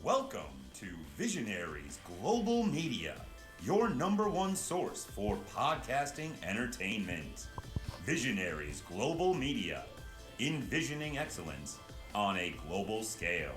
Welcome to Visionaries Global Media, your number one source for podcasting entertainment. Visionaries Global Media, envisioning excellence on a global scale.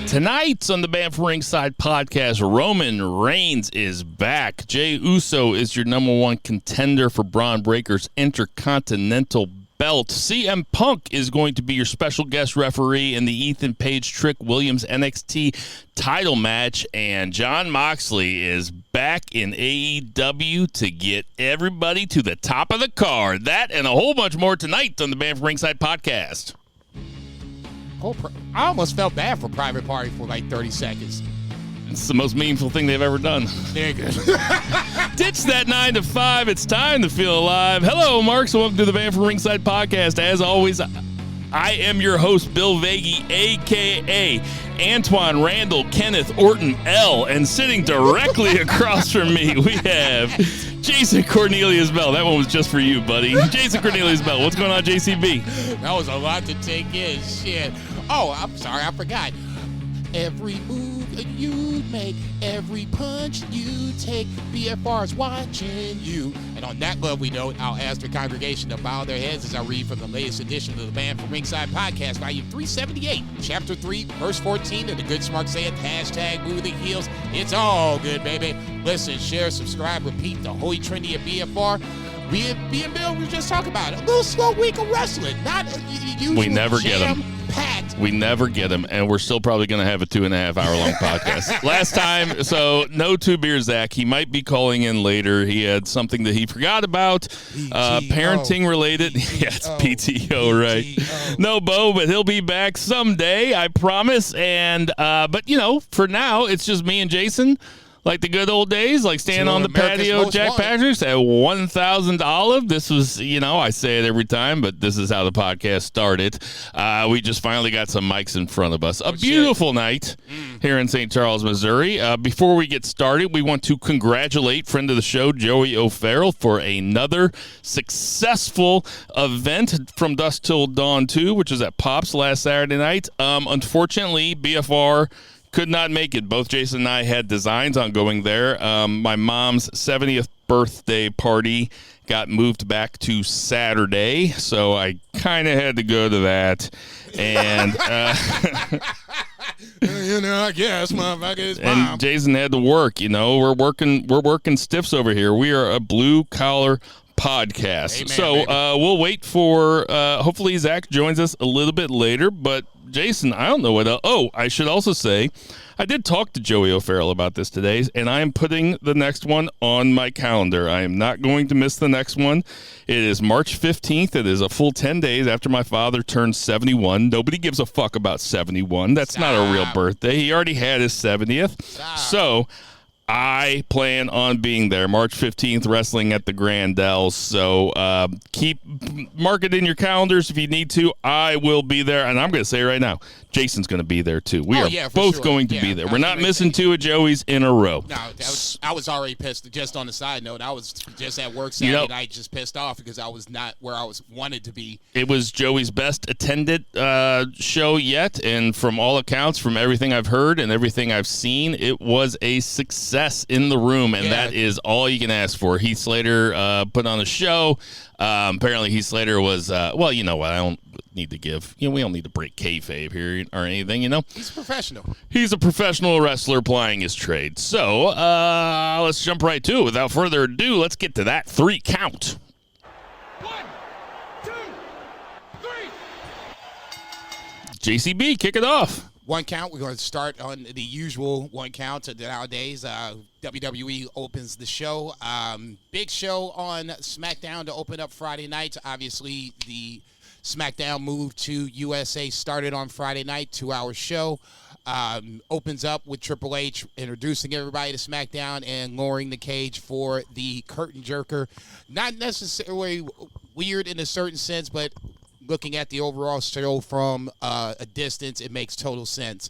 Tonight on the Band from Ringside podcast, Roman Reigns is back. Jey Uso is your number one contender for Bron Breakker's Intercontinental belt. CM Punk is going to be your special guest referee in the Ethan Page Trick Williams NXT title match. And Jon Moxley is back in AEW to get everybody to the top of the card. That and a whole bunch more tonight on the Band from Ringside podcast. I almost felt bad for Private Party for like 30 seconds. It's the most meaningful thing they've ever done. Very good. Ditch that 9 to 5. It's time to feel alive. Hello, Mark. So welcome to the Band from Ringside podcast. As always, I am your host, Bill Vagey, a.k.a. Antoine Randall Kenneth Orton L. And sitting directly across from me, we have Jason Cornelius Bell. That one was just for you, buddy. Jason Cornelius Bell. What's going on, JCB? That was a lot to take in. Shit. Oh, I'm sorry. I forgot. Every move you make, every punch you take, BFR is watching you. And on that lovely note, I'll ask the congregation to bow their heads as I read from the latest edition of the Band from Ringside podcast, volume 378, chapter 3, verse 14, and the good smart saying, hashtag move the heels. It's all good, baby. Listen, share, subscribe, repeat the holy trinity of BFR. Me and Bill were just talking about it. A little slow week of wrestling. Not usual. We never get them. Packed. We never get them, and we're still probably going to have a 2.5 hour long podcast. Last time, so no Two Beer Zach. He might be calling in later. He had something that he forgot about, parenting related. Yeah, it's PTO, right? No Bo, but he'll be back someday, I promise. And but you know, for now, it's just me and Jason. Like the good old days, like standing on the patio, Jack Patrick's at 1,000 Olive. This was, you know, I say it every time, but this is how the podcast started. We just finally got some mics in front of us. A beautiful night here in St. Charles, Missouri. Before we get started, we want to congratulate friend of the show, Joey O'Farrell, for another successful event from Dusk Till Dawn 2, which was at Pops last Saturday night. Unfortunately, BFR could not make it. Both Jason and I had designs on going there. My mom's 70th birthday party got moved back to Saturday, so I kind of had to go to that. And you know, I guess motherfuckers. And Jason had to work. You know, we're working stiffs over here. We are a blue collar podcast. Amen, so we'll wait for hopefully Zach joins us a little bit later, but Jason, I don't know what else. Oh, I should also say I did talk to Joey O'Farrell about this today, and I am putting the next one on my calendar. I am not going to miss the next one. It is March 15th. It is a full 10 days after my father turned 71. Nobody gives a fuck about 71. That's not a real birthday. He already had his 70th. So I plan on being there March 15th, wrestling at the Grandels. So mark it in your calendars if you need to. I will be there, and I'm going to say right now, Jason's going to be there too. We are both going to be there. We're not missing two of Joey's in a row. No, I was already pissed. Just on the side note, I was just at work Saturday night, just pissed off because I was not where I wanted to be. It was Joey's best attended show yet, and from all accounts, from everything I've heard and everything I've seen, it was a success in the room, and that is all you can ask for. Heath Slater put on a show. Apparently Heath Slater was, well, you know what, I don't need to give, you know, we don't need to break kayfabe here or anything, you know. He's a professional. He's a professional wrestler plying his trade. So, let's jump right to it. Without further ado, let's get to that 3 count. 1, 2, 3. JCB, kick it off. 1 count. We're going to start on the usual 1 count nowadays. WWE opens the show. Big show on SmackDown to open up Friday night. Obviously, the SmackDown move to USA started on Friday night, 2-hour show. Opens up with Triple H introducing everybody to SmackDown and lowering the cage for the curtain jerker. Not necessarily weird in a certain sense, but looking at the overall show from a distance, it makes total sense.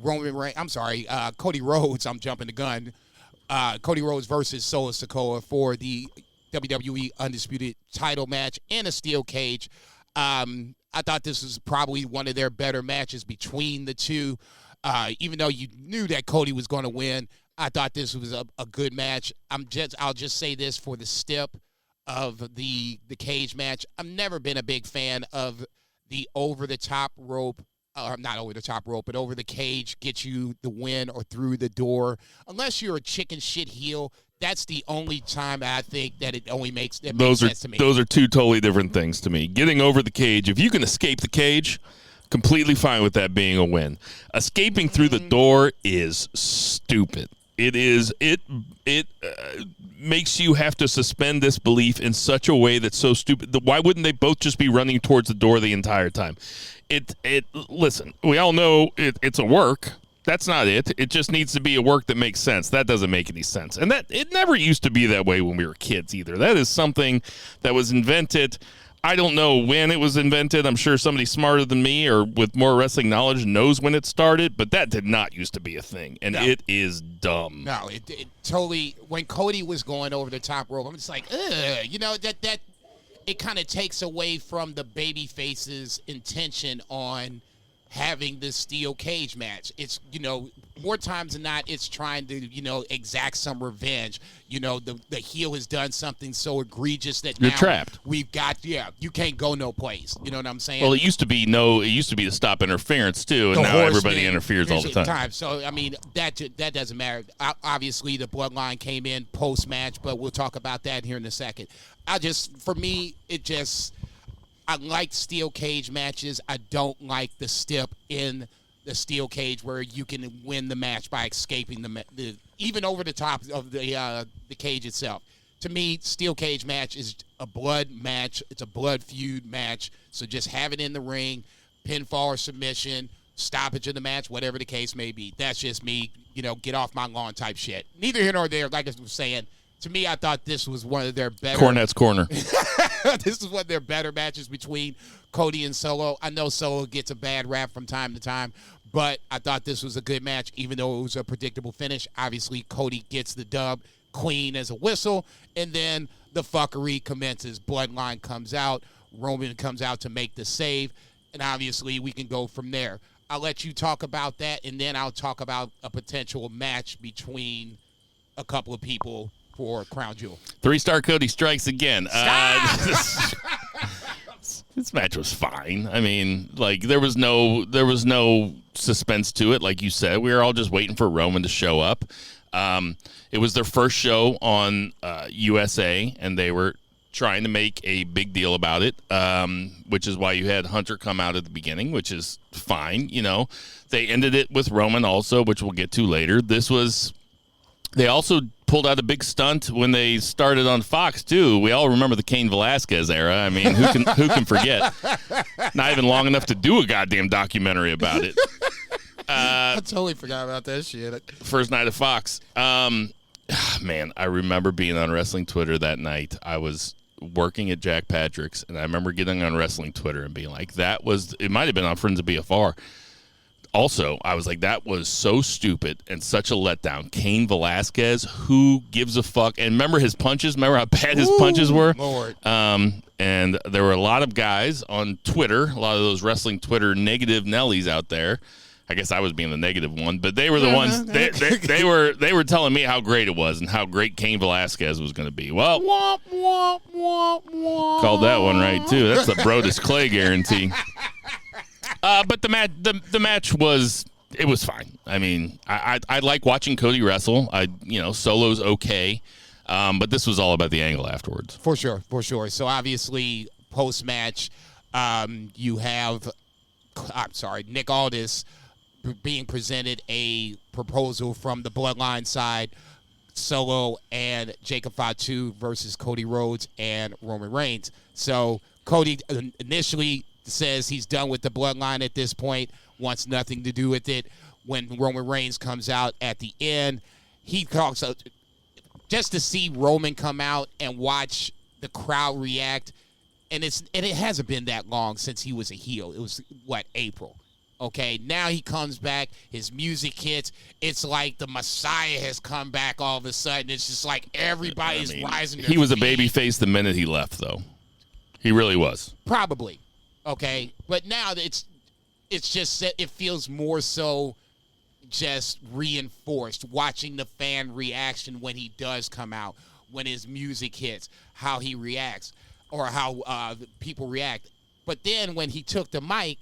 Cody Rhodes, I'm jumping the gun. Cody Rhodes versus Solo Sikoa for the WWE Undisputed Title match in a steel cage. I thought this was probably one of their better matches between the two. Even though you knew that Cody was going to win, I thought this was a good match. I'll just say this for the stip of the cage match. I've never been a big fan of the over-the-top rope, or not over-the-top rope, but over the cage, get you the win or through the door. Unless you're a chicken shit heel, that's the only time I think that it only makes sense to me. Those are two totally different things to me. Getting over the cage, if you can escape the cage, completely fine with that being a win. Escaping through the door is stupid. It makes you have to suspend disbelief in such a way that's so stupid. Why wouldn't they both just be running towards the door the entire time? Listen, we all know it's a work. That's not it. It just needs to be a work that makes sense. That doesn't make any sense. And that it never used to be that way when we were kids either. That is something that was invented. I don't know when it was invented. I'm sure somebody smarter than me or with more wrestling knowledge knows when it started, but that did not used to be a thing, and it is dumb. No, it totally. When Cody was going over the top rope, I'm just like, ugh. You know, that it kind of takes away from the babyface's intention on having this steel cage match. It's, more times than not, it's trying to, exact some revenge. The heel has done something so egregious that you're now trapped. We've got, you can't go no place. You know what I'm saying? Well, it used to be to stop interference too, and now everybody interferes all the time. So, I mean, that doesn't matter. Obviously, the bloodline came in post-match, but we'll talk about that here in a second. For me, I like steel cage matches. I don't like the step in the steel cage where you can win the match by escaping even over the top of the cage itself. To me, steel cage match is a blood match. It's a blood feud match. So just have it in the ring, pinfall or submission, stoppage of the match, whatever the case may be. That's just me, get off my lawn type shit. Neither here nor there, like I was saying. To me, I thought this was one of their better... Cornette's Corner. This is one of their better matches between Cody and Solo. I know Solo gets a bad rap from time to time, but I thought this was a good match, even though it was a predictable finish. Obviously, Cody gets the dub, clean as a whistle, and then the fuckery commences. Bloodline comes out. Roman comes out to make the save, and obviously we can go from there. I'll let you talk about that, and then I'll talk about a potential match between a couple of people for Crown Jewel. 3-star Cody strikes again. This match was fine. I mean, like there was no suspense to it. Like you said, we were all just waiting for Roman to show up. It was their first show on USA, and they were trying to make a big deal about it, which is why you had Hunter come out at the beginning, which is fine. They ended it with Roman also, which we'll get to later. They also pulled out a big stunt when they started on Fox too. We all remember the Cain Velasquez era. I mean, who can forget? Not even long enough to do a goddamn documentary about it. I totally forgot about that shit. First night of Fox. Man, I remember being on wrestling Twitter that night. I was working at Jack Patrick's, and I remember getting on wrestling Twitter and being like, it might have been on Friends of BFR. Also, I was like, that was so stupid and such a letdown. Cain Velasquez, who gives a fuck? And remember his punches? Remember how bad his punches were? Lord. And there were a lot of guys on Twitter, a lot of those wrestling Twitter negative Nellies out there. I guess I was being the negative one, but they were the ones. They were telling me how great it was and how great Cain Velasquez was going to be. Well, called that one right too. That's the Brodus Clay guarantee. But the match was fine. I mean, I like watching Cody wrestle. Solo's okay, but this was all about the angle afterwards. For sure. So obviously, post match, you have, Nick Aldis being presented a proposal from the Bloodline side, Solo and Jacob Fatu versus Cody Rhodes and Roman Reigns. So Cody initially says he's done with the Bloodline at this point, wants nothing to do with it. When Roman Reigns comes out at the end, he talks just to see Roman come out and watch the crowd react. And it hasn't been that long since he was a heel. It was April. Okay, now he comes back, his music hits. It's like the Messiah has come back all of a sudden. It's just like everybody's rising. He was a baby face the minute he left, though. He really was. Probably. Okay, but now it's just that it feels more so just reinforced, watching the fan reaction when he does come out, when his music hits, how he reacts, or how people react. But then when he took the mic,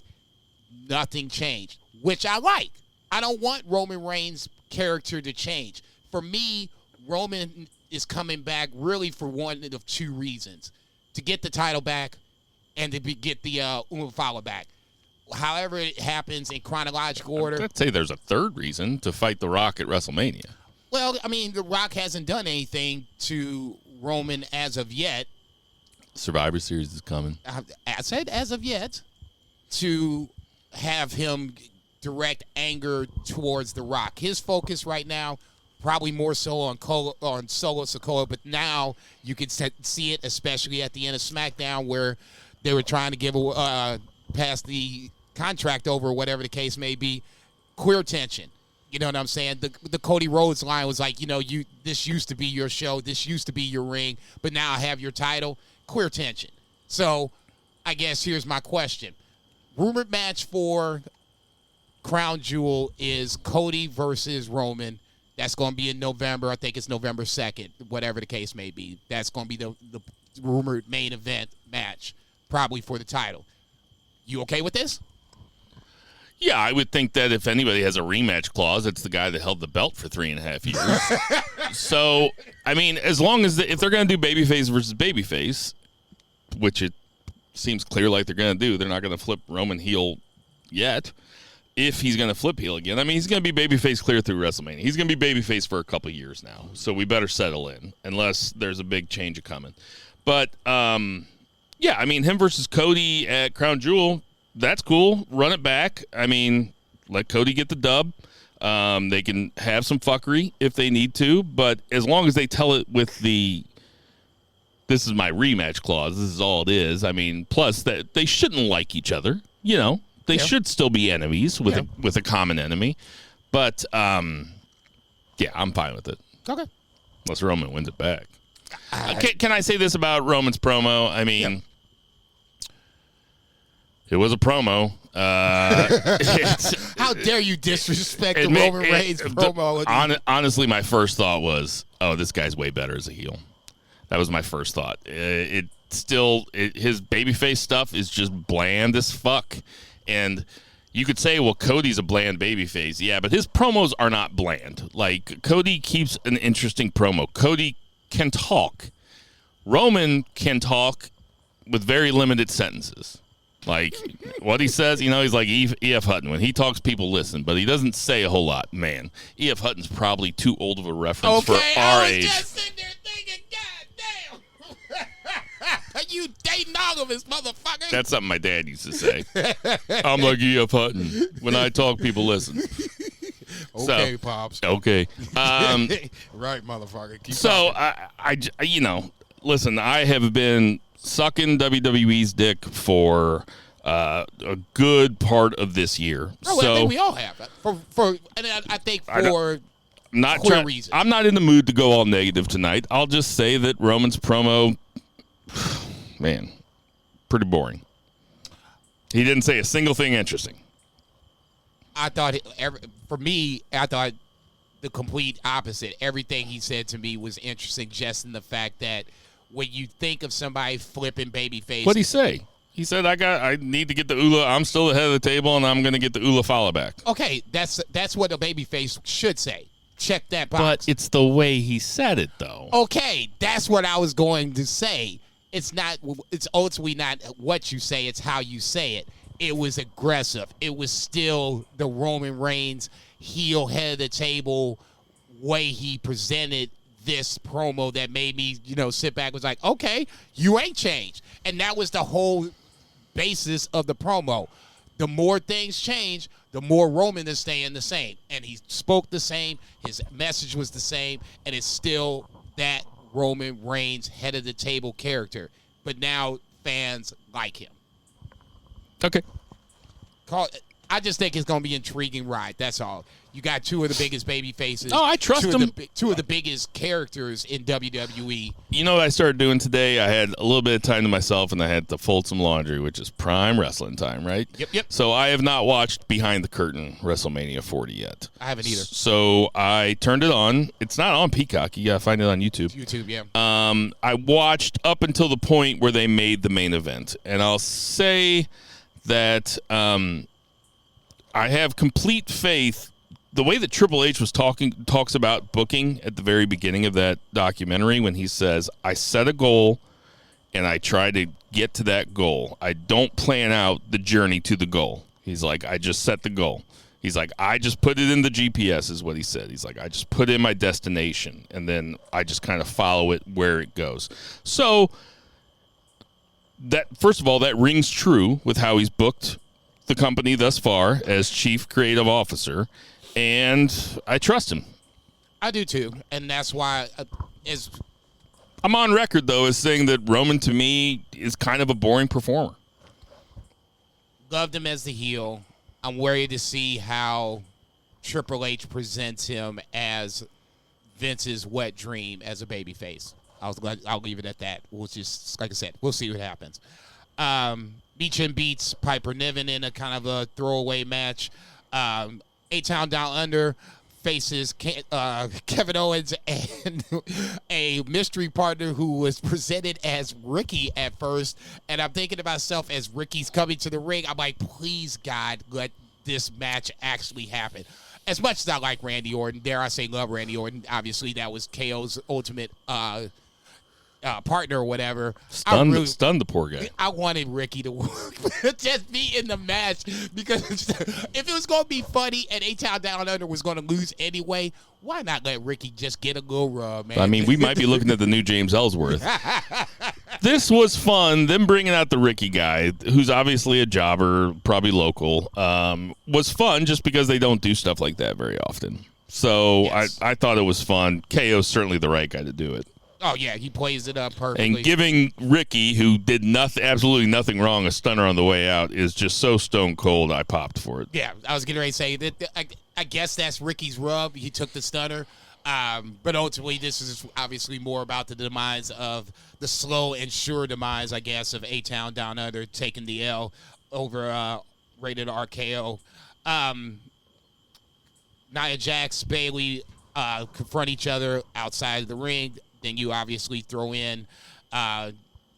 nothing changed, which I like. I don't want Roman Reigns' character to change. For me, Roman is coming back really for one of two reasons: to get the title back and to get the Umafala back. However it happens in chronological order. I'd say there's a third reason: to fight The Rock at WrestleMania. Well, I mean, The Rock hasn't done anything to Roman as of yet. Survivor Series is coming. I said as of yet, to have him direct anger towards The Rock. His focus right now, probably more so on Solo Sikoa, but now you can see it, especially at the end of SmackDown, where they were trying to give pass the contract over, or whatever the case may be. Queer tension. You know what I'm saying? The Cody Rhodes line was like, this used to be your show, this used to be your ring, but now I have your title. Queer tension. So I guess here's my question. Rumored match for Crown Jewel is Cody versus Roman. That's going to be in November. I think it's November 2nd, whatever the case may be. That's going to be the rumored main event match, probably for the title. You okay with this? Yeah, I would think that if anybody has a rematch clause, it's the guy that held the belt for 3.5 years. So, I mean, as long as if they're going to do babyface versus babyface, which it seems clear like they're going to do, they're not going to flip Roman heel yet. If he's going to flip heel again, I mean, he's going to be babyface clear through WrestleMania. He's going to be babyface for a couple years now, so we better settle in, unless there's a big change coming. But, yeah, I mean, him versus Cody at Crown Jewel, that's cool. Run it back. I mean, let Cody get the dub. They can have some fuckery if they need to, but as long as they tell it with this is my rematch clause, this is all it is. I mean, plus that they shouldn't like each other, They should still be enemies with a common enemy. But, yeah, I'm fine with it. Okay. Unless Roman wins it back. Can I say this about Roman's promo? I mean, it was a promo. How dare you disrespect the Roman Reigns promo? Honestly, my first thought was, oh, this guy's way better as a heel. That was my first thought. His babyface stuff is just bland as fuck. And you could say, well, Cody's a bland babyface. Yeah, but his promos are not bland. Like, Cody keeps an interesting promo. Cody can talk. Roman can talk with very limited sentences. Like, what he says, he's like E.F. Hutton. When he talks, people listen, but he doesn't say a whole lot. Man, E.F. Hutton's probably too old of a reference for our age. Just sitting there thinking, God damn. You dating all of his motherfuckers. That's something my dad used to say. I'm like E.F. Hutton. When I talk, people listen. Okay, Pops. Okay. Right, motherfucker. Keep talking. Listen, I have been sucking WWE's dick for a good part of this year. Oh, I think we all have. I think for clear reasons. I'm not in the mood to go all negative tonight. I'll just say that Roman's promo, man, pretty boring. He didn't say a single thing interesting. I thought, for me, the complete opposite. Everything he said to me was interesting, just in the fact that when you think of somebody flipping babyface. What'd he say? He said, I need to get the Ula. I'm still the head of the table, and I'm going to get the Ula Fala back. Okay, that's what a babyface should say. Check that box. But it's the way he said it, though. Okay, that's what I was going to say. It's ultimately not what you say, it's how you say it. It was aggressive. It was still the Roman Reigns heel, head of the table way he presented this promo that made me, sit back, was like, okay, you ain't changed. And that was the whole basis of the promo. The more things change, the more Roman is staying the same. And he spoke the same, his message was the same, and it's still that Roman Reigns head of the table character. But now fans like him. Okay. I just think it's going to be an intriguing ride. That's all. You got two of the biggest baby faces. Oh, I trust them. Two of the biggest characters in WWE. You know what I started doing today? I had a little bit of time to myself, and I had to fold some laundry, which is prime wrestling time, right? Yep. So I have not watched Behind the Curtain WrestleMania 40 yet. I haven't either. So I turned it on. It's not on Peacock. You got to find it on YouTube. YouTube, yeah. I watched up until the point where they made the main event, and I'll say that I have complete faith. The way that Triple H talks about booking at the very beginning of that documentary, when he says, I set a goal and I try to get to that goal. I don't plan out the journey to the goal. He's like, I just set the goal. He's like, I just put it in the GPS is what he said. He's like, I just put in my destination and then I just kind of follow it where it goes. So that, first of all, that rings true with how he's booked the company thus far as chief creative officer. And I trust him. I do too, and that's why I'm on record, though, as saying that Roman, to me, is kind of a boring performer. Loved him as the heel. I'm worried to see how Triple H presents him as Vince's wet dream as a babyface. I'll leave it at that. We'll just, like I said, we'll see what happens. Meechin beats Piper Niven in a kind of a throwaway match. A-Town Down Under faces Kevin Owens and a mystery partner who was presented as Ricky at first. And I'm thinking to myself, as Ricky's coming to the ring, I'm like, please, God, let this match actually happen. As much as I like Randy Orton, dare I say love Randy Orton, obviously that was KO's ultimate partner or whatever. Stunned the poor guy. I wanted Ricky to just be in the match, because if it was going to be funny and A-Town Down Under was going to lose anyway, why not let Ricky just get a little rub, man? I mean, we might be looking at the new James Ellsworth. This was fun. Them bringing out the Ricky guy, who's obviously a jobber, probably local, was fun just because they don't do stuff like that very often. So yes. I thought it was fun. KO's certainly the right guy to do it. Oh, yeah, he plays it up perfectly. And giving Ricky, who did absolutely nothing wrong, a stunner on the way out is just so stone cold, I popped for it. Yeah, I was getting ready to say that. I guess that's Ricky's rub. He took the stunner. But ultimately, this is obviously more about the demise of the slow and sure demise, I guess, of A-Town Down Under taking the L over Rated RKO. Nia Jax, Bayley confront each other outside of the ring. Then you obviously throw in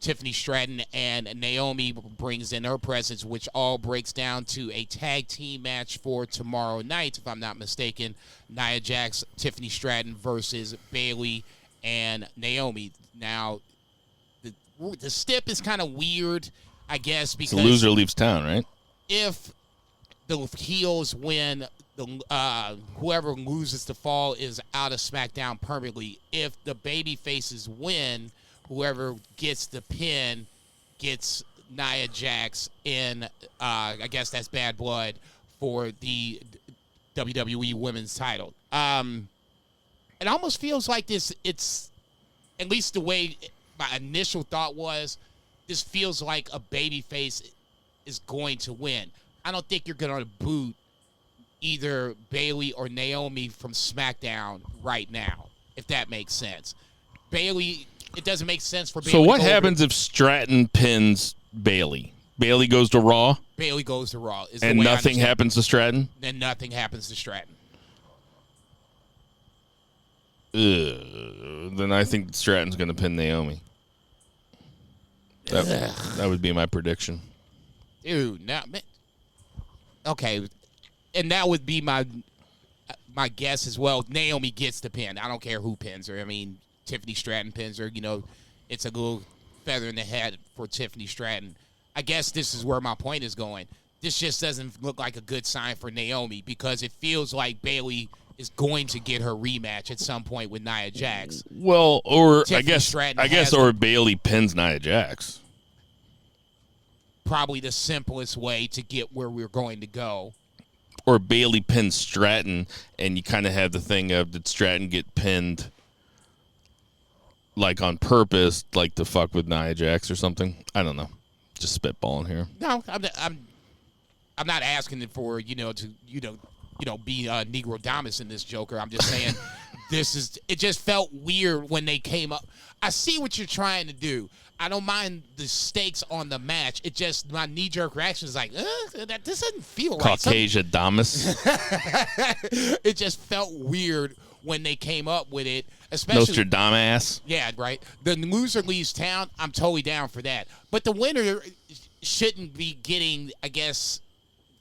Tiffany Stratton, and Naomi brings in her presence, which all breaks down to a tag team match for tomorrow night, if I'm not mistaken. Nia Jax, Tiffany Stratton versus Bayley and Naomi. Now, the stip is kind of weird, I guess, because the loser leaves town, right? If the heels win, whoever loses the fall is out of SmackDown permanently. If the baby faces win, whoever gets the pin gets Nia Jax in, I guess that's Bad Blood, for the WWE Women's title. It almost feels like it's, at least the way my initial thought was, this feels like a baby face is going to win. I don't think you're going to boot either Bayley or Naomi from SmackDown right now, if that makes sense. Bayley, it doesn't make sense for Bayley. So what happens if Stratton pins Bayley? Bayley goes to Raw? Bayley goes to Raw. And nothing happens to Stratton? Then nothing happens to Stratton. Then I think Stratton's going to pin Naomi. That would be my prediction. Dude, now, okay, and that would be my guess as well. Naomi gets the pin. I don't care who pins her. I mean, Tiffany Stratton pins her. You know, it's a little feather in the head for Tiffany Stratton. I guess this is where my point is going. This just doesn't look like a good sign for Naomi, because it feels like Bayley is going to get her rematch at some point with Nia Jax. Well, or Tiffany I guess, or Bayley pins Nia Jax. Probably the simplest way to get where we're going to go. Or Bayley pins Stratton, and you kind of have the thing of, did Stratton get pinned like on purpose, like to fuck with Nia Jax or something? I don't know. Just spitballing here. No, I'm not asking it for to be Negro Damas in this Joker. I'm just saying it just felt weird when they came up. I see what you're trying to do. I don't mind the stakes on the match. It just, my knee-jerk reaction is like, this doesn't feel right. Caucasia Damas. It just felt weird when they came up with it. Especially Nostradamus. Yeah, right. The loser leaves town. I'm totally down for that. But the winner shouldn't be getting, I guess,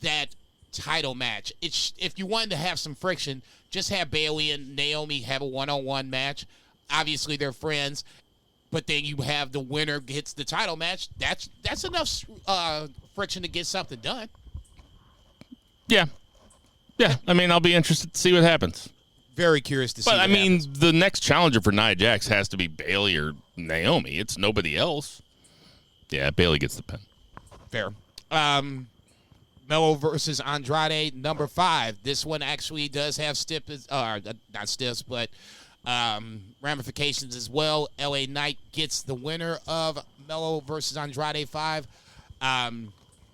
that title match. If you wanted to have some friction, just have Bayley and Naomi have a one-on-one match. Obviously, they're friends. But then you have the winner gets the title match. That's enough friction to get something done. Yeah. I mean, I'll be interested to see what happens. Very curious to see. But what happens. The next challenger for Nia Jax has to be Bayley or Naomi. It's nobody else. Yeah, Bayley gets the pin. Fair. Melo versus Andrade, number 5. This one actually does have not stiffs, but ramifications as well. LA Knight gets the winner of Melo versus Andrade 5.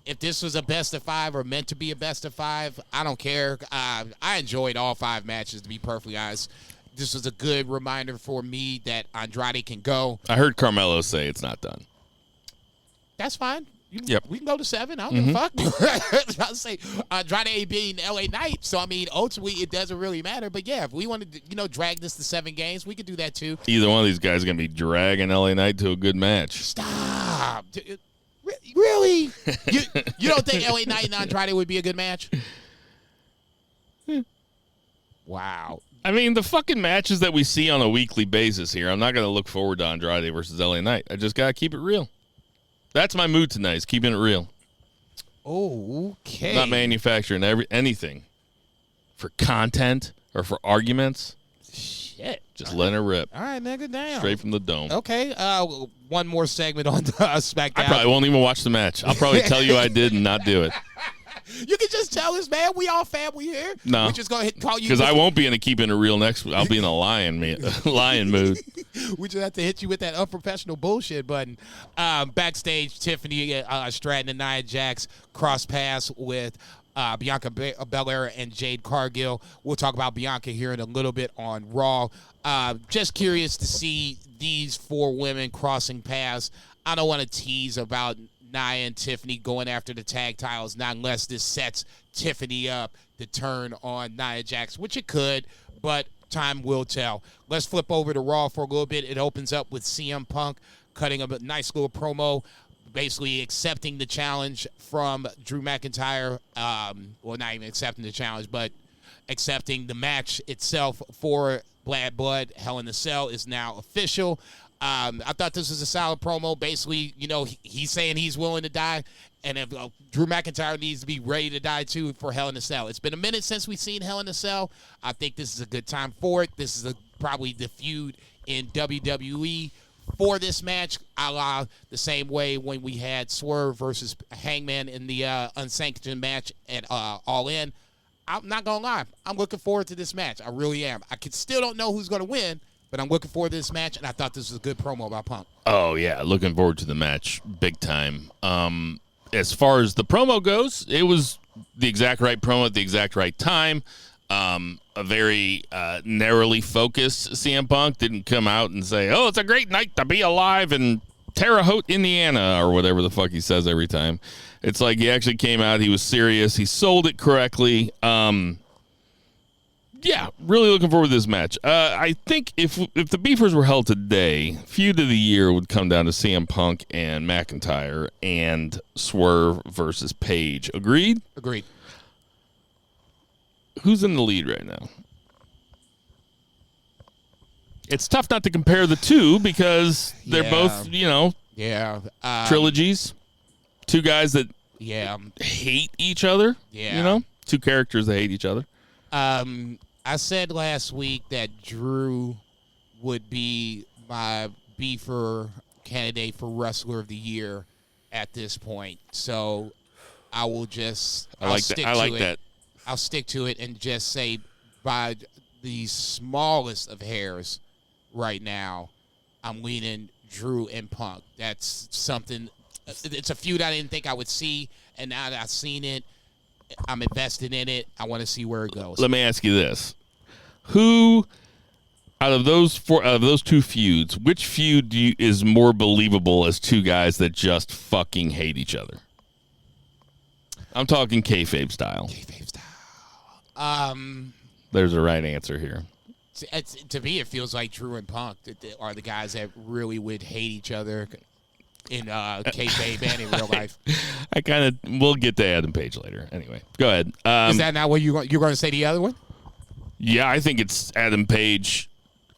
If this was a best of 5 or meant to be a best of 5, I don't care. I enjoyed all 5 matches, to be perfectly honest. This was a good reminder for me that Andrade can go. I heard Carmelo say it's not done. That's fine. Yep. We can go to 7. I don't give a fuck. I'll say Andrade being LA Knight. So, I mean, ultimately, it doesn't really matter. But, yeah, if we wanted to, drag this to 7 games, we could do that, too. Either one of these guys is going to be dragging LA Knight to a good match. Stop. Really? You don't think LA Knight and Andrade would be a good match? Wow. I mean, the fucking matches that we see on a weekly basis here, I'm not going to look forward to Andrade versus LA Knight. I just got to keep it real. That's my mood tonight, is keeping it real. Okay. Not manufacturing anything for content or for arguments. Shit. Just letting it rip. All right, nigga, damn. Straight from the dome. Okay. One more segment on SmackDown. I probably won't even watch the match. I'll probably tell you I did and not do it. You can just tell us, man. We all family here. No. We're just going to call you. Because I won't be in a keeping it real next week. I'll be in a lion mood. We just have to hit you with that unprofessional bullshit button. Backstage, Tiffany Stratton and Nia Jax cross paths with Bianca Belair and Jade Cargill. We'll talk about Bianca here in a little bit on Raw. Just curious to see these 4 women crossing paths. I don't want to tease about Nia and Tiffany going after the tag titles, not unless this sets Tiffany up to turn on Nia Jax, which it could, but time will tell. Let's flip over to Raw for a little bit. It opens up with CM Punk cutting a nice little promo, basically accepting the challenge from Drew McIntyre. Well, not even accepting the challenge, but accepting the match itself for Bad Blood. Hell in a Cell is now official. I thought this was a solid promo. Basically, he's saying he's willing to die, and if Drew McIntyre needs to be ready to die too for Hell in a Cell. It's been a minute since we've seen Hell in a Cell. I think this is a good time for it. This is probably the feud in WWE for this match, a la the same way when we had Swerve versus Hangman in the unsanctioned match at All In. I'm not going to lie. I'm looking forward to this match. I really am. I still don't know who's going to win, but I'm looking forward to this match, and I thought this was a good promo by Punk. Oh, yeah. Looking forward to the match big time. As far as the promo goes, it was the exact right promo at the exact right time. A very narrowly focused CM Punk didn't come out and say, oh, it's a great night to be alive in Terre Haute, Indiana, or whatever the fuck he says every time. It's like he actually came out. He was serious. He sold it correctly. Yeah, really looking forward to this match. I think if the Beefers were held today, feud of the year would come down to CM Punk and McIntyre and Swerve versus Page. Agreed? Agreed. Who's in the lead right now? It's tough not to compare the two because they're both, trilogies. 2 guys that hate each other. Yeah. 2 characters that hate each other. I said last week that Drew would be my beefer candidate for Wrestler of the Year at this point. So I will just I'll stick to it and just say by the smallest of hairs right now, I'm leaning Drew and Punk. That's something. It's a feud I didn't think I would see, and now that I've seen it, I'm invested in it. I want to see where it goes. Let me ask you this: who out of those two feuds, which feud is more believable as two guys that just fucking hate each other? I'm talking kayfabe style. Kayfabe style. There's a right answer here. To me, it feels like Drew and Punk are the guys that really would hate each other in kayfabe and in real life. We'll get to Adam Page later. Anyway, go ahead. Is that not what you're going to say? The other one? Yeah, I think it's Adam Page.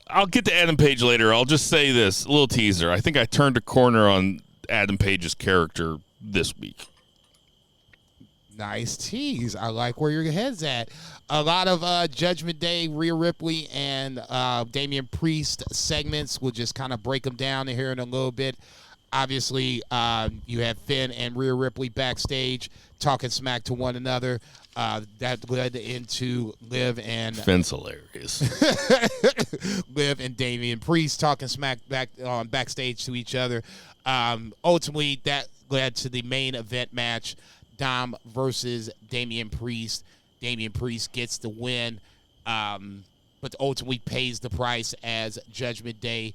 I'll get to Adam Page later. I'll just say this, a little teaser. I think I turned a corner on Adam Page's character this week. Nice tease. I like where your head's at. A lot of Judgment Day, Rhea Ripley, and Damian Priest segments. We'll just kind of break them down here in a little bit. Obviously, you have Finn and Rhea Ripley backstage talking smack to one another. That led into Liv and Finn's hilarious. Liv and Damian Priest talking smack backstage to each other. Ultimately, that led to the main event match. Dom versus Damian Priest. Damian Priest gets the win, but ultimately pays the price as Judgment Day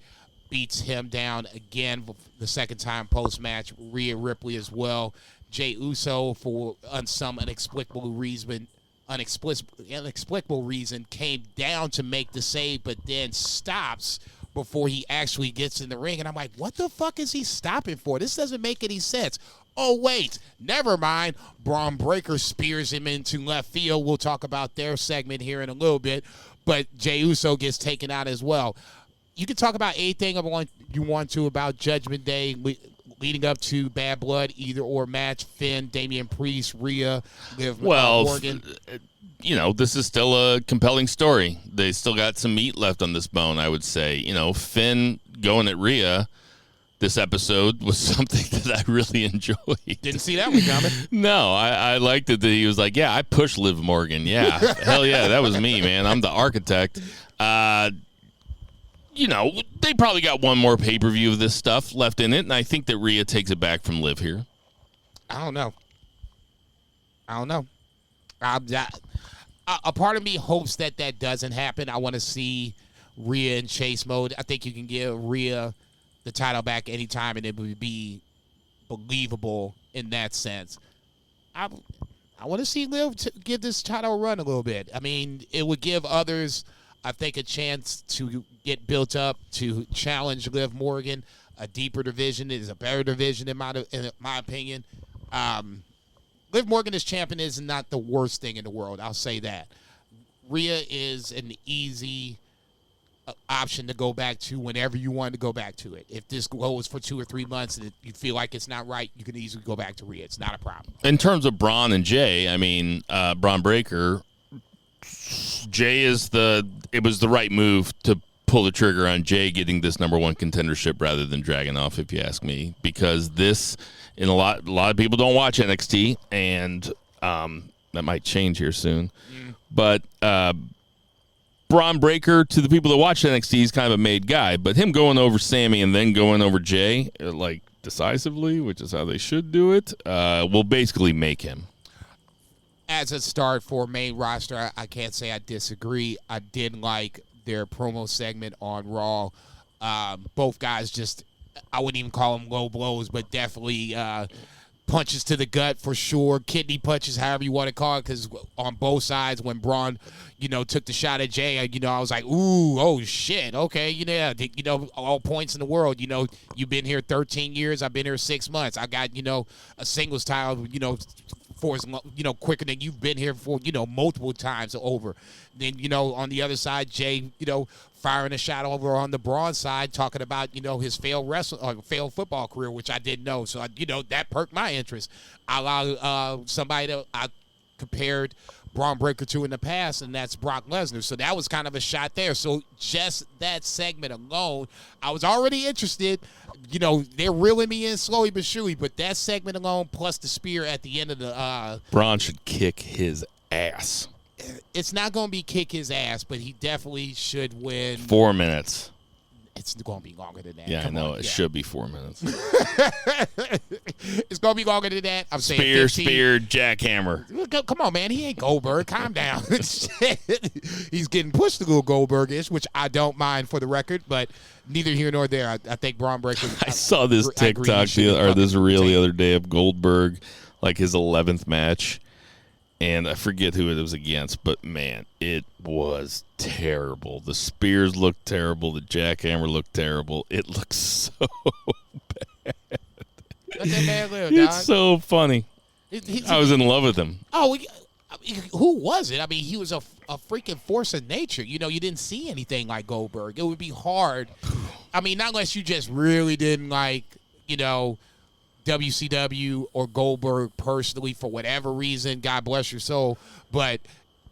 beats him down again the second time post-match. Rhea Ripley as well. Jey Uso, for some inexplicable reason, came down to make the save, but then stops before he actually gets in the ring. And I'm like, what the fuck is he stopping for? This doesn't make any sense. Oh, wait, never mind. Bron Breakker spears him into left field. We'll talk about their segment here in a little bit. But Jey Uso gets taken out as well. You can talk about anything you want to about Judgment Day leading up to Bad Blood, either or match. Finn, Damian Priest, Rhea, Liv Morgan. This is still a compelling story. They still got some meat left on this bone, I would say. Finn going at Rhea this episode was something that I really enjoyed. Didn't see that one coming. No, I liked it that he was like, yeah, I pushed Liv Morgan. Yeah, hell yeah, that was me, man. I'm the architect. They probably got one more pay-per-view of this stuff left in it, and I think that Rhea takes it back from Liv here. I don't know. A part of me hopes that doesn't happen. I want to see Rhea in chase mode. I think you can give Rhea the title back anytime, and it would be believable in that sense. I want to see Liv give this title a run a little bit. I mean, it would give others, I think, a chance to get built up to challenge Liv Morgan. A deeper division is a better division in my opinion. Liv Morgan as champion is not the worst thing in the world. I'll say that. Rhea is an easy option to go back to whenever you want to go back to it. If this goes for 2 or 3 months and you feel like it's not right, you can easily go back to Rhea. It's not a problem. In terms of Braun and Jey, I mean, Bron Breakker, Jey it was the right move to pull the trigger on Jey getting this number one contendership rather than dragging off, if you ask me, because a lot of people don't watch NXT, and that might change here soon. But Bron Breakker, to the people that watch NXT, is kind of a made guy, but him going over Sammy and then going over Jey, like decisively, which is how they should do it, will basically make him. As a start for main roster, I can't say I disagree. I did like their promo segment on Raw. Both guys just, I wouldn't even call them low blows, but definitely punches to the gut for sure. Kidney punches, however you want to call it, because on both sides, when Braun, took the shot at Jey, I was like, ooh, oh shit, okay, all points in the world. You've been here 13 years, I've been here 6 months. I got, a singles title, for as quicker than you've been here for, multiple times over. Then, on the other side, Jey, firing a shot over on the Braun side, talking about, his failed football career, which I didn't know. So, that perked my interest. I allowed somebody that I compared Bron Breakker to in the past, and that's Brock Lesnar. So that was kind of a shot there. So just that segment alone, I was already interested. They're reeling me in slowly but surely, but that segment alone, plus the spear at the end of the Braun should kick his ass. It's not going to be kick his ass, but he definitely should win. 4 minutes. It's going to be longer than that. Yeah, Come I know. on. It should be 4 minutes. It's going to be longer than that. I'm saying 15. Spear, jackhammer. Come on, man. He ain't Goldberg. Calm down. He's getting pushed a little Goldberg-ish, which I don't mind for the record, but neither here nor there. I think Bron Breakker. I saw this TikTok this reel the other day of Goldberg, like his 11th match. And I forget who it was against, but, man, it was terrible. The spears looked terrible. The jackhammer looked terrible. It looked so bad. Let that man live, It's dog. so funny. I was in love with him. Oh, who was it? I mean, he was a freaking force of nature. You know, you didn't see anything like Goldberg. It would be hard. I mean, not unless you just really didn't like, you know, WCW or Goldberg personally for whatever reason. God bless your soul. But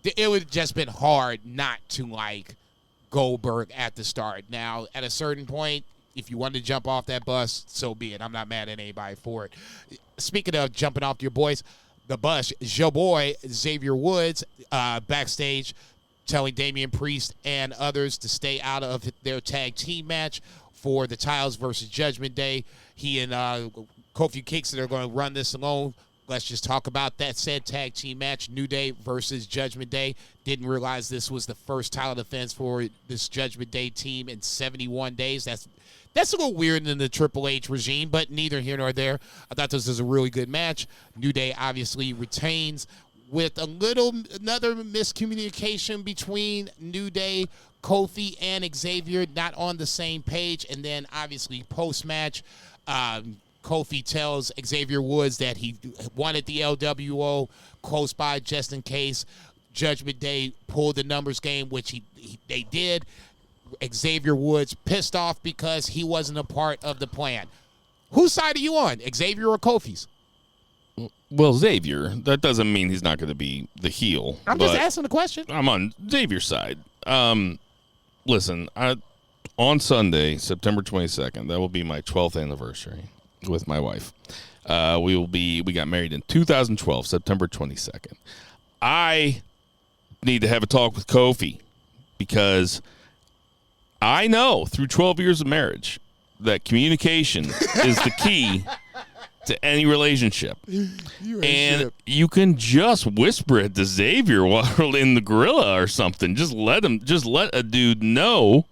it would have just been hard not to like Goldberg at the start. Now, at a certain point, if you wanted to jump off that bus, so be it. I'm not mad at anybody for it. Speaking of jumping off your boys, the bus, your boy Xavier Woods backstage telling Damian Priest and others to stay out of their tag team match for the Titles versus Judgment Day. He and Kofi Kingston are going to run this alone. Let's just talk about that said tag team match, New Day versus Judgment Day. Didn't realize this was the first title defense for this Judgment Day team in 71 days. That's a little weird in the Triple H regime, but neither here nor there. I thought this was a really good match. New Day obviously retains with another miscommunication between New Day, Kofi, and Xavier, not on the same page. And then obviously post-match, Kofi tells Xavier Woods that he wanted the LWO close by just in case Judgment Day pulled the numbers game, which they did. Xavier Woods pissed off because he wasn't a part of the plan. Whose side are you on, Xavier or Kofi's? Well, Xavier, that doesn't mean he's not going to be the heel. I'm just asking the question. I'm on Xavier's side. Listen, on Sunday, September 22nd, that will be my 12th anniversary with my wife. We got married in 2012, September 22nd. I need to have a talk with Kofi because I know through 12 years of marriage that communication is the key to any relationship. And you can just whisper it to Xavier while in the gorilla or something. Just let a dude know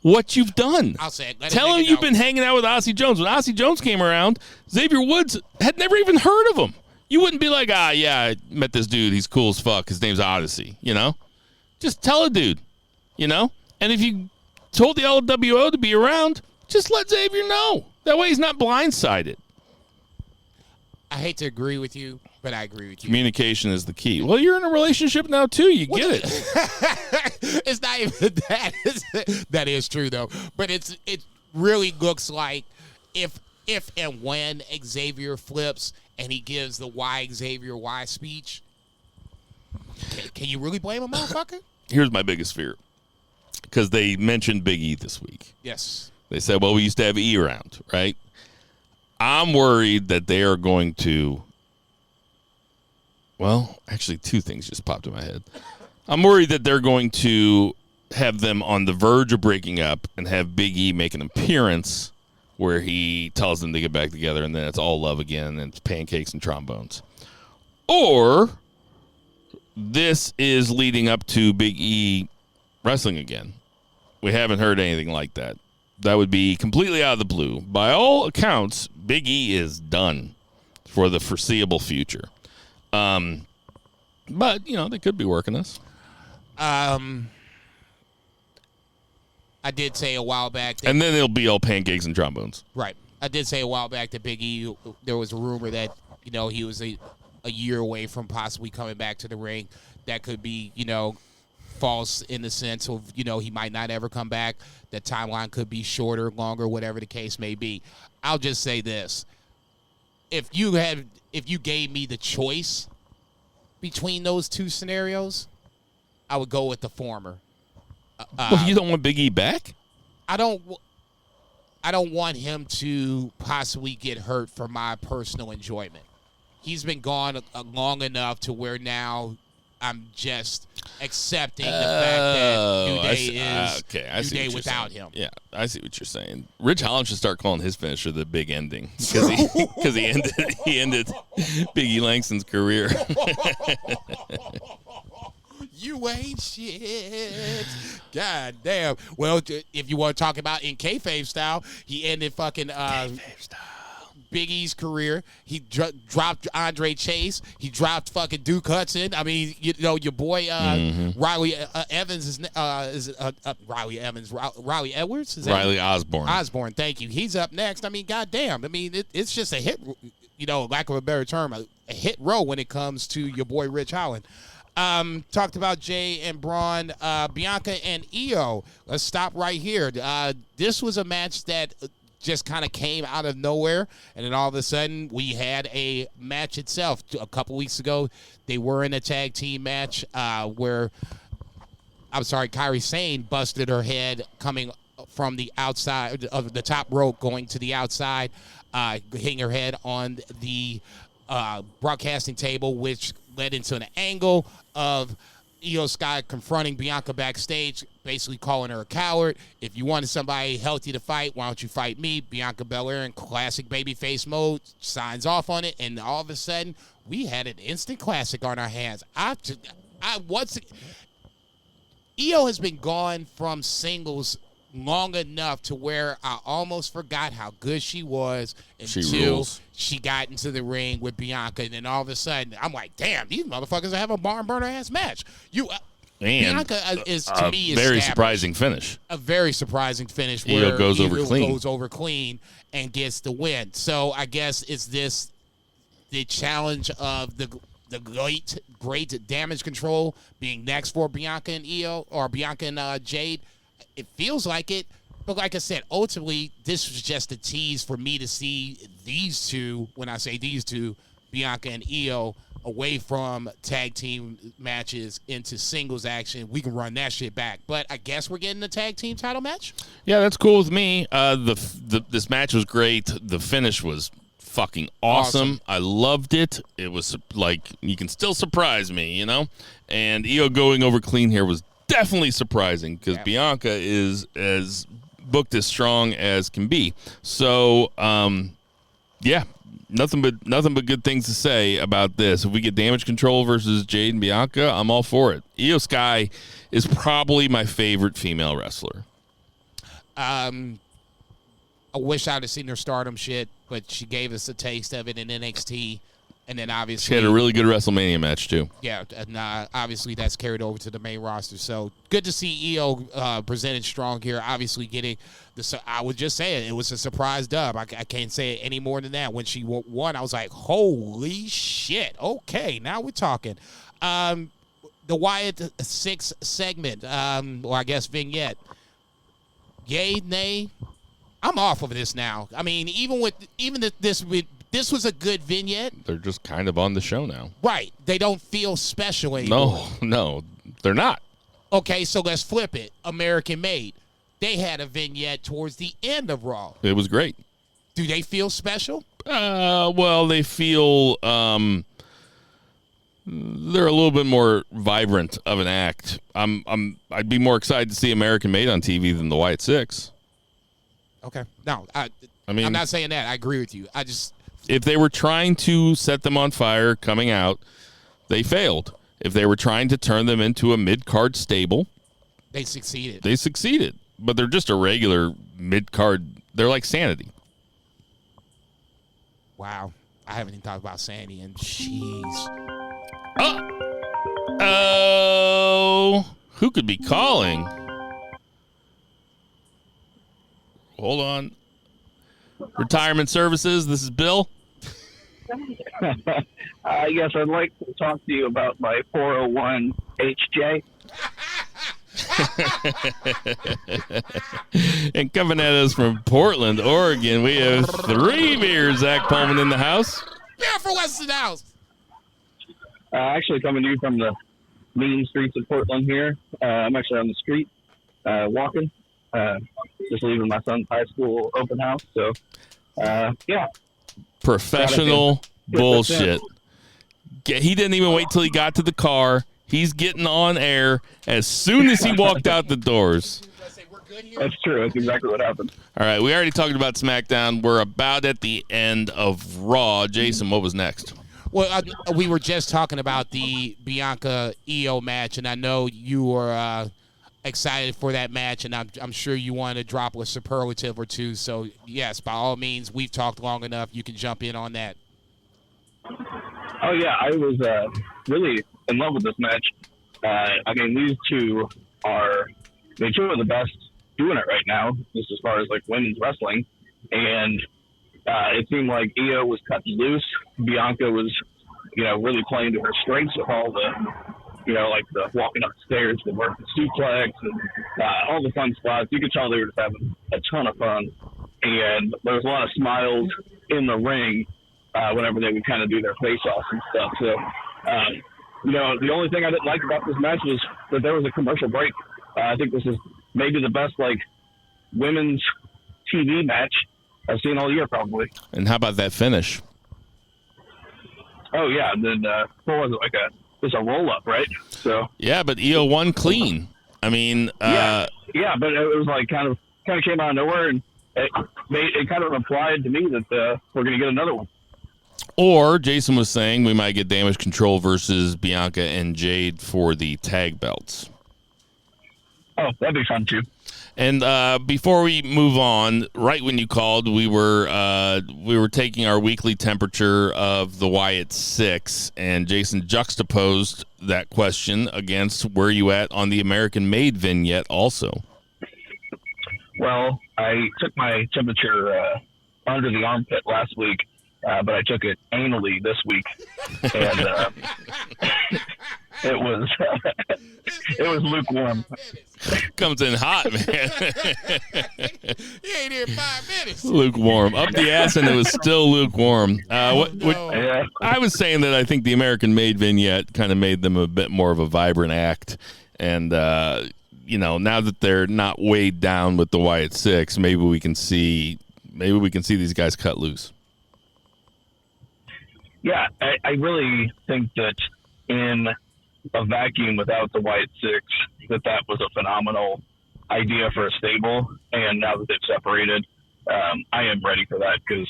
what you've done. I'll say it. Tell him you've been hanging out with Ossie Jones. When Ossie Jones came around, Xavier Woods had never even heard of him. You wouldn't be like, yeah, I met this dude. He's cool as fuck. His name's Odyssey, you know? Just tell a dude, you know? And if you told the LWO to be around, just let Xavier know. That way he's not blindsided. I hate to agree with you, but I agree with you. Communication is the key. Well, you're in a relationship now, too. You get it. It's not even that. That is true, though. But it really looks like if and when Xavier flips and he gives the why Xavier why speech, can you really blame a motherfucker? Here's my biggest fear. Because they mentioned Big E this week. Yes. They said, well, we used to have E around, right? I'm worried that they are going to, well, actually two things just popped in my head. I'm worried that they're going to have them on the verge of breaking up and have Big E make an appearance where he tells them to get back together and then it's all love again and it's pancakes and trombones. Or this is leading up to Big E wrestling again. We haven't heard anything like that. That would be completely out of the blue. By all accounts, Big E is done for the foreseeable future. But, you know, they could be working this. I did say a while back. And then it'll be all pancakes and trombones. Right. I did say a while back that Big E, there was a rumor that, you know, he was a year away from possibly coming back to the ring. That could be, you know, false in the sense of, you know, he might not ever come back. The timeline could be shorter, longer, whatever the case may be. I'll just say this. If you gave me the choice between those two scenarios, I would go with the former. Well, you don't want Big E back? I don't want him to possibly get hurt for my personal enjoyment. He's been gone long enough to where now I'm just... accepting the fact that New Day I is see New Day what without you're him. Yeah, I see what you're saying. Rich Holland should start calling his finisher the big ending because he ended Big E Langston's career. You ain't shit. God damn. Well, if you want to talk about in kayfabe style, he ended fucking Big E's career. He dropped Andre Chase. He dropped fucking Duke Hudson. I mean, you know, your boy Riley Evans is Riley Evans. Riley Edwards? Is that Riley Osborne. Osborne, thank you. He's up next. I mean, goddamn. I mean, it's just a hit, you know, lack of a better term, a hit row when it comes to your boy Rich Holland. Talked about Jey and Braun, Bianca and Iyo. Let's stop right here. This was a match that just kind of came out of nowhere, and then all of a sudden we had a match itself. A couple weeks ago, they were in a tag team match where, Kairi Sane busted her head coming from the outside of the top rope, going to the outside, hitting her head on the broadcasting table, which led into an angle of Iyo Sky confronting Bianca backstage, basically calling her a coward. If you wanted somebody healthy to fight, why don't you fight me? Bianca Belair in classic babyface mode signs off on it, and all of a sudden, we had an instant classic on our hands. Iyo has been gone from singles long enough to where I almost forgot how good she was until she got into the ring with Bianca, and then all of a sudden I'm like, damn, these motherfuckers have a barn burner ass match. Bianca is to me very surprising finish. A very surprising finish Iyo where goes Iyo goes over clean and gets the win. So I guess is this the challenge of the great damage control being next for Bianca and Iyo, or Bianca and Jade? It feels like it, but like I said, ultimately, this was just a tease for me to see these two, when I say these two, Bianca and Iyo, away from tag team matches into singles action. We can run that shit back. But I guess we're getting a tag team title match? Yeah, that's cool with me. This match was great. The finish was fucking awesome. I loved it. It was like, you can still surprise me, you know? And Iyo going over clean here was definitely surprising because Bianca is as booked as strong as can be. So, nothing but good things to say about this. If we get Damage Control versus Jade and Bianca, I'm all for it. Iyo Sky is probably my favorite female wrestler. I wish I'd have seen her Stardom shit, but she gave us a taste of it in NXT. And then obviously she had a really good WrestleMania match too. Yeah, and obviously that's carried over to the main roster. So good to see Iyo presented strong here. Obviously getting I would just say it was a surprise dub. I can't say it any more than that. When she won, I was like, holy shit. Okay, now we're talking. The Wyatt 6 segment, or I guess vignette. Yay, nay. I'm off of this now. I mean, this was a good vignette. They're just kind of on the show now. Right. They don't feel special anymore. No, they're not. Okay, so let's flip it. American Made. They had a vignette towards the end of Raw. It was great. Do they feel special? Well, they feel they're a little bit more vibrant of an act. I'd be more excited to see American Made on TV than the Wyatt 6. Okay. No, I mean, I'm not saying that. I agree with you. If they were trying to set them on fire coming out, they failed. If they were trying to turn them into a mid-card stable, they succeeded. But they're just a regular mid-card. They're like Sanity. Wow. I haven't even thought about Sanity, and jeez. Who could be calling? Hold on. Retirement Services, this is Bill. Yes, I'd like to talk to you about my 401 HJ. And coming at us from Portland, Oregon, we have 3 beers. Zach Pullman in the house. Beer for Weston House. Actually coming to you from the mean streets of Portland here. I'm actually on the street walking. Just leaving my son's high school open house. So, yeah. Professional bullshit. He didn't even wait till he got to the car. He's getting on air as soon as he walked out the doors. That's true. That's exactly what happened. All right, we already talked about SmackDown. We're about at the end of Raw. Jason, what was next? Well, we were just talking about the Bianca Iyo match, and I know you were excited for that match, and I'm sure you want to drop a superlative or two. So, yes, by all means, we've talked long enough. You can jump in on that. Oh, yeah. I was really in love with this match. I mean, these two are two of the best doing it right now, just as far as like women's wrestling. And it seemed like Iyo was cut loose. Bianca was, really playing to her strengths with all the, like the walking upstairs, the working suplex, and all the fun spots. You could tell they were just having a ton of fun. And there was a lot of smiles in the ring whenever they would kind of do their face-offs and stuff. So, the only thing I didn't like about this match was that there was a commercial break. I think this is maybe the best, women's TV match I've seen all year, probably. And how about that finish? Oh, yeah. And then, what was it? Just a roll-up, right? So. Yeah, but Iyo won clean. I mean. Yeah, but it was kind of came out of nowhere, and it kind of implied to me that we're going to get another one. Or Jason was saying we might get Damage Control versus Bianca and Jade for the tag belts. Oh, that'd be fun too. And before we move on, right when you called, we were taking our weekly temperature of the Wyatt Six, and Jason juxtaposed that question against where you at on the American Made vignette also. Well, I took my temperature under the armpit last week, but I took it anally this week, and it was lukewarm. Comes in hot, man. He ain't here 5 minutes. Lukewarm. Up the ass, and it was still lukewarm. I was saying that I think the American Made vignette kind of made them a bit more of a vibrant act. And, now that they're not weighed down with the Wyatt Six, maybe we can see these guys cut loose. Yeah, I really think that in a vacuum without the Wyatt Six, that was a phenomenal idea for a stable. And now that they've separated, I am ready for that because,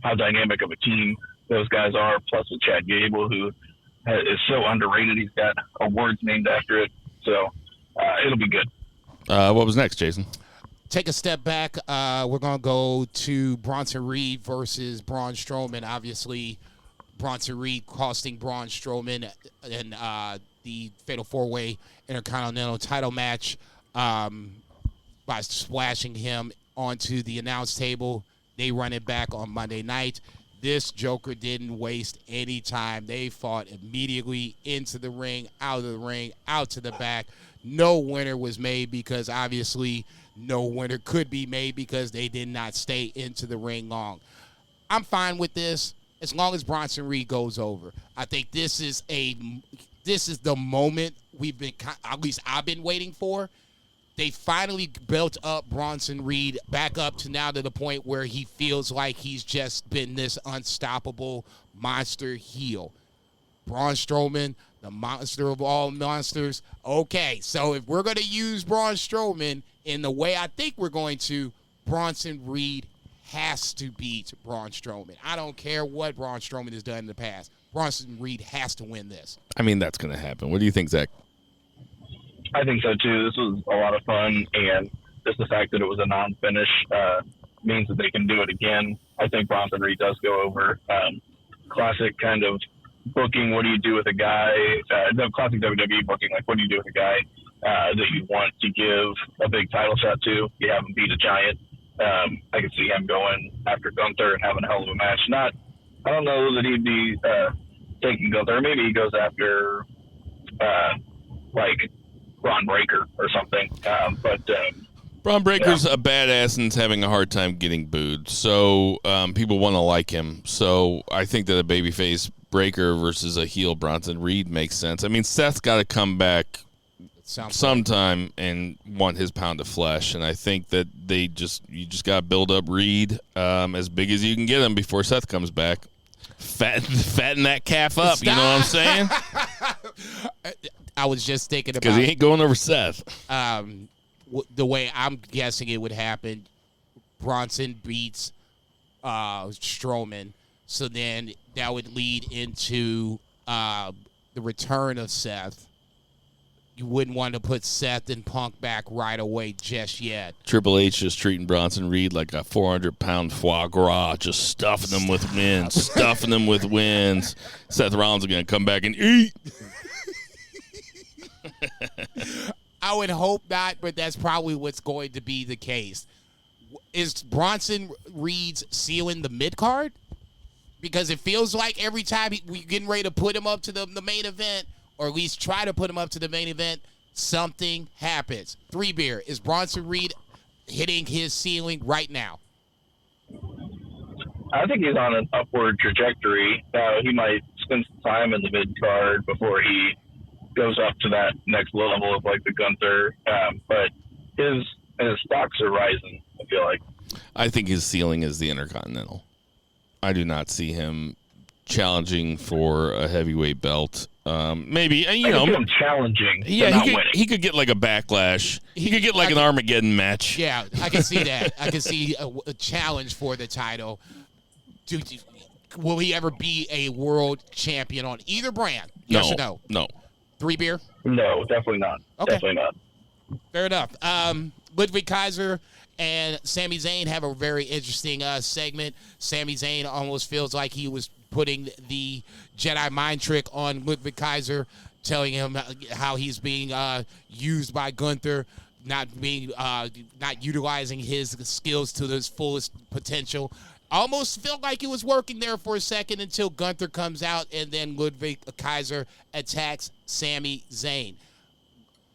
how dynamic of a team those guys are, plus with Chad Gable, who is so underrated. He's got awards named after it. So it'll be good. What was next, Jason? Take a step back. We're going to go to Bronson Reed versus Braun Strowman. Obviously, Bronson Reed costing Braun Strowman in the Fatal 4-Way Intercontinental title match by splashing him onto the announce table. They run it back on Monday night. This Joker didn't waste any time. They fought immediately into the ring, out of the ring, out to the back. No winner was made because obviously no winner could be made because they did not stay into the ring long. I'm fine with this as long as Bronson Reed goes over. I think this is the moment at least I've been waiting for. They finally built up Bronson Reed back up to now to the point where he feels like he's just been this unstoppable monster heel. Braun Strowman, the monster of all monsters. Okay, so if we're going to use Braun Strowman in the way I think we're going to, Bronson Reed has to beat Braun Strowman. I don't care what Braun Strowman has done in the past. Bronson Reed has to win this. That's going to happen. What do you think, Zach? I think so, too. This was a lot of fun, and just the fact that it was a non-finish means that they can do it again. I think Bronson Reed does go over. Classic kind of booking, what do you do with a guy? The classic WWE booking, what do you do with a guy that you want to give a big title shot to? You have him beat a giant. I could see him going after Gunther and having a hell of a match. I don't know that he'd be taking Gunther. Maybe he goes after, Bron Breakker or something. Bron Breakker's a badass and is having a hard time getting booed. So people want to like him. So I think that a babyface Breakker versus a heel Bronson Reed makes sense. Seth's got to come back sometime and want his pound of flesh. And I think that you just got to build up Reed as big as you can get him before Seth comes back. Fatten that calf up. Stop. You know what I'm saying? I was just thinking about, because he ain't going over Seth. The way I'm guessing it would happen, Bronson beats Strowman, so then that would lead into the return of Seth. You wouldn't want to put Seth and Punk back right away just yet. Triple H is treating Bronson Reed like a 400-pound foie gras, just stuffing them with wins, Seth Rollins is going to come back and eat. I would hope not, but that's probably what's going to be the case. Is Bronson Reed's sealing the mid-card? Because it feels like every time we're getting ready to put him up to the main event, or at least try to put him up to the main event, something happens. 3 Beer, is Bronson Reed hitting his ceiling right now? I think he's on an upward trajectory. He might spend some time in the mid-card before he goes up to that next level of like the Gunther. But his stocks are rising, I feel like. I think his ceiling is the Intercontinental. I do not see him challenging for a heavyweight belt. Maybe, you know, him challenging. Yeah, he could get like a backlash. He could get like an Armageddon match. Yeah, I can see that. I can see a challenge for the title. Will he ever be a world champion on either brand? Yes or no? No. 3 Beer? No, definitely not. Okay. Definitely not. Fair enough. Ludwig Kaiser and Sami Zayn have a very interesting segment. Sami Zayn almost feels like he was putting the Jedi mind trick on Ludwig Kaiser, telling him how he's being used by Gunther, not utilizing his skills to his fullest potential. Almost felt like it was working there for a second until Gunther comes out, and then Ludwig Kaiser attacks Sami Zayn.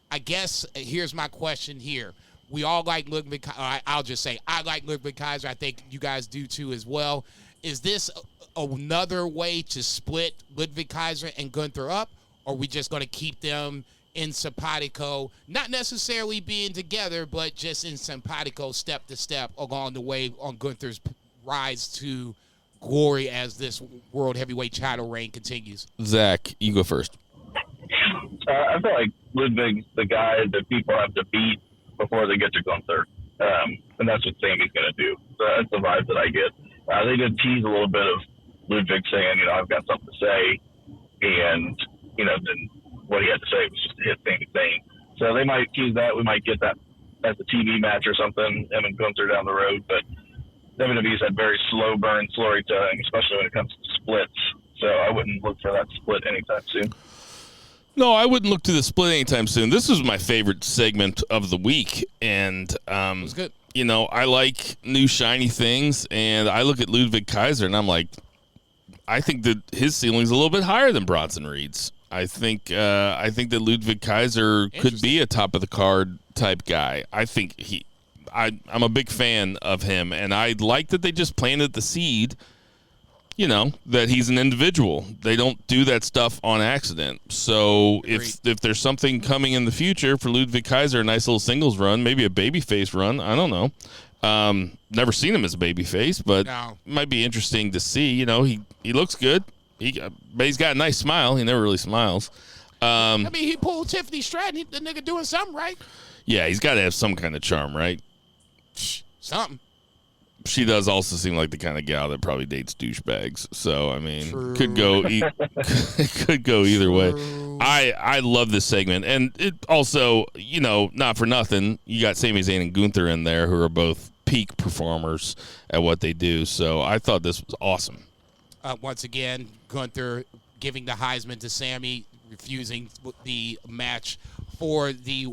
I guess here's my question here. We all like Ludwig Kaiser. I'll just say I like Ludwig Kaiser. I think you guys do too as well. Is this another way to split Ludwig Kaiser and Gunther up, or are we just going to keep them in simpatico, not necessarily being together, but just in simpatico step to step along the way on Gunther's rise to glory as this world heavyweight title reign continues? Zach, you go first. I feel like Ludwig's the guy that people have to beat before they get to Gunther. And that's what Sami's going to do. So that's the vibe that I get. They did tease a little bit of Ludwig saying, I've got something to say. And, then what he had to say was just to hit Sami Zayn. So they might tease that. We might get that as a TV match or something, him and Gunther down the road. But WWE's had very slow burn storytelling, especially when it comes to splits. So I wouldn't look for that split anytime soon. No, I wouldn't look to the split anytime soon. This was my favorite segment of the week, and it was good. I like new shiny things, and I look at Ludwig Kaiser, and I'm like, I think that his ceiling's a little bit higher than Bronson Reed's. I think that Ludwig Kaiser could be a top of the card type guy. I think I'm a big fan of him, and I like that they just planted the seed. That he's an individual. They don't do that stuff on accident. So if there's something coming in the future for Ludwig Kaiser, a nice little singles run, maybe a babyface run, I don't know. Never seen him as a babyface, but it might be interesting to see. He looks good. But he's got a nice smile. He never really smiles. He pulled Tiffany Stratton. The nigga doing something right. Yeah, he's got to have some kind of charm, right? Something. She does also seem like the kind of gal that probably dates douchebags. So, True. Could go either way. I love this segment. And it also, not for nothing, you got Sami Zayn and Gunther in there who are both peak performers at what they do. So I thought this was awesome. Once again, Gunther giving the Heisman to Sami, refusing the match for the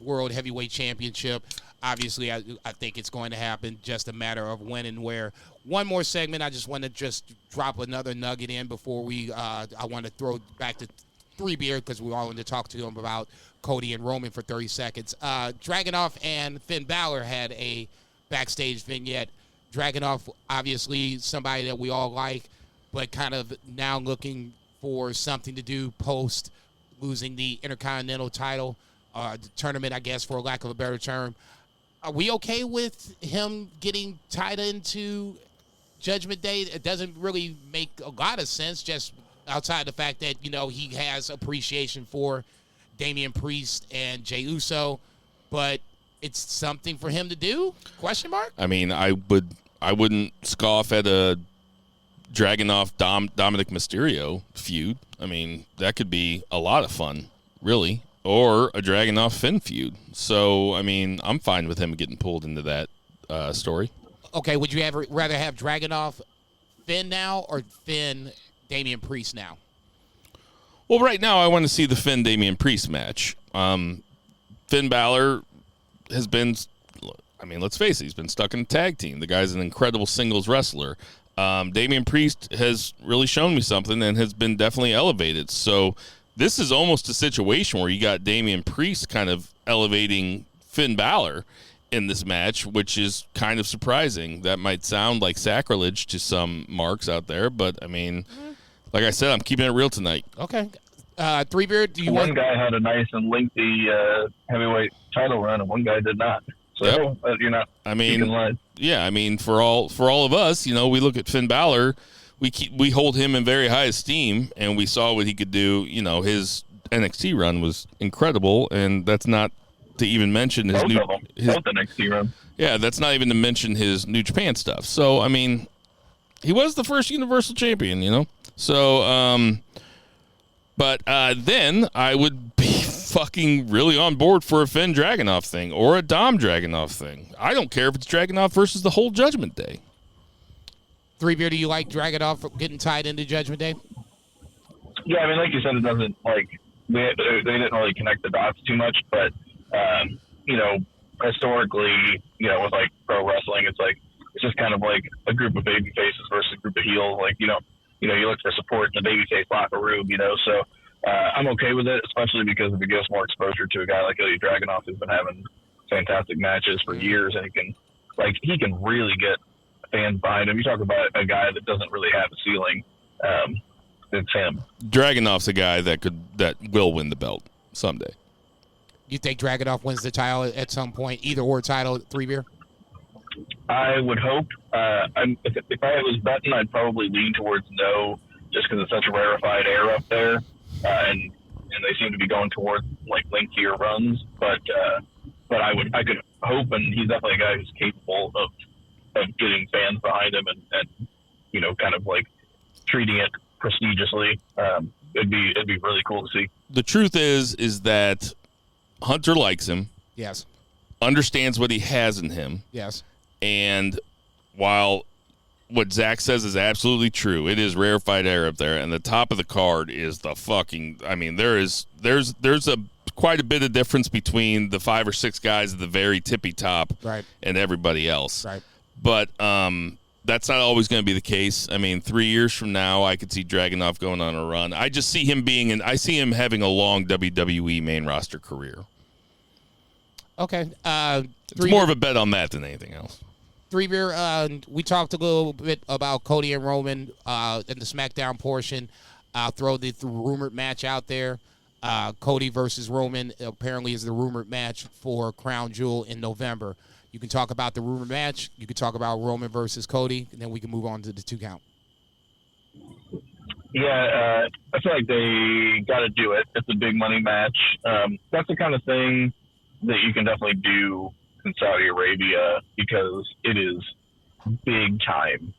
World Heavyweight Championship. Obviously, I think it's going to happen, just a matter of when and where. One more segment, I just want to just drop another nugget in before I want to throw back to 3 Beer because we all want to talk to him about Cody and Roman for 30 seconds. Dragunov and Finn Balor had a backstage vignette. Dragunov, obviously, somebody that we all like, but kind of now looking for something to do post losing the Intercontinental title, the tournament, I guess, for lack of a better term. Are we okay with him getting tied into Judgment Day, it doesn't really make a lot of sense, just outside the fact that, he has appreciation for Damian Priest and Jey Uso, but it's something for him to do? Question mark? I mean, I wouldn't scoff at a Dragunov Dominic Mysterio feud. I mean, that could be a lot of fun, really. Or a Dragunov Finn feud. So, I mean, I'm fine with him getting pulled into that story. Okay, would you rather have Dragunov Finn now or Finn Damian Priest now? Well, right now I want to see the Finn Damian Priest match. Finn Balor has been, I mean, let's face it, he's been stuck in a tag team. The guy's an incredible singles wrestler. Damian Priest has really shown me something and has been definitely elevated. So this is almost a situation where you got Damian Priest kind of elevating Finn Balor in this match, which is kind of surprising. That might sound like sacrilege to some marks out there, but I mean, like I said, I'm keeping it real tonight. Okay. Three Beard, do you One guy had a nice and lengthy heavyweight title run, and one guy did not. So you're not. I mean, yeah. I mean, for all of us, we look at Finn Balor, we hold him in very high esteem, and we saw what he could do. His NXT run was incredible, and that's not to even mention his both NXT run. Yeah, that's not even to mention his New Japan stuff. So I mean, he was the first Universal Champion, So, but then I would be fucking really on board for a Finn Dragunov thing or a Dom Dragunov thing. I don't care if it's Dragunov versus the whole Judgment Day. Three Beard, do you like Dragunov getting tied into Judgment Day? Yeah, I mean, like you said, it doesn't they didn't really connect the dots too much, but historically, with like pro wrestling, it's just kind of like a group of baby faces versus a group of heels. Like you look for support in the babyface locker room, so I'm okay with it, especially because it gives more exposure to a guy like Ilya Dragunov, who's been having fantastic matches for years, and he can really get fans behind him. You talk about a guy that doesn't really have a ceiling. It's him. Dragunov's a guy that will win the belt someday. You think Dragunov wins the title at some point, either or title, Three Beer? I would hope. If I was betting, I'd probably lean towards no, just because it's such a rarefied air up there, and they seem to be going towards lengthier runs. But I could hope, and he's definitely a guy who's capable of getting fans behind him and kind of treating it prestigiously. It'd be really cool to see. The truth is that Hunter likes him. Yes. Understands what he has in him. Yes. And while what Zach says is absolutely true, it is rarefied air up there, and the top of the card is the fucking. I mean, there's quite a bit of difference between the 5 or 6 guys at the very tippy top, right, and everybody else. Right. But that's not always going to be the case. I mean, 3 years from now, I could see Dragunov going on a run. I just see him I see him having a long WWE main roster career. Okay. It's more of a bet on that than anything else. Three Beer, we talked a little bit about Cody and Roman in the SmackDown portion. I'll throw the rumored match out there. Cody versus Roman apparently is the rumored match for Crown Jewel in November. You can talk about the rumored match. You can talk about Roman versus Cody, and then we can move on to the 2 count. Yeah, I feel like they got to do it. It's a big money match. That's the kind of thing that you can definitely do in Saudi Arabia because it is big time,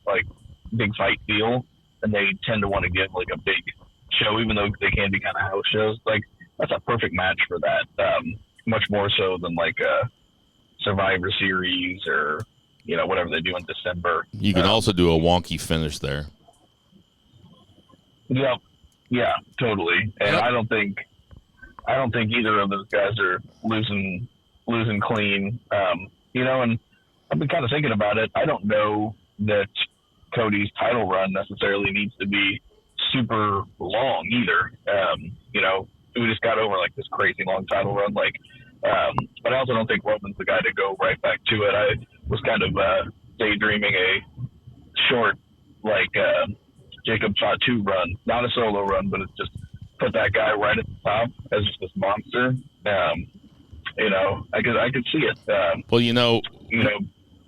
big fight feel, and they tend to want to give a big show, even though they can be kind of house shows. That's a perfect match for that. Much more so than a Survivor Series or whatever they do in December. You can also do a wonky finish there. Yep. Yeah, totally. And I don't think either of those guys are losing clean. And I've been kind of thinking about it. I don't know that Cody's title run necessarily needs to be super long either. We just got over this crazy long title run. But I also don't think Roman's the guy to go right back to it. I was kind of daydreaming a short, Jacob Fatu run, not a solo run, but it's just put that guy right at the top as just this monster. I could see it.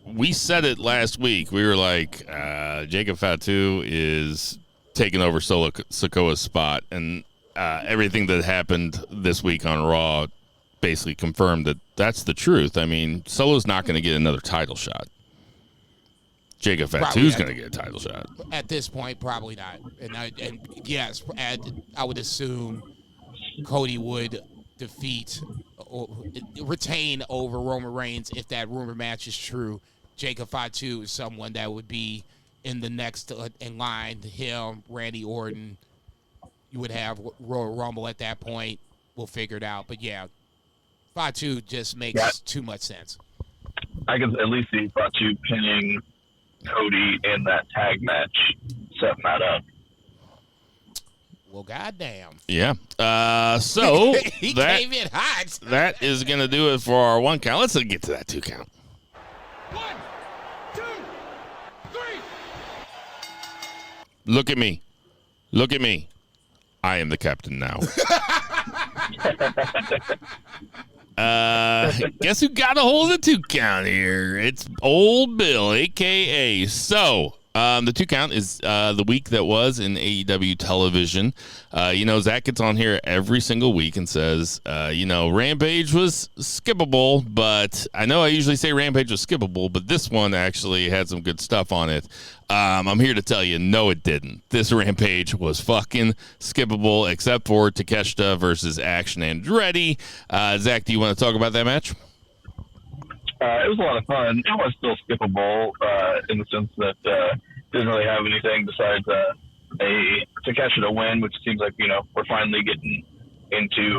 we said it last week. We were like, Jacob Fatu is taking over Solo Sikoa's spot, and everything that happened this week on Raw basically confirmed that that's the truth. I mean, Solo's not going to get another title shot. Jacob Fatu's going to get a title shot. At this point, probably not. And yes, I would assume Cody would defeat or retain over Roman Reigns if that rumor match is true. Jacob Fatu is someone that would be in the next in line. Him, Randy Orton. You would have Royal Rumble at that point. We'll figure it out. But yeah, Fatu just makes too much sense. I can at least see Fatu pinning Cody in that tag match, setting that up. Well, goddamn. Yeah. So he came in hot. That is going to do it for our 1 count. Let's get to that 2 count. 1, 2, 3. Look at me. Look at me. I am the captain now. Guess who got a hold of the 2 count here? It's Old Bill, a.k.a. So, the 2 count is the week that was in AEW television. Zach gets on here every single week and says, Rampage was skippable, but I know I usually say Rampage was skippable, but this one actually had some good stuff on it. I'm here to tell you, no, it didn't. This Rampage was fucking skippable, except for Takeshita versus Action Andretti. Zach, do you want to talk about that match? It was a lot of fun. It was still skippable in the sense that didn't really have anything besides a Takeshita win, which seems like, we're finally getting into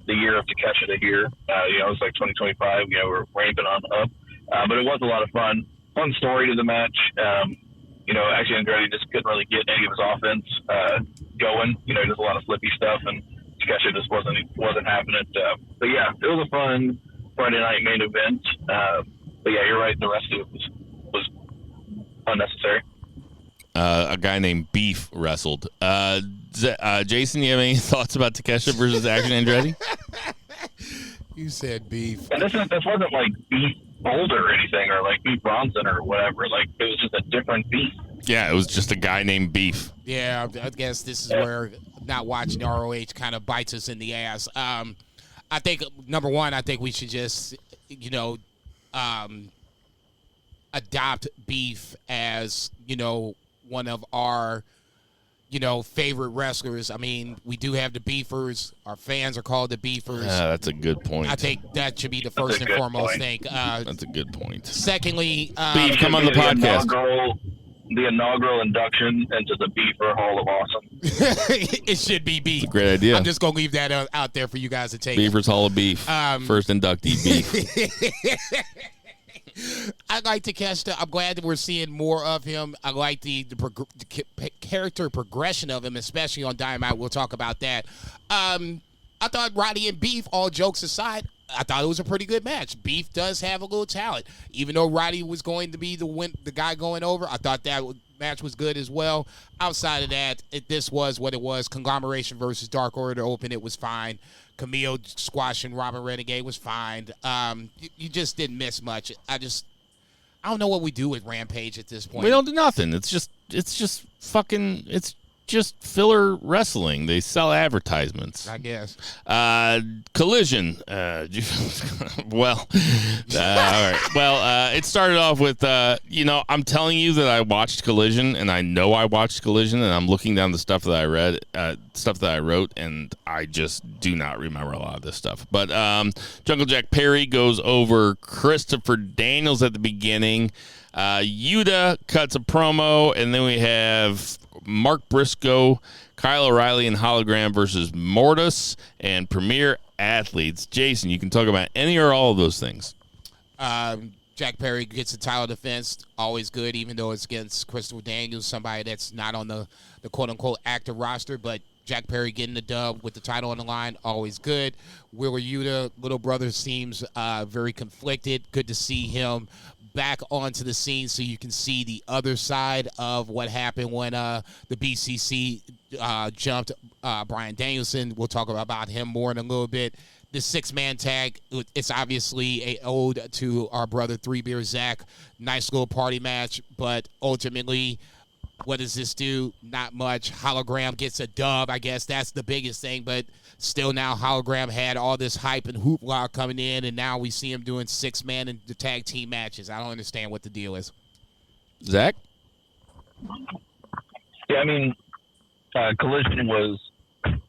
the year of Takeshita here. It's like 2025. We're ramping on up. But it was a lot of fun. Fun story to the match. Actually, Andretti just couldn't really get any of his offense going. He does a lot of flippy stuff, and Takeshita just wasn't having it. But yeah, it was a fun Friday night main event. But yeah, you're right. The rest of it was unnecessary. A guy named Beef wrestled. Jason, you have any thoughts about Takeshita versus Action Andretti? You said Beef. And this wasn't like Beef Boulder or anything, or like Beef Bronson or whatever. Like, it was just a different Beef. Yeah, it was just a guy named Beef. Yeah, I guess this is where not watching ROH kind of bites us in the ass. I think, number one, I think we should just, adopt Beef as, one of our, favorite wrestlers. I mean, we do have the Beefers. Our fans are called the Beefers. That's a good point. I think that should be the first and foremost thing. That's a good point. Secondly, Beef, come on the podcast. The inaugural induction into the Beefer Hall of Awesome. It should be Beef. That's a great idea. I'm just going to leave that out there for you guys to take. Beaver's Hall of Beef. First inductee, Beef. I like Takeshita. I'm glad that we're seeing more of him. I like the character progression of him, especially on Dynamite. We'll talk about that. I thought Roddy and Beef, all jokes aside, I thought it was a pretty good match. Beef does have a little talent. Even though Roddy was going to be the guy going over, I thought that match was good as well. Outside of that, this was what it was. Conglomeration versus Dark Order Open, it was fine. Camille squashing Robin Renegade was fine. You just didn't miss much. I don't know what we do with Rampage at this point. We don't do nothing. It's just filler wrestling. They sell advertisements, I guess. Collision. Well, all right. Well, it started off with, I'm telling you that I watched Collision, and I know I watched Collision, and I'm looking down the stuff that I read, stuff that I wrote, and I just do not remember a lot of this stuff. But Jungle Jack Perry goes over Christopher Daniels at the beginning. Yuta cuts a promo, and then we have Mark Briscoe, Kyle O'Reilly, and Hologram versus Mortis and Premier Athletes. Jason, you can talk about any or all of those things. Jack Perry gets a title defense, always good, even though it's against Christopher Daniels, somebody that's not on the quote-unquote active roster, but Jack Perry getting the dub with the title on the line, always good. Wheeler Yuta, little brother, seems very conflicted. Good to see him back onto the scene so you can see the other side of what happened when the BCC jumped Bryan Danielson. We'll talk about him more in a little bit. The 6-man tag, it's obviously a ode to our brother Three Beer Zach. Nice little party match, but ultimately, what does this do? Not much. Hologram gets a dub. I guess that's the biggest thing, but still now Hologram had all this hype and hoopla coming in, and now we see him doing 6-man and the tag team matches. I don't understand what the deal is. Zach? Yeah, I mean, Collision was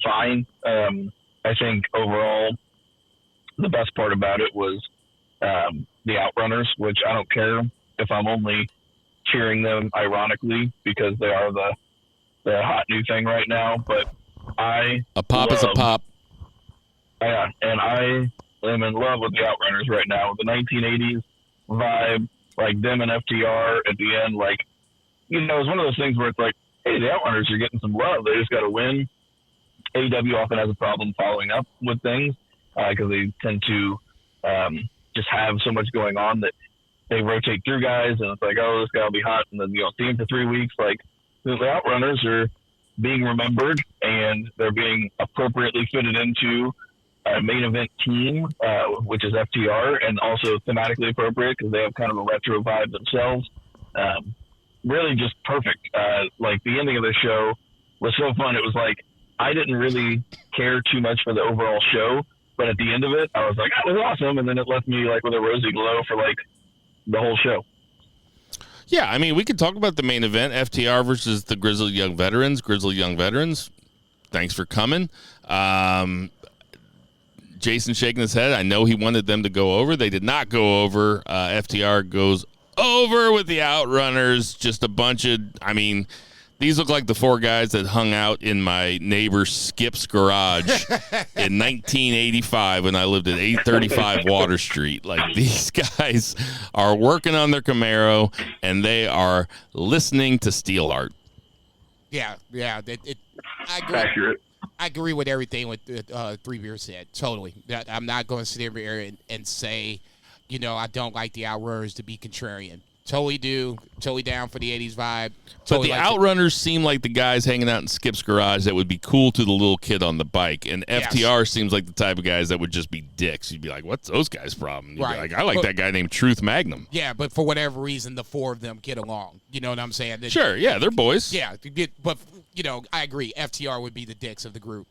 fine. I think overall the best part about it was the Outrunners, which I don't care if I'm only cheering them ironically because they are the hot new thing right now. But a pop is a pop. Yeah, and I am in love with the Outrunners right now. The 1980s vibe, like them and FTR at the end, like, you know, it's one of those things where it's like, hey, the Outrunners are getting some love. They just got to win. AEW often has a problem following up with things because they tend to just have so much going on that they rotate through guys, and it's like, oh, this guy will be hot, and then you don't see him for 3 weeks. Like, the Outrunners are being remembered, and they're being appropriately fitted into a main event team, which is FTR, and also thematically appropriate because they have kind of a retro vibe themselves. Really just perfect. Like, the ending of the show was so fun. It was like, I didn't really care too much for the overall show, but at the end of it, I was like, that was awesome. And then it left me like with a rosy glow for like the whole show. Yeah, I mean, we could talk about the main event, FTR versus the Grizzled Young Veterans. Grizzled Young Veterans, thanks for coming. Jason shaking his head. I know he wanted them to go over. They did not go over. FTR goes over with the Outrunners. Just a bunch of, I mean, these look like the 4 guys that hung out in my neighbor Skip's garage in 1985 when I lived at 835 Water Street. Like, these guys are working on their Camaro, and they are listening to Steelheart. Yeah. I agree. Accurate. I agree with everything what Three Beer said. Totally. I'm not going to sit over here and say, you know, I don't like the Outrunners to be contrarian. Totally do. Totally down for the 80s vibe. Totally But the Outrunners seem like the guys hanging out in Skip's garage that would be cool to the little kid on the bike. And FTR seems like the type of guys that would just be dicks. You'd be like, what's those guys' problem? You'd be like, I like that guy named Truth Magnum. Yeah, but for whatever reason, the 4 of them get along. You know what I'm saying? Sure, yeah, they're boys. Yeah, but, you know, I agree. FTR would be the dicks of the group.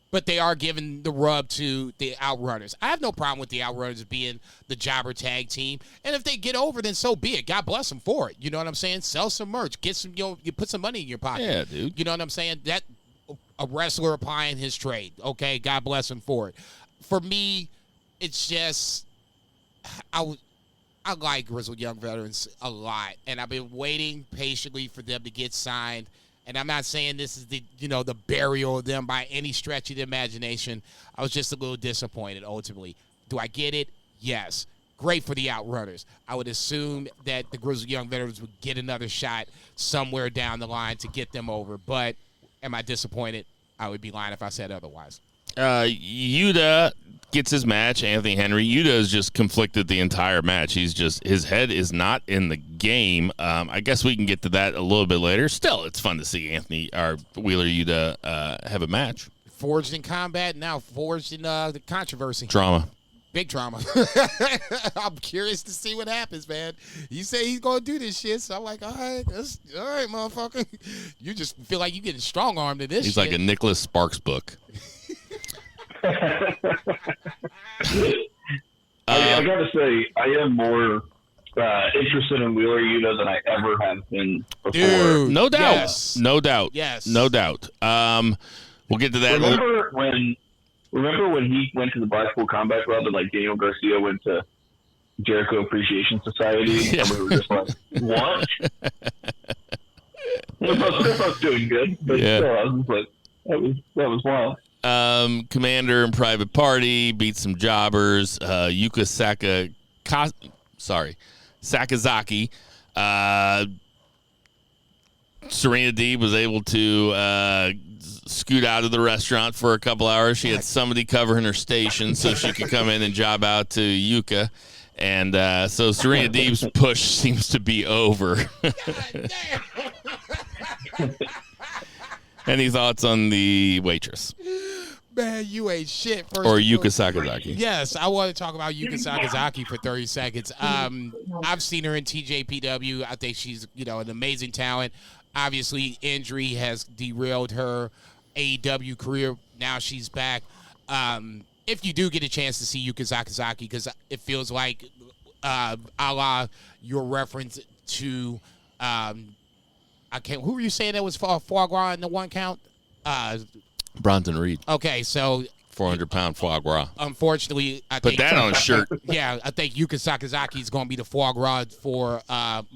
But they are giving the rub to the Outrunners. I have no problem with the Outrunners being the jobber tag team. And if they get over, then so be it. God bless them for it. You know what I'm saying? Sell some merch. Get some, you put some money in your pocket. Yeah, dude. You know what I'm saying? That a wrestler applying his trade. Okay, God bless him for it. For me, it's just I like Grizzled Young Veterans a lot, and I've been waiting patiently for them to get signed. And I'm not saying this is the burial of them by any stretch of the imagination. I was just a little disappointed ultimately. Do I get it? Yes. Great for the Outrunners. I would assume that the Grizzled Young Veterans would get another shot somewhere down the line to get them over. But am I disappointed? I would be lying if I said otherwise. Yuta gets his match, Anthony Henry. Yuta is just conflicted the entire match. His head is not in the game. I guess we can get to that a little bit later. Still, it's fun to see Wheeler Yuta have a match. Forged in combat, now forged in the controversy. Drama. Big drama. I'm curious to see what happens, man. You say he's going to do this shit, so I'm like, all right, motherfucker. You just feel like you're getting strong-armed in this He's shit. like a Nicholas Sparks book. I gotta say, I am more interested in Wheeler Yuta than I ever have been before. Dude, no doubt. yes. No doubt. Yes. No doubt. We'll get to that. Remember when he went to the Blackpool Combat Club and like Daniel Garcia went to Jericho Appreciation Society? Yeah. And we were just like, what? They're both doing good, but Yeah. still, I was just like, that was wild. Commander and Private Party beat some jobbers. Yuka Sakazaki. Serena Deeb was able to scoot out of the restaurant for a couple hours. She had somebody covering her station so she could come in and job out to Yuka. And so Serena Deeb's push seems to be over. God damn. Any thoughts on the waitress? Man, you ain't shit. Or Yuka Sakazaki? Yes, I want to talk about Yuka Sakazaki for 30 seconds. I've seen her in TJPW. I think she's, an amazing talent. Obviously, injury has derailed her AEW career. Now she's back. If you do get a chance to see Yuka Sakazaki, because it feels like, a la your reference to, who were you saying that was foie gras in the one count? Bronson Reed. Okay, so 400-pound foie gras. Unfortunately, I Put think that on a shirt. Yeah, I think Yuka Sakazaki is going to be the foie gras for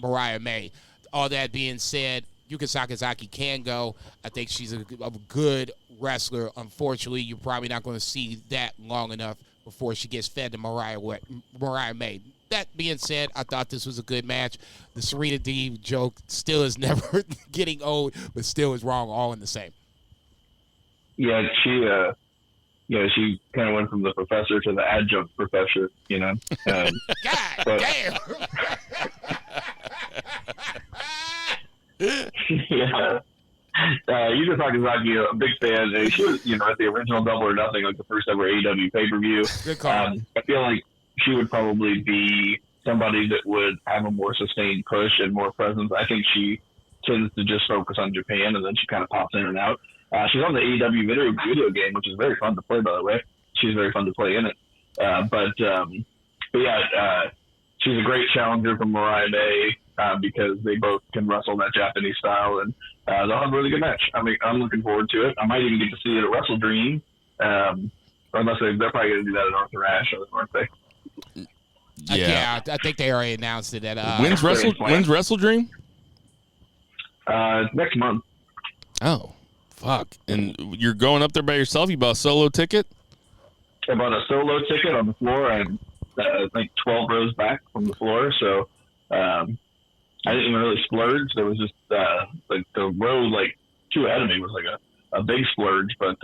Mariah May. All that being said, Yuka Sakazaki can go. I think she's a good wrestler. Unfortunately, you're probably not going to see that long enough before she gets fed to Mariah May. That being said, I thought this was a good match. The Serena Deeb joke still is never getting old, but still is wrong all in the same. Yeah, she kind of went from the professor to the adjunct professor, God damn. Yeah. Yuka Sakazaki, a big fan. And she was, at the original Double or Nothing, like the first ever AEW pay-per-view. Good call. I feel like she would probably be somebody that would have a more sustained push and more presence. I think she tends to just focus on Japan, and then she kind of pops in and out. She's on the AEW video game, which is very fun to play, by the way. She's very fun to play in it. But yeah, she's a great challenger for Mariah May because they both can wrestle that Japanese style, and they'll have a really good match. I mean, I'm looking forward to it. I might even get to see it at Wrestle Dream, unless they're probably going to do that at Arthur Ashe, aren't they? Yeah, I think they already announced it. When's Wrestle Dream? Next month. Oh, fuck. And you're going up there by yourself? You bought a solo ticket? I bought a solo ticket on the floor. I'm like 12 rows back from the floor, so I didn't even really splurge. There was just like the row like two ahead of me was like a big splurge, but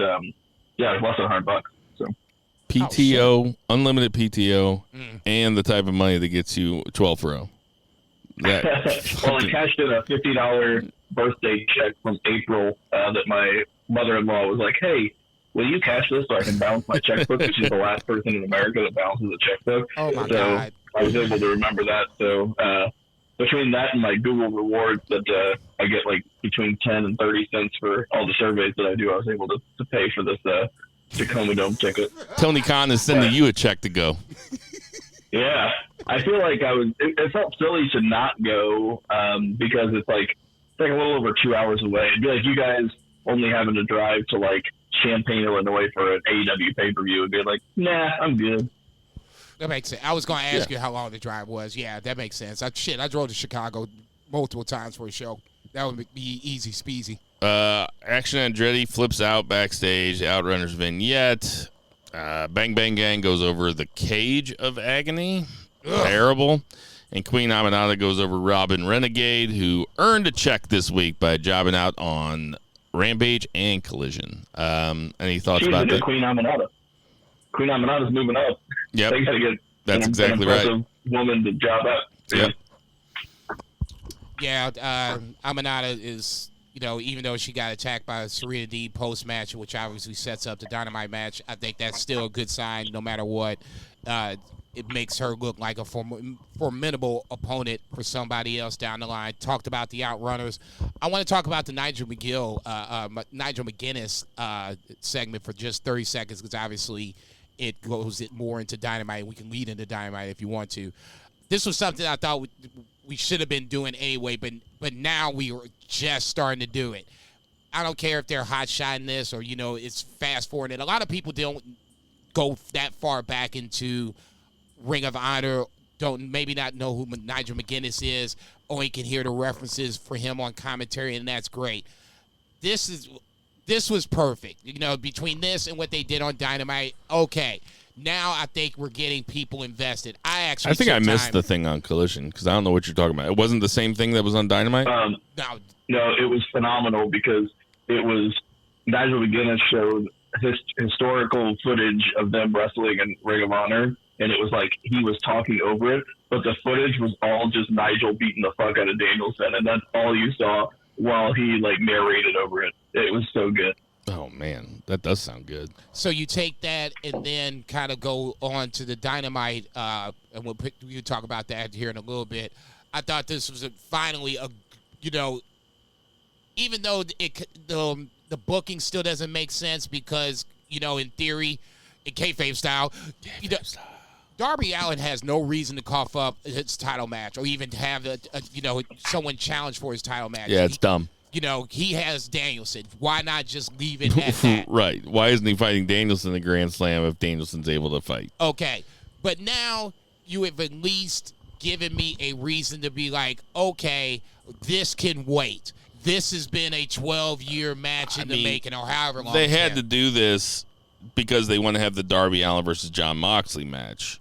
yeah, it was less than $100. So PTO, unlimited PTO, and the type of money that gets you 12th row. Well, I cashed in a $50 birthday check from April that my mother-in-law was like, "Hey, will you cash this so I can balance my checkbook?" Because she's the last person in America that balances a checkbook. Oh my God! I was able to remember that. So between that and my Google rewards that I get like between 10 and 30 cents for all the surveys that I do, I was able to pay for this Tacoma Dome ticket. Tony Khan is sending you a check to go. Yeah, I feel like it felt silly to not go because it's like a little over 2 hours away. It'd be like you guys only having to drive to like Champaign, Illinois for an AEW pay-per-view. It'd be like, nah, I'm good. That makes sense. I was going to ask you how long the drive was. Yeah, that makes sense. I drove to Chicago multiple times for a show. That would be easy speasy. Action Andretti flips out backstage. Outrunners vignette. Bang Bang Gang goes over the Cage of Agony. Ugh. Terrible. And Queen Aminata goes over Robin Renegade, who earned a check this week by jobbing out on Rampage and Collision. Any thoughts about that? Queen Aminata. Queen Aminata's moving up. Yep. They got to get That's an exactly right. Woman to job up. Yep. Yeah, Aminata is, even though she got attacked by Serena Deeb post-match, which obviously sets up the Dynamite match, I think that's still a good sign no matter what. It makes her look like a formidable opponent for somebody else down the line. Talked about the Outrunners. I want to talk about the Nigel McGuinness segment for just 30 seconds because obviously it goes more into Dynamite. We can lead into Dynamite if you want to. This was something I thought we should have been doing anyway, but now we are just starting to do it. I don't care if they're hot-shotting this or, it's fast-forwarding. A lot of people don't go that far back into Ring of Honor, don't maybe not know who Nigel McGuinness is, only can hear the references for him on commentary, and that's great. This was perfect. Between this and what they did on Dynamite, okay. Now I think we're getting people invested. I think I missed the thing on Collision because I don't know what you're talking about. It wasn't the same thing that was on Dynamite? No, it was phenomenal because it was Nigel McGuinness showed historical footage of them wrestling in Ring of Honor, and it was like he was talking over it, but the footage was all just Nigel beating the fuck out of Danielson, and that's all you saw while he like narrated over it. It was so good. Oh man, that does sound good. So you take that and then kind of go on to the Dynamite, and we'll talk about that here in a little bit. I thought this was finally a, even though the booking still doesn't make sense because, in theory, in kayfabe style, Darby Allin has no reason to cough up his title match or even have someone challenge for his title match. Yeah, it's dumb. He has Danielson. Why not just leave it at that? Right. Why isn't he fighting Danielson in the Grand Slam if Danielson's able to fight? Okay. But now you have at least given me a reason to be like, okay, this can wait. This has been a 12-year match in the making or however long. They had to do this because they want to have the Darby Allin versus Jon Moxley match.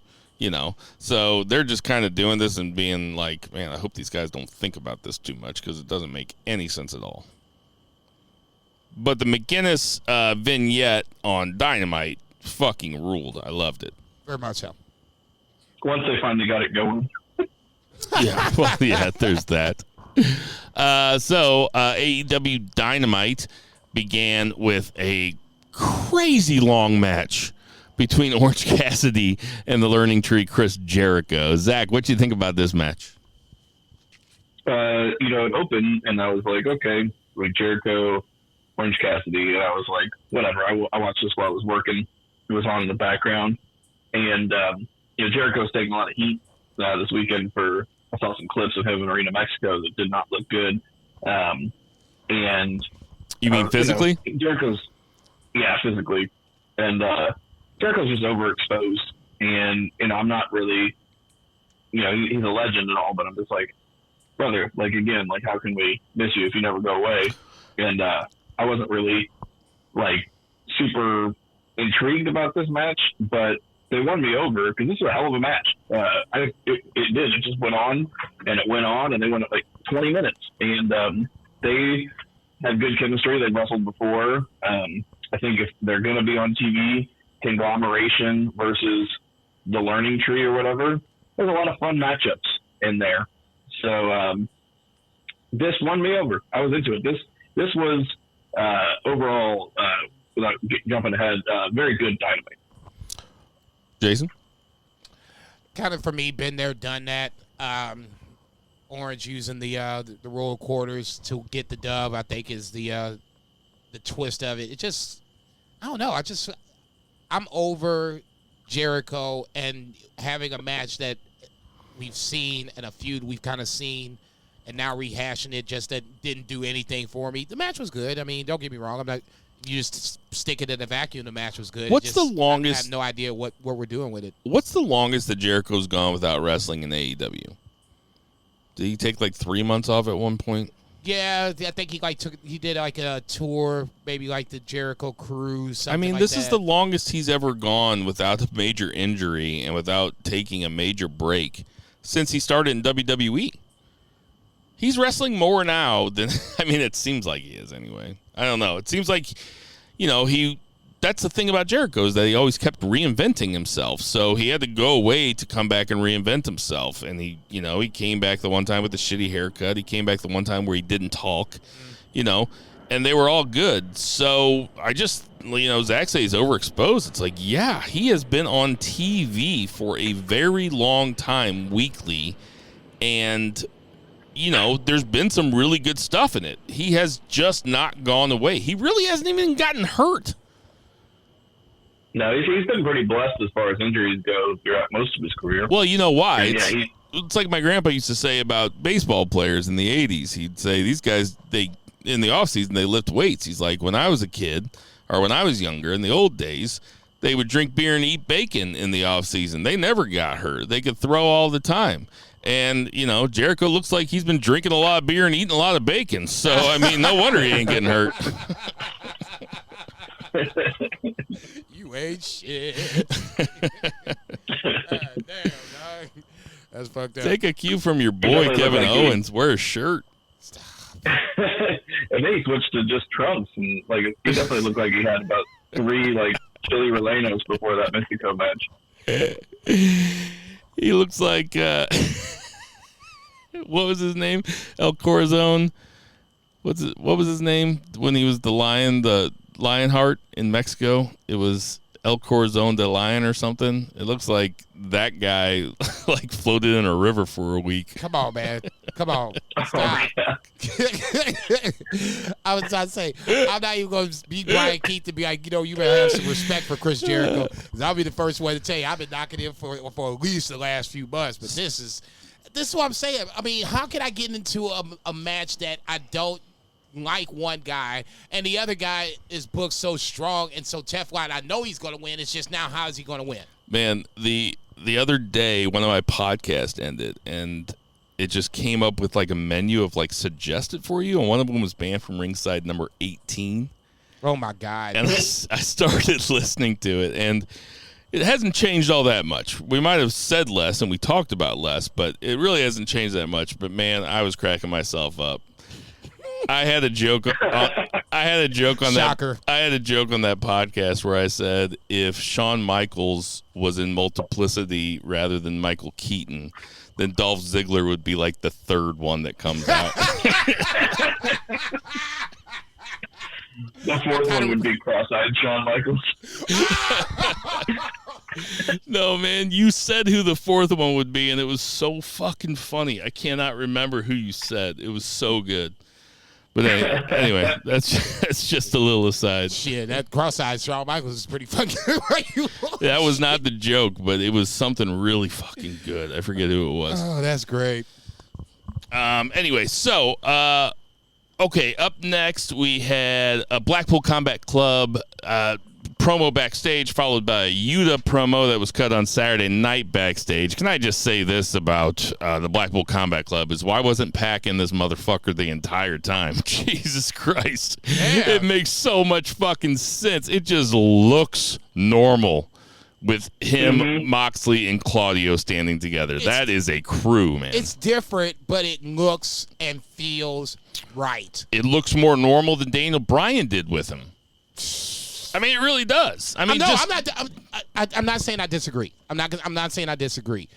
So they're just kind of doing this and being like, man, I hope these guys don't think about this too much because it doesn't make any sense at all. But the McGuinness vignette on Dynamite fucking ruled. I loved it. Very much so. Once they finally got it going. Yeah, well, yeah, there's that. So AEW Dynamite began with a crazy long match between Orange Cassidy and the Learning Tree Chris Jericho. Zach, what do you think about this match? It opened, and I was like, okay, like Jericho, Orange Cassidy, and I was like, whatever. I watched this while I was working. It was on in the background, and Jericho's taking a lot of heat this weekend for. I saw some clips of him in Arena Mexico that did not look good. And you mean physically? Jericho's, physically, and Jericho's just overexposed, and I'm not really, he's a legend and all, but I'm just like, brother, like again, like how can we miss you if you never go away? And I wasn't really like super intrigued about this match, but they won me over because this was a hell of a match. It did. It just went on, and it went on, and they went like 20 minutes, and they had good chemistry. They'd wrestled before. I think if they're going to be on TV, Conglomeration versus the Learning Tree or whatever, there's a lot of fun matchups in there. So this won me over. I was into it. This was overall, without jumping ahead, very good Dynamite. Jason? Kind of for me, been there, done that. Orange using the royal quarters to get the dub, I think is the twist of it. It just, I don't know. I'm over Jericho and having a match that we've seen and a feud we've kind of seen and now rehashing it just that didn't do anything for me. The match was good. I mean, don't get me wrong. I'm not. You just stick it in a vacuum. The match was good. What's the longest? I have no idea what we're doing with it. What's the longest that Jericho's gone without wrestling in AEW? Did he take like 3 months off at one point? Yeah, I think he did like a tour, maybe like the Jericho Cruise. I mean, like this that. is the longest he's ever gone without a major injury and without taking a major break since he started in WWE. He's wrestling more now than, I mean, it seems like he is anyway. I don't know. It seems like, that's the thing about Jericho is that he always kept reinventing himself. So he had to go away to come back and reinvent himself. And he came back the one time with the shitty haircut. He came back the one time where he didn't talk, and they were all good. So I just, Zach says he's overexposed. It's like, yeah, he has been on TV for a very long time weekly. And there's been some really good stuff in it. He has just not gone away. He really hasn't even gotten hurt. No, he's been pretty blessed as far as injuries go throughout most of his career. Well, you know why? Yeah, It's like my grandpa used to say about baseball players in the 80s. He'd say, these guys, in the offseason, they lift weights. He's like, when I was a kid, or when I was younger, in the old days, they would drink beer and eat bacon in the offseason. They never got hurt. They could throw all the time. And, Jericho looks like he's been drinking a lot of beer and eating a lot of bacon. So, I mean, no wonder he ain't getting hurt. You ain't shit. God damn, dog. That's fucked up. Take a cue from your boy, Kevin Owens. Wear a shirt. And then he switched to just trunks. And, he definitely looked like he had about 3 like chili rellenos before that Mexico match. He looks like what was his name? El Corazon. What was his name when he was the Lionheart in Mexico? It was El Corazon de Lion or something. It looks like that guy like floated in a river for a week. Come on, man. Come on. Stop. I was trying to say, I'm not even going to be Brian Keith to be like, you better have some respect for Chris Jericho. Because I'll be the first one to tell you, I've been knocking him for at least the last few months. But this is what I'm saying. I mean, how can I get into a match that I don't like one guy and the other guy is booked so strong and so Teflon? I know he's going to win. It's just now, how is he going to win? Man, the other day, one of my podcasts ended, and it just came up with like a menu of like suggested for you, and one of them was banned from Ringside number 18. Oh my God. And I started listening to it, and it hasn't changed all that much. We might have said less and we talked about less, but it really hasn't changed that much. But man, I was cracking myself up. I had a joke on Shocker. that. I had a joke on that podcast where I said if Shawn Michaels was in Multiplicity rather than Michael Keaton, then Dolph Ziggler would be like the third one that comes out. The fourth one would be cross-eyed Shawn Michaels. No, man, you said who the fourth one would be, and it was so fucking funny. I cannot remember who you said. It was so good. But anyway, that's just a little aside. Shit, that cross-eyed Shawn Michaels is pretty fucking good. That was not the joke, but it was something really fucking good. I forget who it was. Oh, that's great. Anyway, so okay, up next we had a Blackpool Combat Club promo backstage, followed by a Yuta promo that was cut on Saturday night backstage. Can I just say this about the Blackpool Combat Club is why wasn't Pac in this motherfucker the entire time? Jesus Christ. Yeah. It makes so much fucking sense. It just looks normal with him, Moxley, and Claudio standing together. That is a crew, man. It's different, but it looks and feels right. It looks more normal than Daniel Bryan did with him. I mean, it really does. I mean, I'm not saying I disagree. I'm not saying I disagree.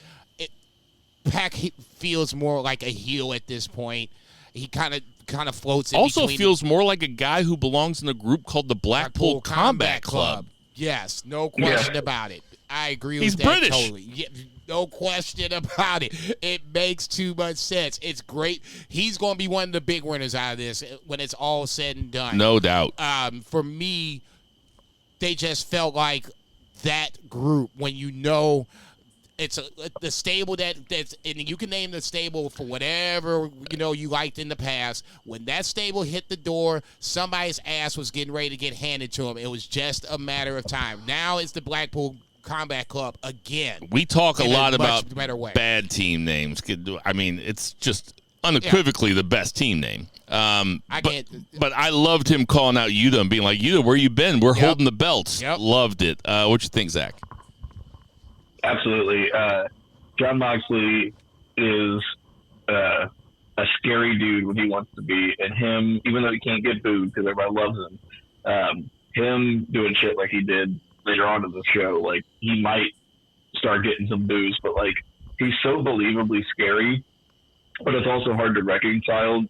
Pac feels more like a heel at this point. He kind of floats. Also feels more like a guy who belongs in a group called the Blackpool Combat Club. Yes, no question about it. I agree with He's that British. totally. Yeah, no question about it. It makes too much sense. It's great. He's going to be one of the big winners out of this when it's all said and done. No doubt. For me, they just felt like that group when it's the stable that's and you can name the stable for whatever you liked in the past. When that stable hit the door, somebody's ass was getting ready to get handed to him. It was just a matter of time. Now it's the Blackpool Combat Club again. We talk a lot about way. Bad team names. I mean, it's just unequivocally the best team name. But I loved him calling out Yuta and being like, Yuta, where you been? We're holding the belts. Yep. Loved it. What you think, Zach? Absolutely. Jon Moxley is a scary dude when he wants to be, and him, even though he can't get booed because everybody loves him, him doing shit like he did later on in the show, like he might start getting some boos, but like he's so believably scary, but it's also hard to reconcile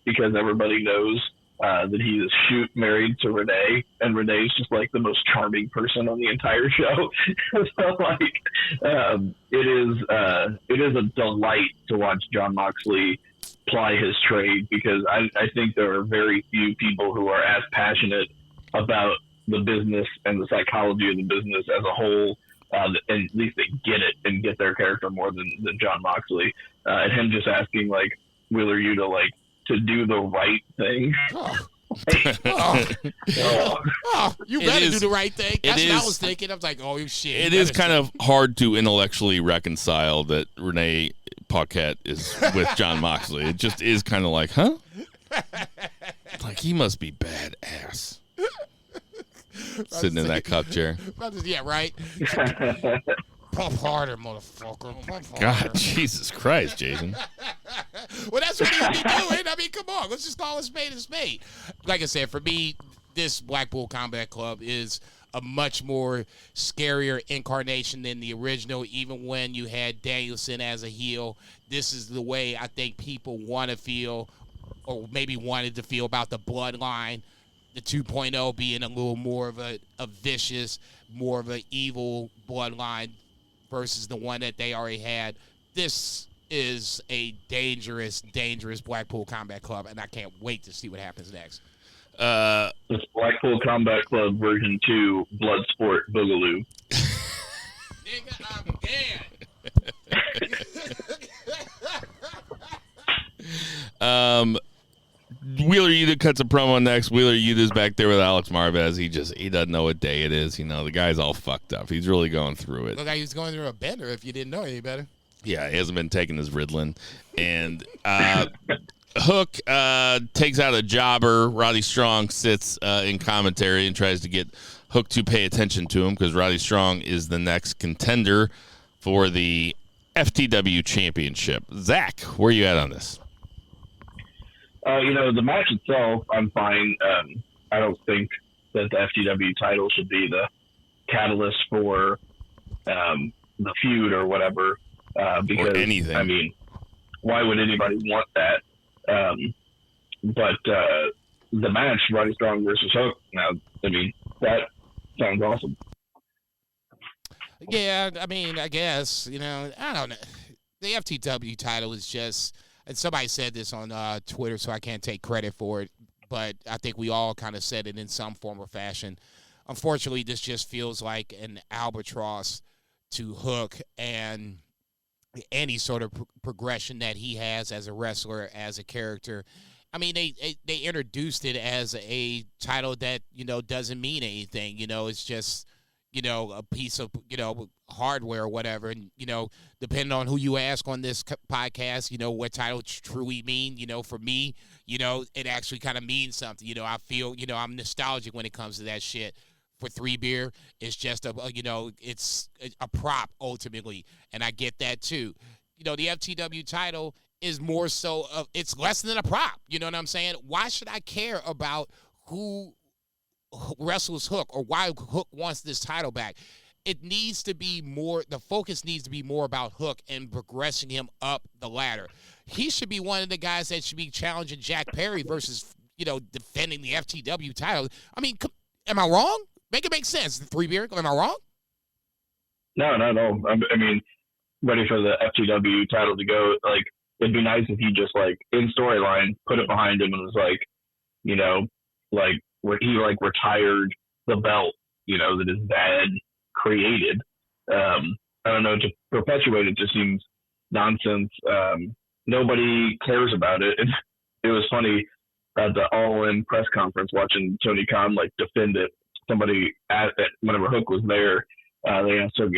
because everybody knows that he is married to Renee, and Renee's just like the most charming person on the entire show. So like, it is a delight to watch Jon Moxley ply his trade, because I think there are very few people who are as passionate about the business and the psychology of the business as a whole, and at least they get it and get their character more than Jon Moxley. And him just asking like Wheeler Yuta like to do the right thing. You better do the right thing. That's what I was thinking. I was like, oh shit. It is kind of hard to intellectually reconcile that Renee Paquette is with Jon Moxley. It just is kind of like, huh? Like he must be badass. Sitting in that cup chair. Yeah, right. Pump harder, motherfucker. Pump harder. God, Jesus Christ, Jason. Well, that's what he would be doing. I mean, come on. Let's just call a spade a spade. Like I said, for me, this Blackpool Combat Club is a much more scarier incarnation than the original. Even when you had Danielson as a heel, this is the way I think people want to feel, or maybe wanted to feel about the Bloodline. The 2.0 being a little more of a vicious, more of an evil Bloodline versus the one that they already had. This is a dangerous, dangerous Blackpool Combat Club, and I can't wait to see what happens next. It's Blackpool Combat Club version 2, Bloodsport Boogaloo. Nigga, I'm dead. Wheeler Yuta cuts a promo next. Wheeler Yuta's back there with Alex Marvez. He doesn't know what day it is. The guy's all fucked up. He's really going through it. Look like he was going through a bender if you didn't know any better. Yeah, he hasn't been taking his Ritalin. And Hook takes out a jobber. Roddy Strong sits in commentary and tries to get Hook to pay attention to him because Roddy Strong is the next contender for the FTW Championship. Zach, where are you at on this? The match itself, I'm fine. I don't think that the FTW title should be the catalyst for the feud or whatever. Because, or anything. I mean, why would anybody want that? But the match, Roddy Strong versus Hook, now, I mean, that sounds awesome. Yeah, I mean, I guess, I don't know. The FTW title is just, and somebody said this on Twitter, so I can't take credit for it, but I think we all kind of said it in some form or fashion. Unfortunately, this just feels like an albatross to Hook and any sort of progression that he has as a wrestler, as a character. I mean, they introduced it as a title that, doesn't mean anything. It's just, a piece of, hardware or whatever. And, depending on who you ask on this podcast, what title truly mean, for me, it actually kind of means something. I feel, I'm nostalgic when it comes to that shit. For Three Beer, it's just it's a prop ultimately, and I get that too. The FTW title is more so it's less than a prop. You know what I'm saying? Why should I care about who wrestles Hook or why Hook wants this title back? It needs to be more. The focus needs to be more about Hook and progressing him up the ladder. He should be one of the guys that should be challenging Jack Perry versus defending the FTW title. I mean, am I wrong? Make it make sense. Three Beer, am I wrong? No. I mean, ready for the FTW title to go. Like, it'd be nice if he just, in storyline, put it behind him and was where he, retired the belt, that his dad created. I don't know, to perpetuate it just seems nonsense. Nobody cares about it. It was funny at the All-In press conference watching Tony Khan, defend it. Somebody whenever Hook was there, they asked Hook,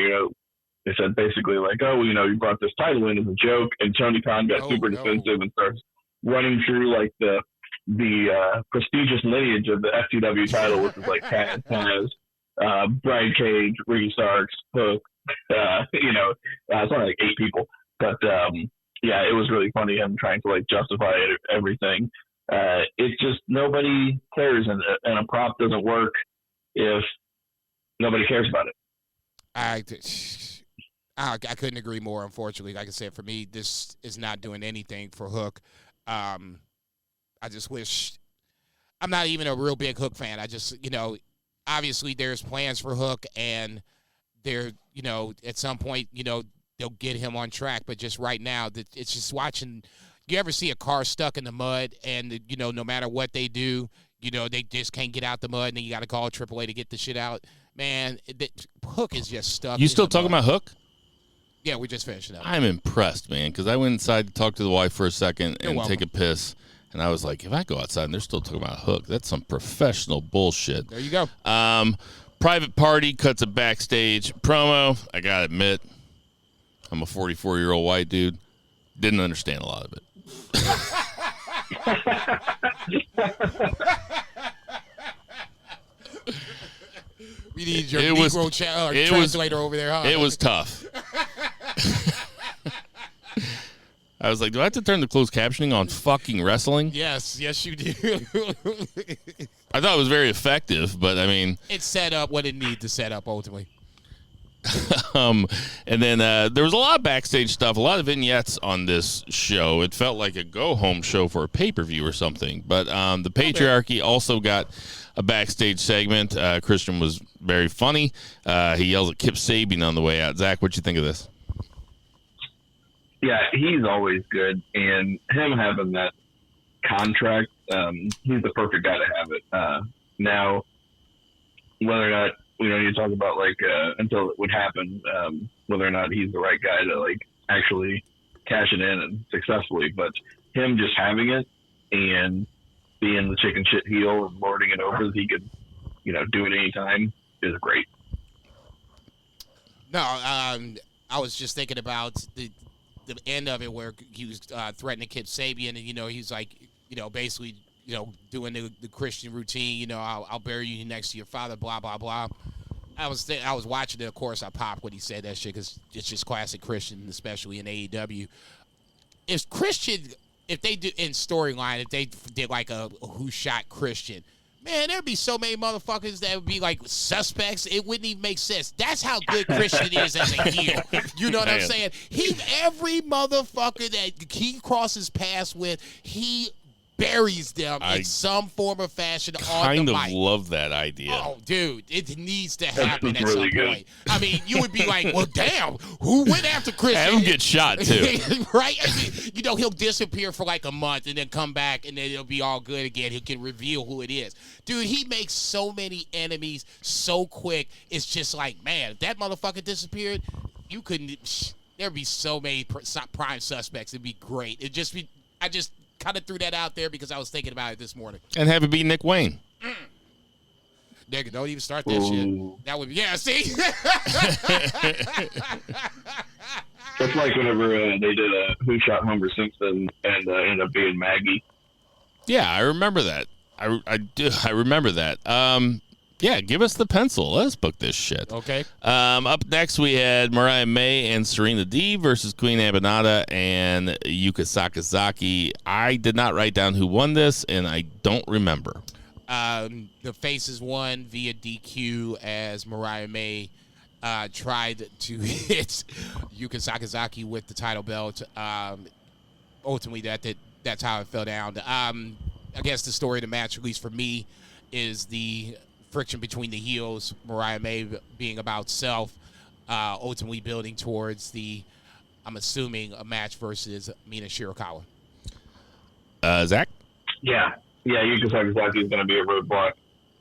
they said basically you brought this title in as a joke, and Tony Khan got super defensive and starts running through the prestigious lineage of the FTW title, which is Taz, Brian Cage, Ricky Starks, Hook, it's only 8 people, but it was really funny him trying to justify everything. It's just nobody cares, and a prop doesn't work if nobody cares about it. I couldn't agree more, unfortunately. Like I said, for me, this is not doing anything for Hook. I just wish – I'm not even a real big Hook fan. I just, obviously there's plans for Hook, and they're, at some point, they'll get him on track. But just right now, it's just watching – you ever see a car stuck in the mud and, no matter what they do – they just can't get out the mud, and then you got to call AAA to get the shit out. Man, Hook is just stuck. You still talking about Hook? Yeah, we just finished it up. I'm impressed, man, because I went inside to talk to the wife for a second and take a piss, and I was like, if I go outside and they're still talking about Hook, that's some professional bullshit. There you go. Private Party cuts a backstage promo. I got to admit, I'm a 44-year-old white dude. Didn't understand a lot of it. We need your Negro translator over there, huh? It was tough. I was like, do I have to turn the closed captioning on fucking wrestling? Yes, you do. I thought it was very effective, but I mean, It set up what it needed to set up ultimately. and then there was a lot of backstage stuff, a lot of vignettes on this show. It felt like a go-home show for a pay-per-view or something. But the Patriarchy also got a backstage segment. Christian was very funny. He yells at Kip Sabian on the way out. Zach, what'd you think of this? Yeah, he's always good, and him having that contract, he's the perfect guy to have it. Now, whether or not we don't need to talk about until it would happen, whether or not he's the right guy to actually cash it in and successfully. But him just having it and being the chicken shit heel and lording it over that he could, do it anytime is great. No, I was just thinking about the end of it where he was threatening Kip Sabian, and he's like, basically, doing the Christian routine. I'll bury you next to your father. Blah blah blah. I was watching it. Of course, I popped when he said that shit because it's just classic Christian, especially in AEW. If they do in storyline, if they did like a who shot Christian, man, there'd be so many motherfuckers that would be like suspects. It wouldn't even make sense. That's how good Christian is as a heel. You know what I'm saying? Every motherfucker that he crosses paths with, he buries them in some form or fashion on the mic. Kind of love that idea. Oh, dude, it needs to happen at some point. I mean, you would be like, well, damn, who went after Christian? Have him get shot, too. Right? I mean, he'll disappear for like a month and then come back, and then it'll be all good again. He can reveal who it is. Dude, he makes so many enemies so quick. It's just like, man, if that motherfucker disappeared, you couldn't. There'd be so many prime suspects. It'd be great. I just kind of threw that out there because I was thinking about it this morning. And have it be Nick Wayne. Nigga, don't even start that shit. That would be, see? It's like whenever they did a Who Shot Homer Simpson and ended up being Maggie. Yeah, I remember that. I remember that. Yeah, give us the pencil. Let's book this shit. Okay. Up next, we had Mariah May and Serena Deeb versus Queen Abinata and Yuka Sakazaki. I did not write down who won this, and I don't remember. The Faces won via DQ as Mariah May tried to hit Yuka Sakazaki with the title belt. Ultimately, that's how it fell down. I guess the story of the match, at least for me, is the friction between the heels, Mariah May being about self, ultimately building towards I'm assuming, a match versus Mina Shirakawa. Zach? Yeah, Yuka Sakazaki is going to be a roadblock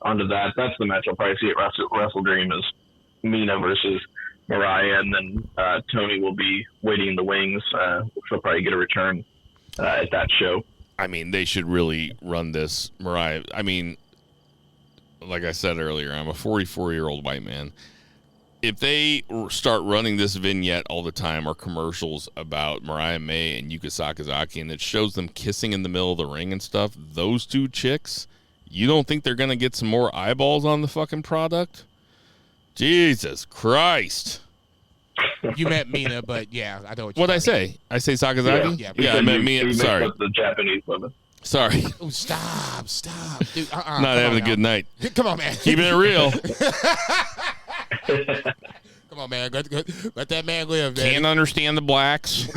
onto that. That's the match I'll probably see at Wrestle Dream is Mina versus Mariah, and then Tony will be waiting in the wings. She'll probably get a return at that show. I mean, they should really run this, Mariah. I mean, like I said earlier, I'm a 44-year-old white man. If they start running this vignette all the time or commercials about Mariah May and Yuka Sakazaki, and it shows them kissing in the middle of the ring and stuff, those two chicks, you don't think they're going to get some more eyeballs on the fucking product? Jesus Christ. You meant Mina, but yeah, I know what you What'd I say? I say Sakazaki? Yeah, I meant Mina. Sorry. The Japanese women. Sorry. Oh, stop, dude. Not having a good night. Come on, man. Keeping it real. Come on, man. Let that man live, man. Can't understand the blacks.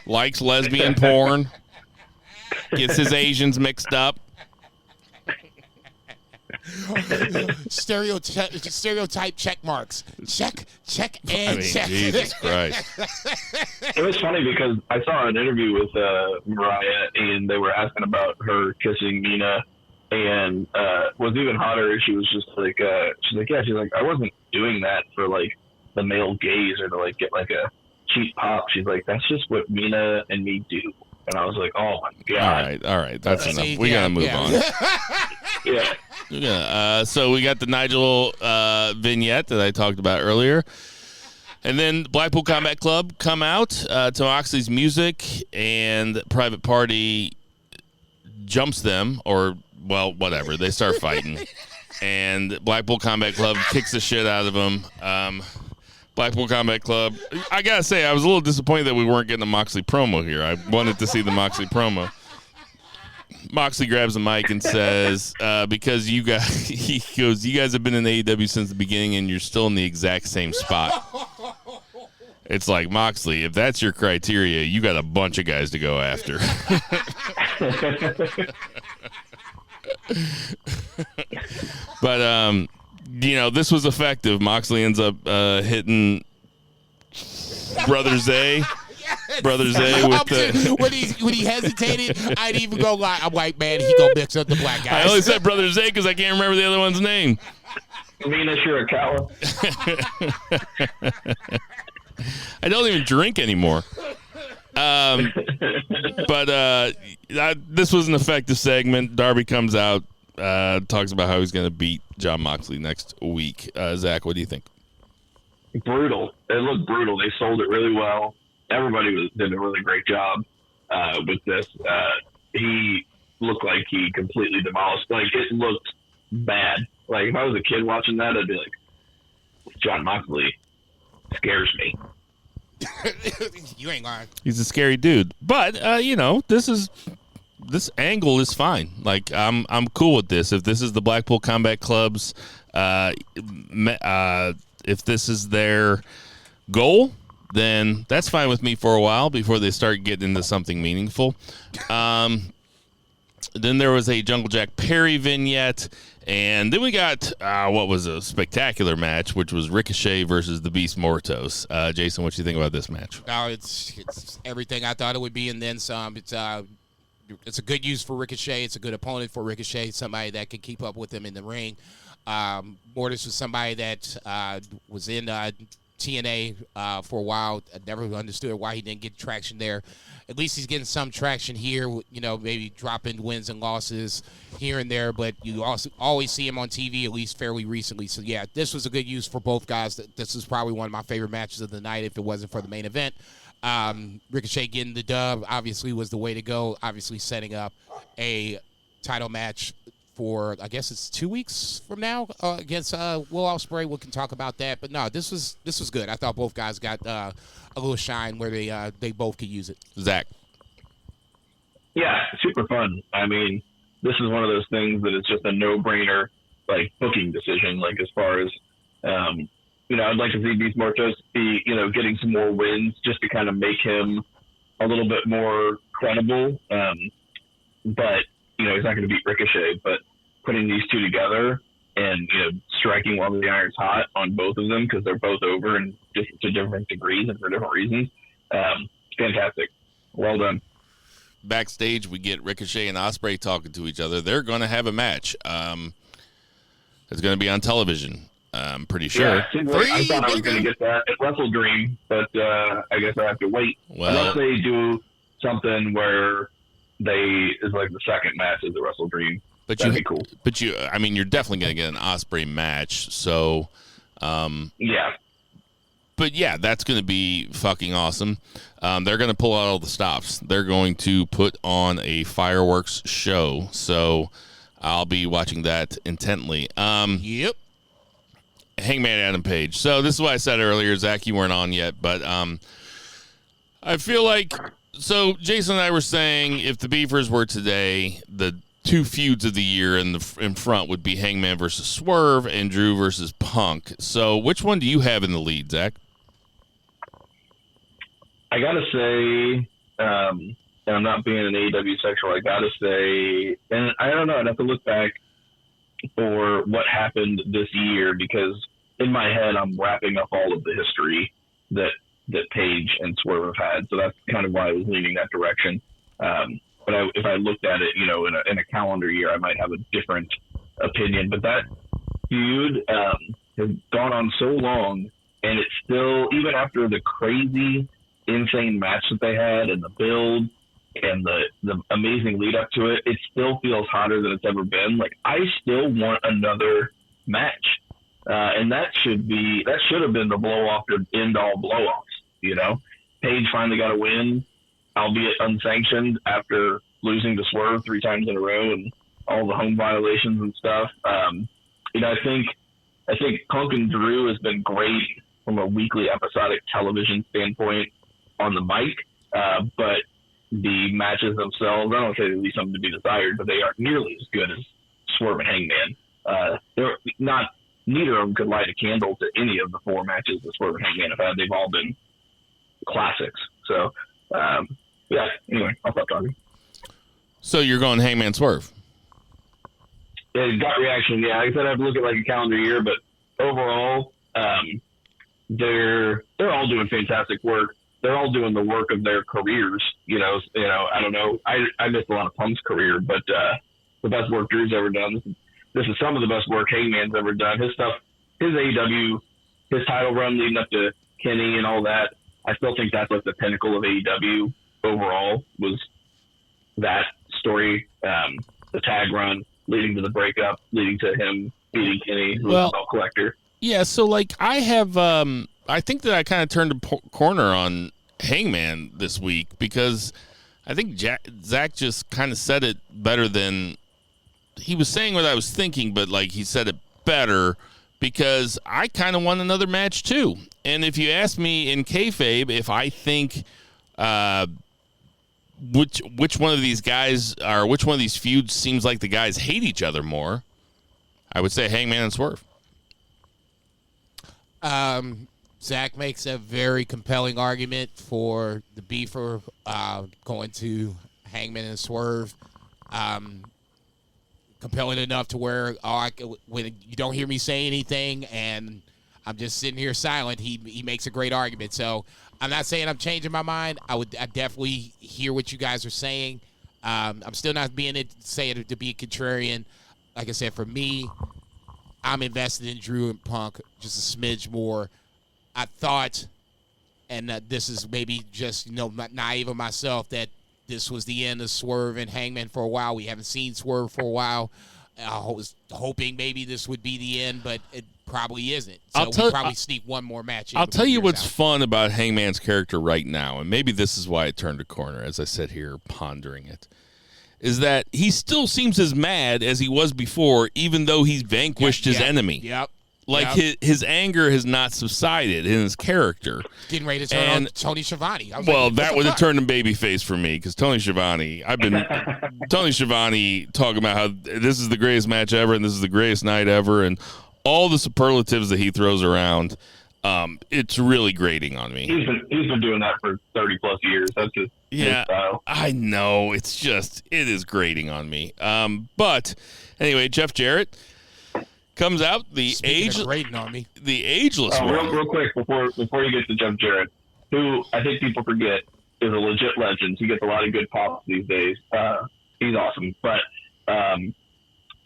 Likes lesbian porn. Gets his Asians mixed up. Stereotype check marks. Check, and check. Jesus Christ. It was funny because I saw an interview with Mariah, and they were asking about her kissing Mina, and was even hotter. She was just like, she's like, I wasn't doing that for like the male gaze or to like get like a cheap pop. She's like, that's just what Mina and me do. And I was like, oh my God. All right. That's enough. We got to move on. Yeah. So we got the Nigel vignette that I talked about earlier. And then Blackpool Combat Club come out to Moxley's music, and Private Party jumps them, or, well, whatever. They start fighting. And Blackpool Combat Club kicks the shit out of them. Blackpool Combat Club. I got to say, I was a little disappointed that we weren't getting a Moxley promo here. I wanted to see the Moxley promo. Moxley grabs the mic and says, because you guys, he goes, you guys have been in AEW since the beginning and you're still in the exact same spot. It's like, Moxley, if that's your criteria, you got a bunch of guys to go after. But, this was effective. Moxley ends up hitting Brother Zay. Brother Zay with the when he hesitated, I didn't even go lie. I'm like, man, he gonna mix up the black guys. I only said Brother Zay because I can't remember the other one's name. Mina Shirakawa. I don't even drink anymore. This was an effective segment. Darby comes out, talks about how he's going to beat Jon Moxley next week. Zach, what do you think? Brutal. It looked brutal. They sold it really well. Everybody did a really great job with this. He looked like he completely demolished. Like, it looked bad. Like, if I was a kid watching that, I'd be like, Jon Moxley scares me. You ain't lying. He's a scary dude. But, this angle is fine. Like, I'm cool with this. If this is the Blackpool Combat Club's, if this is their goal, then that's fine with me for a while before they start getting into something meaningful. Then there was a Jungle Jack Perry vignette, and then we got what was a spectacular match, which was Ricochet versus the Beast Mortos. Jason, what do you think about this match? No, it's everything I thought it would be, and then some. It's a good use for Ricochet. It's a good opponent for Ricochet, somebody that can keep up with him in the ring. Mortis was somebody that was in TNA for a while. I never understood why he didn't get traction there. At least he's getting some traction here, maybe dropping wins and losses here and there, but you also always see him on TV, at least fairly recently. So, yeah, this was a good use for both guys. This is probably one of my favorite matches of the night if it wasn't for the main event. Ricochet getting the dub obviously was the way to go, obviously setting up a title match for, I guess it's 2 weeks from now against Will Ospreay. We can talk about that. But no, this was good. I thought both guys got a little shine where they both could use it. Zach. Yeah, super fun. I mean, this is one of those things that is just a no-brainer, like, booking decision. Like, as far as, I'd like to see Beast Mortos be, getting some more wins just to kind of make him a little bit more credible. But he's not going to beat Ricochet, but putting these two together and, striking while the iron's hot on both of them because they're both over and to different degrees and for different reasons. Fantastic. Well done. Backstage, we get Ricochet and Ospreay talking to each other. They're going to have a match. It's going to be on television, I'm pretty sure. Yeah, I thought I was going to get that at Wrestle Dream, but I guess I have to wait. Unless they do something where is like the second match is the Wrestle Dream. That'd be cool. But you're definitely going to get an Ospreay match. So, yeah. But yeah, that's going to be fucking awesome. They're going to pull out all the stops. They're going to put on a fireworks show. So I'll be watching that intently. Yep. Hangman Adam Page. So this is what I said earlier. Zach, you weren't on yet, but I feel like. So Jason and I were saying if the Beefers were today, the two feuds of the year in front would be Hangman versus Swerve and Drew versus Punk. So which one do you have in the lead, Zach? I gotta say, and I'm not being an AEW sexual, I gotta say, and I don't know, I'd have to look back for what happened this year because in my head I'm wrapping up all of the history that Page and Swerve have had. So that's kind of why I was leaning that direction. But if I looked at it, in a calendar year, I might have a different opinion. But that feud has gone on so long, and it's still, even after the crazy, insane match that they had and the build and the amazing lead up to it, it still feels hotter than it's ever been. Like, I still want another match. And that should have been the blow off to end all blow offs, Page finally got a win, albeit unsanctioned after losing to Swerve 3 times in a row and all the home violations and stuff. I think Punk and Drew has been great from a weekly episodic television standpoint on the mic. But the matches themselves, I don't say they leave something to be desired, but they aren't nearly as good as Swerve and Hangman. They're not. Neither of them could light a candle to any of the 4 matches that Swerve and Hangman have had. They've all been classics. So, yeah. Anyway, I'll stop talking. So you're going Hangman Swerve? Yeah, gut reaction. Yeah, like I said, I have to look at like a calendar year, but overall, they're all doing fantastic work. They're all doing the work of their careers. You know, I don't know. I missed a lot of Punk's career, but the best work Drew's ever done. This is some of the best work Hangman's ever done. His stuff, his AEW, his title run leading up to Kenny and all that. I still think that's like the pinnacle of AEW overall was that story, the tag run leading to the breakup, leading to him beating Kenny, who was a belt collector. Yeah, so like I have, I think that I kind of turned a corner on Hangman this week because I think Zach just kind of said it better than he was saying what I was thinking, but like he said it better because I kind of want another match too. And if you ask me in kayfabe if I think which one of these guys or which one of these feuds seems like the guys hate each other more, I would say Hangman and Swerve. Zach makes a very compelling argument for the beefer going to Hangman and Swerve. Compelling enough to where when you don't hear me say anything and I'm just sitting here silent, he makes a great argument. So I'm not saying I'm changing my mind. I definitely hear what you guys are saying. I'm still not saying it to be a contrarian. Like I said, for me, I'm invested in Drew and Punk just a smidge more. I thought, and this is maybe just naive of myself, that this was the end of Swerve and Hangman for a while. We haven't seen Swerve for a while. I was hoping maybe this would be the end, but it probably isn't. So we'll probably sneak one more match in. I'll tell you what's fun about Hangman's character right now, and maybe this is why it turned a corner as I sit here pondering it, is that he still seems as mad as he was before, even though he's vanquished his enemy. Yep. Like his anger has not subsided in his character. Getting ready to turn on Tony Schiavone. Well, that would have turned him babyface for me because Tony Schiavone, Tony Schiavone talking about how this is the greatest match ever and this is the greatest night ever and all the superlatives that he throws around. It's really grating on me. He's been doing that for 30 plus years. That's just his style. I know. It is grating on me. But anyway, Jeff Jarrett comes out the ageless one. Real quick before you get to Jeff Jarrett, who I think people forget is a legit legend. He gets a lot of good pops these days. He's awesome. But what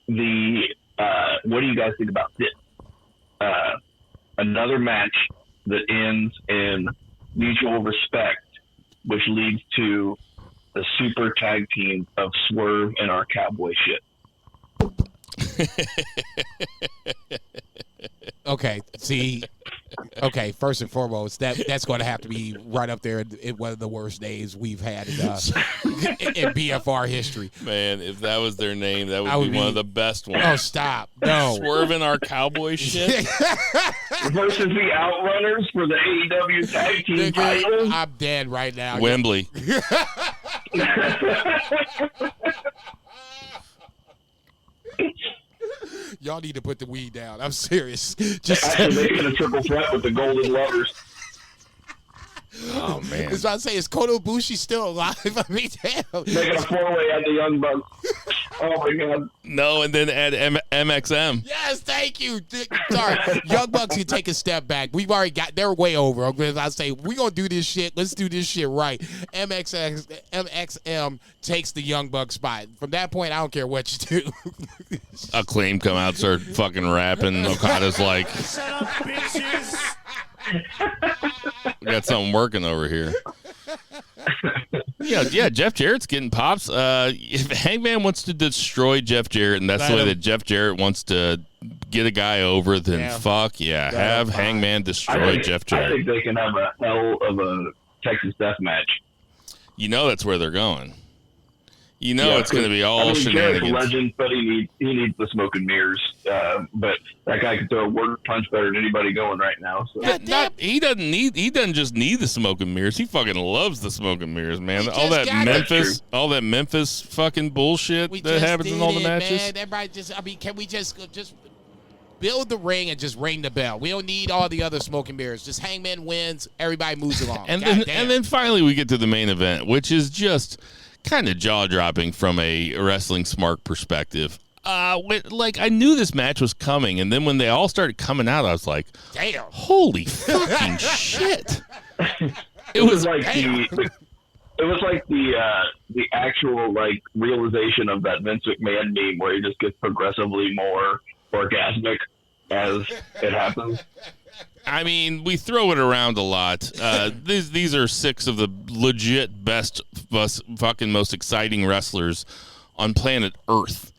do you guys think about this? Another match that ends in mutual respect, which leads to the super tag team of Swerve and our cowboy shit. Okay, first and foremost, that's going to have to be right up there in one of the worst days we've had in BFR history. Man, if that was their name, that would be one of the best ones. Oh, stop. No. Swerving our cowboy shit. Versus the Outrunners for the AEW tag team title. I'm dead right now. Wembley. Y'all need to put the weed down. I'm serious. Actually making a triple threat with the Golden Lovers. Oh, man. As I say, is Kota Ibushi still alive? I mean, damn. Making a four-way at the Young Bucks. Oh, my God. No, and then add MXM. Yes, thank you. Sorry. Young Bucks can take a step back. We've already got, they're way over. I say, we're going to do this shit. Let's do this shit right. MXM takes the Young Bucks spot. From that point, I don't care what you do. Acclaim come out, start fucking rapping. Okada's like, Shut up, bitches. we got something working over here. Yeah, Jeff Jarrett's getting pops. If Hangman wants to destroy Jeff Jarrett, and that's the way that Jeff Jarrett wants to get a guy over, then have Hangman destroy Jeff Jarrett. I think they can have a hell of a Texas death match. You know that's where they're going. You know it's going to be all shenanigans. Jared's a legend, but he needs the smoke and mirrors. But that guy can throw a word punch better than anybody going right now. So. He doesn't just need the smoke and mirrors. He fucking loves the smoke and mirrors, man. All that Memphis fucking bullshit that happens in all the matches. Man. Everybody can we just build the ring and just ring the bell? We don't need all the other smoke and mirrors. Just Hangman wins. Everybody moves along. and then finally we get to the main event, which is just kind of jaw-dropping from a wrestling smart perspective. I knew this match was coming, and then when they all started coming out, I was like, damn, holy fucking shit. It was like the actual like realization of that Vince McMahon meme where he just gets progressively more orgasmic as it happens. I mean, we throw it around a lot. These are 6 of the legit best, fucking most exciting wrestlers on planet Earth.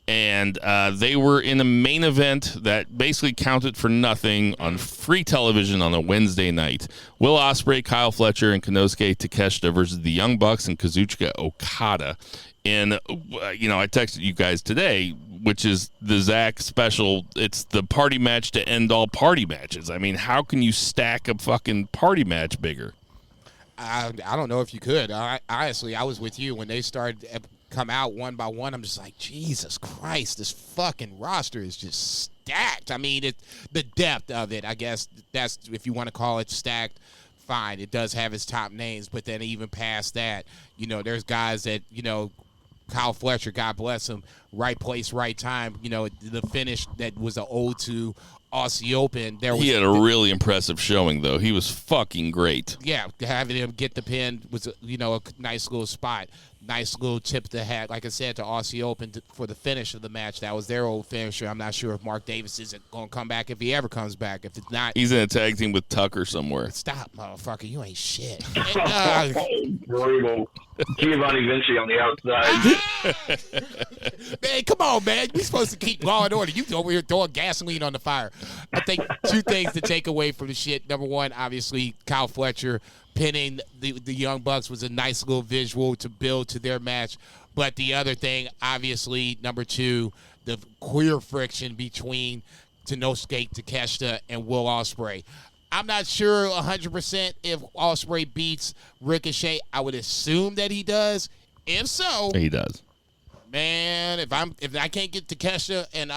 And they were in a main event that basically counted for nothing on free television on a Wednesday night. Will Ospreay, Kyle Fletcher, and Konosuke Takeshita versus the Young Bucks and Kazuchika Okada. And, I texted you guys today, which is the Zach special. It's the party match to end all party matches. I mean, how can you stack a fucking party match bigger? I don't know if you could. Honestly, I was with you when they started come out one by one. I'm just like, Jesus Christ, this fucking roster is just stacked. I mean, the depth of it, I guess that's, if you want to call it stacked, fine. It does have its top names, but then even past that, there's guys that, Kyle Fletcher, God bless him, right place, right time. The finish that was an ode to Aussie Open. He had a really impressive showing, though. He was fucking great. Yeah, having him get the pin was, a nice little spot. Nice little tip to hat, like I said, to Aussie Open for the finish of the match. That was their old finisher. I'm not sure if Mark Davis isn't going to come back, if he ever comes back. If it's not, he's in a tag team with Tucker somewhere. Stop, motherfucker. You ain't shit. Brutal. Giovanni Vinci on the outside. Man, come on, man. We supposed to keep law and order. You over here throwing gasoline on the fire. I think 2 things to take away from the shit. Number one, obviously, Kyle Fletcher pinning the Young Bucks was a nice little visual to build to their match. But the other thing, obviously, number 2, the queer friction between Konosuke Takeshita and Will Ospreay. I'm not sure 100% if Ospreay beats Ricochet. I would assume that he does. If so, he does. Man, if I can't get Takeshita and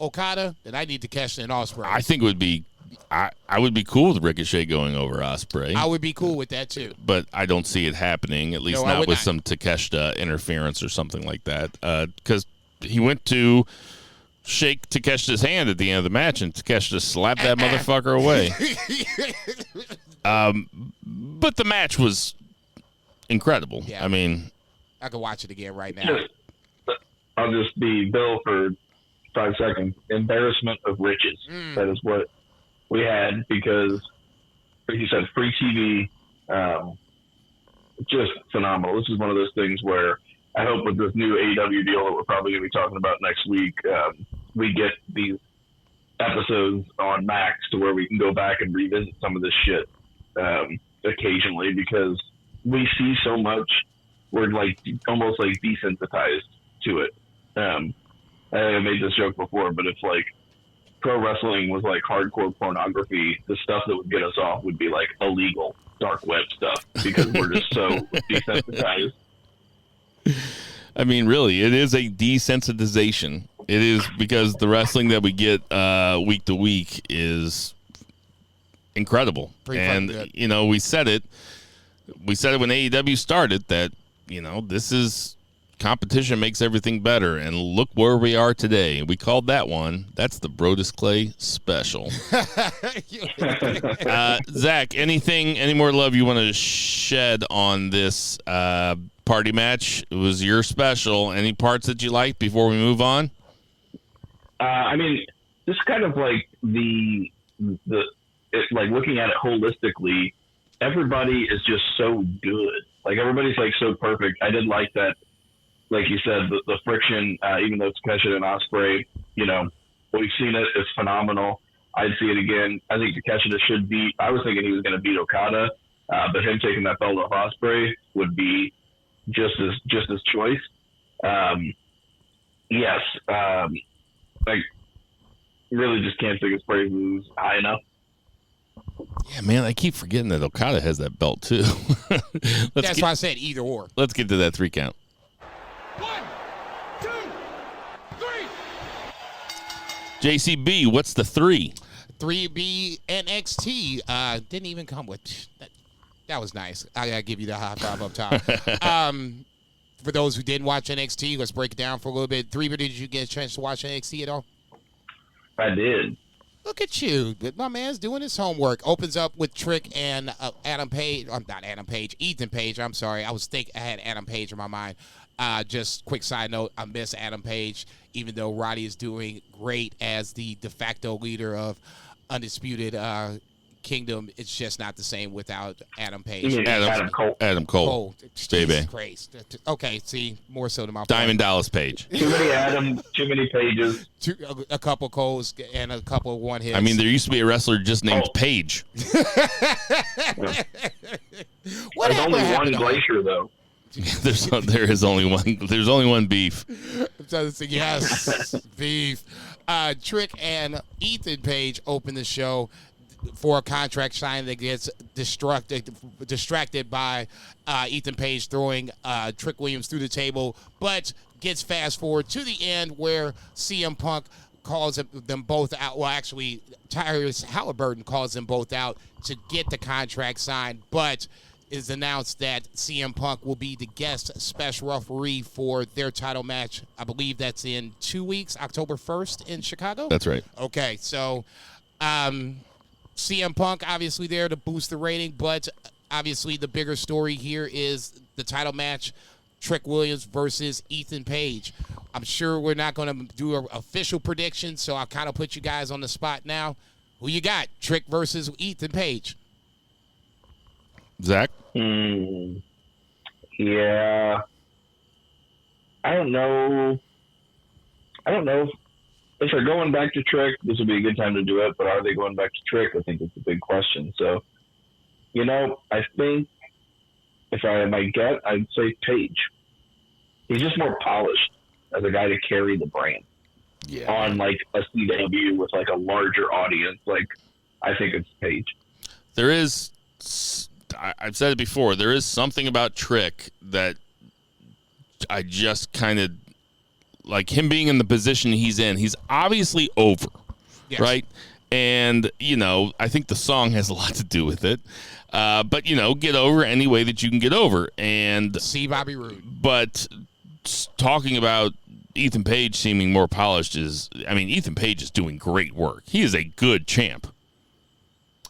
Okada, then I need Takeshita and Ospreay. I think it would be. I would be cool with Ricochet going over Ospreay. I would be cool with that too. But I don't see it happening, at least not with some Takeshita interference or something like that. Because he went to shake Takeshita's hand at the end of the match, and Takeshita slapped that motherfucker away. But the match was incredible. Yeah. I mean, I could watch it again right now. I'll just be Bill for 5 seconds. Embarrassment of riches. That is what we had, because, like you said, free TV, just phenomenal. This is one of those things where I hope with this new AEW deal that we're probably going to be talking about next week, we get these episodes on Max to where we can go back and revisit some of this shit occasionally, because we see so much, we're like almost like desensitized to it. I made this joke before, but it's like pro wrestling was like hardcore pornography. The stuff that would get us off would be like illegal dark web stuff, because we're just so desensitized. I mean, really, it is a desensitization. It is, because the wrestling that we get week to week is incredible. And, we said it when AEW started that, this is competition makes everything better. And look where we are today. We called that one. That's the Brodus Clay special. Zach, any more love you want to shed on this party match? It was your special. Any parts that you liked before we move on? I mean, just kind of like like looking at it holistically, everybody is just so good. Like, everybody's like so perfect. I did like that. Like you said, the friction, even though it's Takeshita and Ospreay, we've seen it. It's phenomenal. I'd see it again. I think Takeshita should beat. I was thinking he was going to beat Okada, but him taking that belt off Ospreay would be just his choice. Yes, I really just can't think his praises high enough. Yeah, man, I keep forgetting that Okada has that belt too. That's why I said either or. Let's get to that 3 count. 1, 2, 3. JCB, what's the 3? 3B NXT. Didn't even come with that. That was nice. I gotta give you the high five up top. For those who didn't watch NXT, let's break it down for a little bit. 3B, did you get a chance to watch NXT at all? I did. Look at you. My man's doing his homework. Opens up with Trick and Ethan Page. I'm sorry. I had Adam Page in my mind. Just quick side note, I miss Adam Page, even though Roddy is doing great as the de facto leader of Undisputed Kingdom. It's just not the same without Adam Page. Adam Cole. Adam Cole. Jesus Christ. Okay, see, more so than my Diamond Dallas Page. Too many Adams, too many Pages. A couple Coles and a couple of one hits. I mean, there used to be a wrestler just named Page. What There's only one Glacier, though. There's only one beef. Yes, beef. Trick and Ethan Page open the show for a contract signing that gets distracted by Ethan Page throwing Trick Williams through the table, but gets fast forward to the end where CM Punk calls them both out. Well, actually, Tyrese Halliburton calls them both out to get the contract signed, but is announced that CM Punk will be the guest special referee for their title match. I believe that's in 2 weeks, October 1st in Chicago. That's right. Okay, so CM Punk obviously there to boost the rating, but obviously the bigger story here is the title match, Trick Williams versus Ethan Page. I'm sure we're not going to do an official prediction, so I'll kind of put you guys on the spot now. Who you got? Trick versus Ethan Page. Zach? Yeah. I don't know. If they're going back to Trick, this would be a good time to do it, but are they going back to Trick? I think it's a big question. So, I think if I had my gut, I'd say Page. He's just more polished as a guy to carry the brand. Yeah. On like a CW with like a larger audience. Like, I think it's Page. There is, I've said it before, there is something about Trick that I just kind of, like him being in the position he's in, he's obviously over, yes. Right? And, I think the song has a lot to do with it. But, get over any way that you can get over. And see Bobby Roode. But talking about Ethan Page seeming more polished Ethan Page is doing great work. He is a good champ.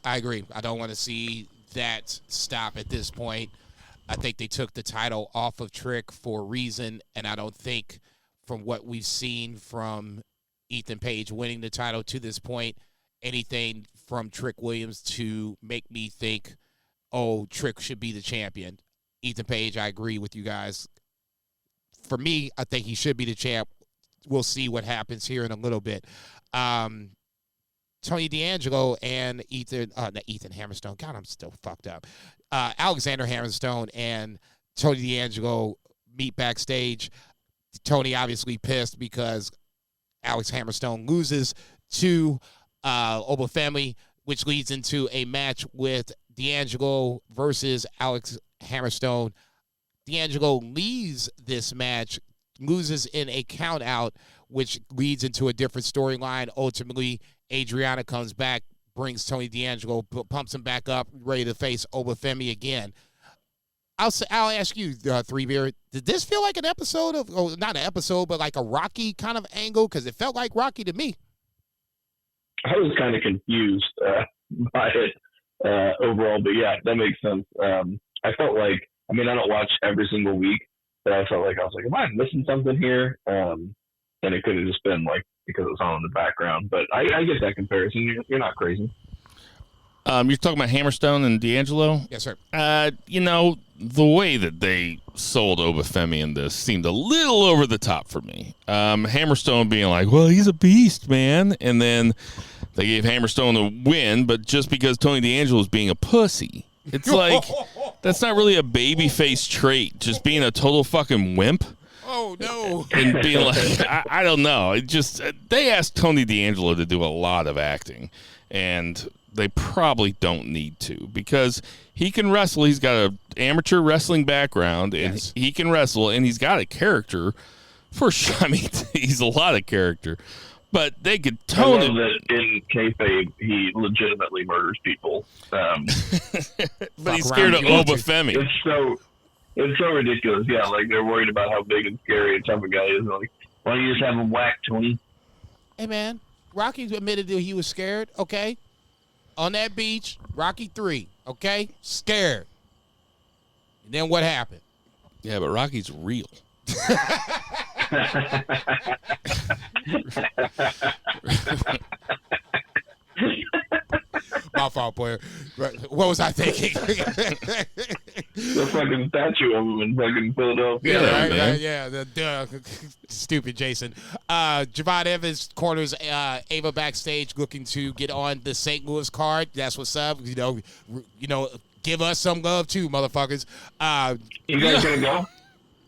I agree. I don't want to see that stop at this point. I think they took the title off of Trick for a reason, and I don't think from what we've seen from Ethan Page winning the title to this point, anything from Trick Williams to make me think, oh, Trick should be the champion. Ethan Page, I agree with you guys. For me, I think he should be the champ. We'll see what happens here in a little bit. Tony D'Angelo and Ethan Hammerstone. God, I'm still fucked up. Alexander Hammerstone and Tony D'Angelo meet backstage. Tony obviously pissed because Alex Hammerstone loses to Oba Femi, which leads into a match with D'Angelo versus Alex Hammerstone. D'Angelo leaves this match, loses in a count out, which leads into a different storyline. Ultimately, Adriana comes back, brings Tony D'Angelo, pumps him back up, ready to face Oba Femi again. I'll ask you, 3Beer, did this feel like an episode of, not an episode, but like a Rocky kind of angle? Because it felt like Rocky to me. I was kind of confused by it overall, but yeah, that makes sense. I felt like, I don't watch every single week, but I felt like am I missing something here? And it could have just been like because it was on in the background. But I get that comparison. You're not crazy. You're talking about Hammerstone and D'Angelo? Yes, sir. The way that they sold Oba Femi in this seemed a little over the top for me. Hammerstone being like, well, he's a beast, man. And then they gave Hammerstone the win, but just because Tony D'Angelo is being a pussy. It's like, that's not really a babyface trait, just being a total fucking wimp. Oh, no. And being like, I don't know. It just, they asked Tony D'Angelo to do a lot of acting, and they probably don't need to because he can wrestle. He's got an amateur wrestling background, and he can wrestle, and he's got a character for sure. I mean, he's a lot of character, but they could tone it. That in kayfabe, he legitimately murders people. But he's scared of Oba Femi. It's so ridiculous. Yeah, like they're worried about how big and scary and tough a guy is. Like, why don't you just have him whack, Tony? Hey, man, Rocky admitted that he was scared, okay? On that beach, Rocky 3, okay? Scared. And then what happened? Yeah, but Rocky's real. My fault, player. What was I thinking? The fucking statue of him in fucking Philadelphia. The stupid Jason. Javon Evans corners Ava backstage looking to get on the St. Louis card. That's what's up. You know, give us some love too, motherfuckers. You guys gonna go?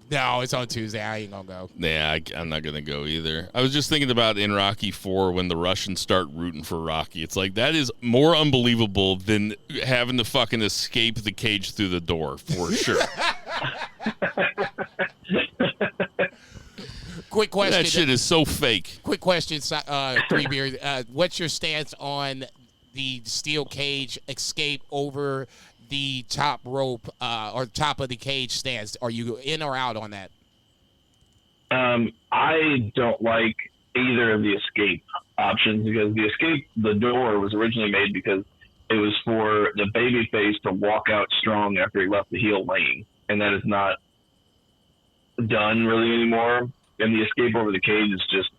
No, it's on Tuesday. I ain't gonna go. Yeah, I'm not gonna go either. I was just thinking about in Rocky IV when the Russians start rooting for Rocky. It's like that is more unbelievable than having to fucking escape the cage through the door for sure. Quick question. That shit is so fake. Quick question, Three Beard. What's your stance on the steel cage escape over the top rope or top of the cage stance? Are you in or out on that? I don't like either of the escape options because the door was originally made because it was for the babyface to walk out strong after he left the heel lane, and that is not done really anymore. And the escape over the cage is just,